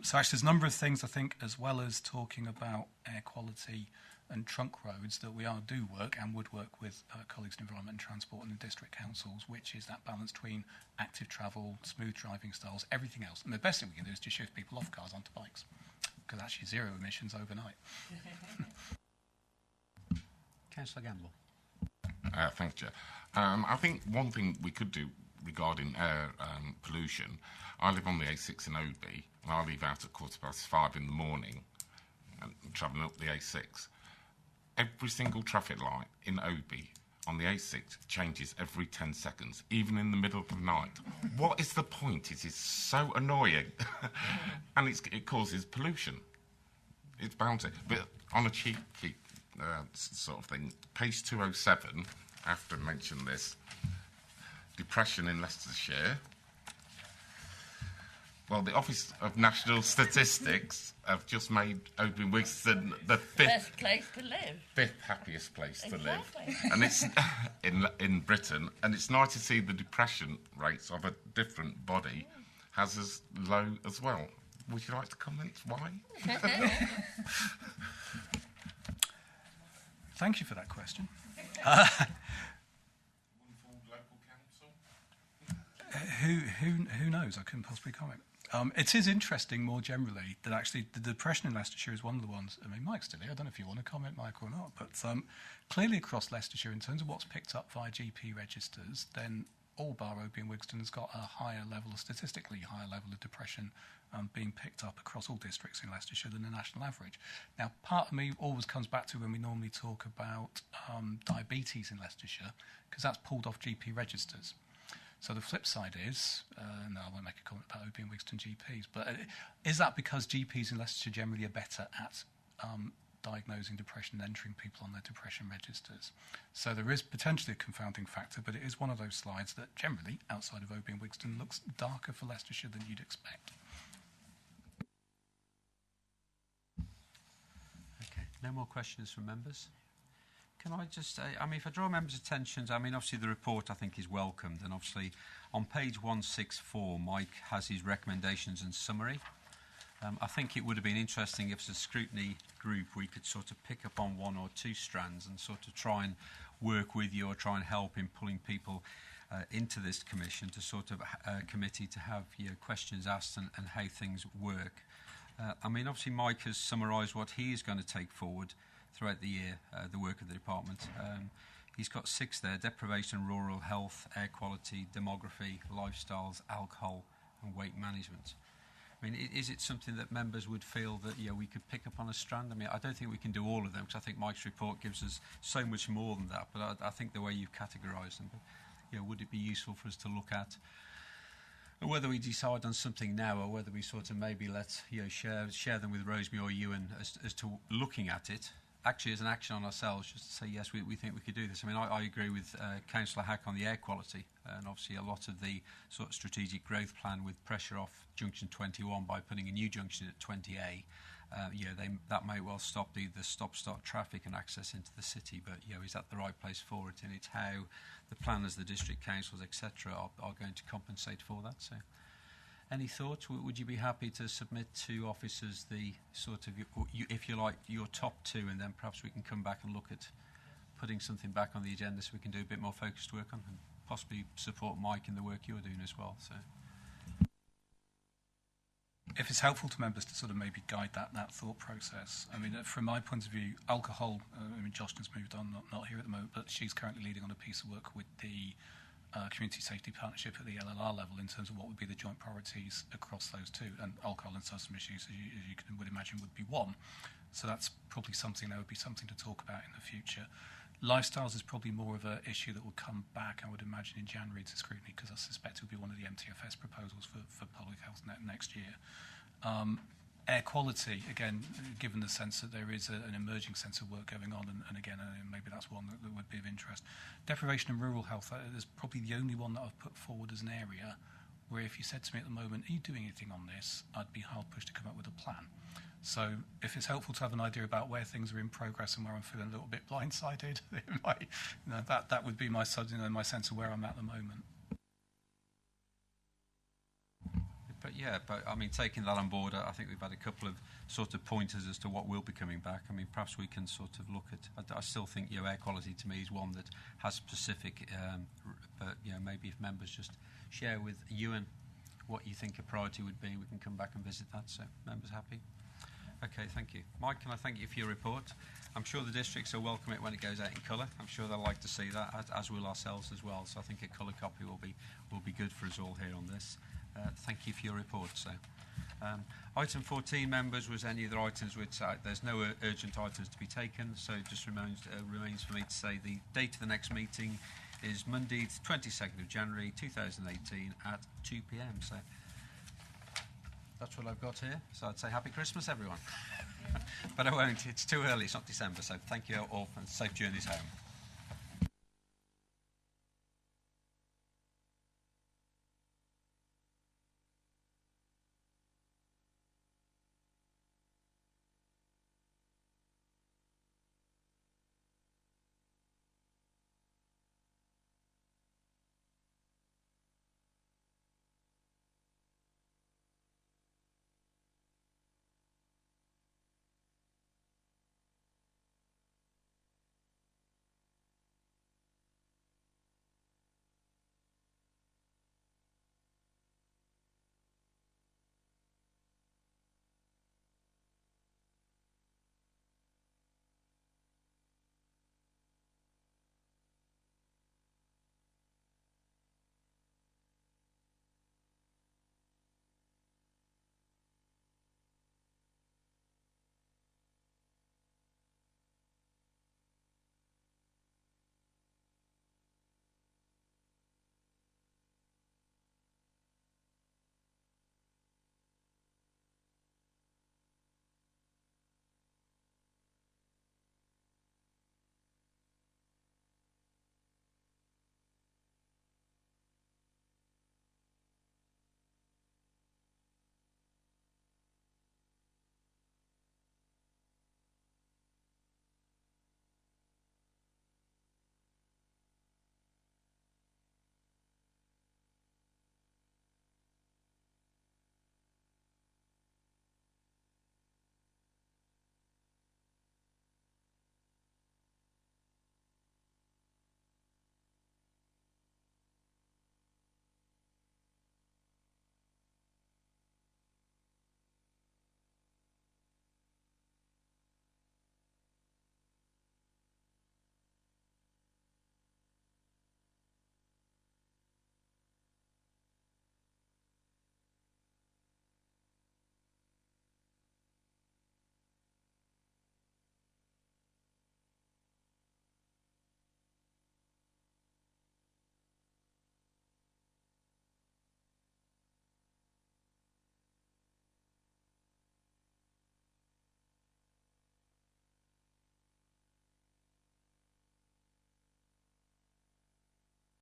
So actually there's a number of things I think, as well as talking about air quality and trunk roads, that we do work and would work with colleagues in Environment and Transport and the district councils, which is that balance between active travel, smooth driving styles, everything else. And the best thing we can do is to shift people off cars onto bikes. because actually zero emissions overnight. Councillor Gamble. Thanks, Chair. I think one thing we could do regarding air pollution, I live on the A6 in Oadby, and I leave out at 5:15 in the morning and travelling up the A6. Every single traffic light in Oadby on the A6 changes every 10 seconds, even in the middle of the night. What is the point? It is so annoying. And it causes pollution. It's bound to. But on a cheeky sort of thing, page 207, I have to mention this, depression in Leicestershire. Well, the Office of National Statistics have just made Oadby Wigston the Best place to live. fifth happiest place to live. Exactly. And it's in Britain, and it's nice to see the depression rates of a different body has as low as well. Would you like to comment why? Thank you for that question. Who knows? I couldn't possibly comment. It is interesting more generally that actually the depression in Leicestershire is one of the ones. I mean, Mike's still here. I don't know if you want to comment, Mike, or not, but clearly across Leicestershire, in terms of what's picked up via GP registers, then all bar Oadby and Wigston has got a higher level, a statistically higher level of depression being picked up across all districts in Leicestershire than the national average. Now, part of me always comes back to when we normally talk about diabetes in Leicestershire, because that's pulled off GP registers. So the flip side is, no, I won't make a comment about Oadby and Wigston GPs, but is that because GPs in Leicestershire generally are better at diagnosing depression and entering people on their depression registers? So there is potentially a confounding factor, but it is one of those slides that generally, outside of Oadby and Wigston, looks darker for Leicestershire than you'd expect. Okay, no more questions from members. Can I just say, I mean, if I draw members' attention, I mean, obviously the report I think is welcomed, and obviously on page 164, Mike has his recommendations and summary. I think it would have been interesting if as a scrutiny group we could sort of pick up on one or two strands and sort of try and work with you or try and help in pulling people into this commission to sort of committee to have questions asked and how things work. I mean, obviously Mike has summarised what he is going to take forward throughout the year, the work of the department. He's got 6 there: deprivation, rural health, air quality, demography, lifestyles, alcohol and weight management. I mean, is it something that members would feel that we could pick up on a strand? I mean, I don't think we can do all of them because I think Mike's report gives us so much more than that, but I think the way you've categorised them, would it be useful for us to look at whether we decide on something now or whether we sort of maybe let share them with Rosemary or Ewan as to looking at it, actually as an action on ourselves, just to say, yes, we think we could do this. I mean, I agree with Councillor Hack on the air quality, and obviously a lot of the sort of strategic growth plan with pressure off junction 21 by putting a new junction at 20A, that may well stop the stop-start traffic and access into the city, but is that the right place for it? And it's how the planners, the district councils, etc. are going to compensate for that. So any thoughts? Would you be happy to submit to officers the sort of, if you like, your top 2, and then perhaps we can come back and look at putting something back on the agenda so we can do a bit more focused work on and possibly support Mike in the work you're doing as well. So, if it's helpful to members to sort of maybe guide that thought process. I mean, from my point of view, alcohol, I mean, Jocelyn's moved on, not here at the moment, but she's currently leading on a piece of work with the Community Safety Partnership at the LLR level in terms of what would be the joint priorities across those two, and alcohol and substance misuse, as you would imagine, would be one. So that's probably something that would be something to talk about in the future. Lifestyles is probably more of an issue that will come back, I would imagine, in January to scrutiny, because I suspect it will be one of the MTFS proposals for public health next year. Air quality, again, given the sense that there is an emerging sense of work going on, and again, maybe that's one that would be of interest. Deprivation and rural health is probably the only one that I've put forward as an area where if you said to me at the moment, are you doing anything on this, I'd be hard-pushed to come up with a plan. So if it's helpful to have an idea about where things are in progress and where I'm feeling a little bit blindsided, that would be my sense of where I'm at the moment. But I mean, taking that on board, I think we've had a couple of sort of pointers as to what will be coming back. I mean, perhaps we can sort of look at. I still think air quality to me is one that has specific. But maybe if members just share with Ewan what you think a priority would be, we can come back and visit that. So members happy. Okay, thank you. Mike, can I thank you for your report? I'm sure the districts will welcome it when it goes out in colour. I'm sure they'll like to see that, as will ourselves as well. So I think a colour copy will be good for us all here on this. Thank you for your report. So, item 14, members, was any other items which there's no urgent items to be taken. So it just remains for me to say the date of the next meeting is Monday, 22nd of January 2018 at 2 p.m. So that's what I've got here. So I'd say Happy Christmas, everyone. But I won't. It's too early. It's not December. So thank you all and safe journeys home.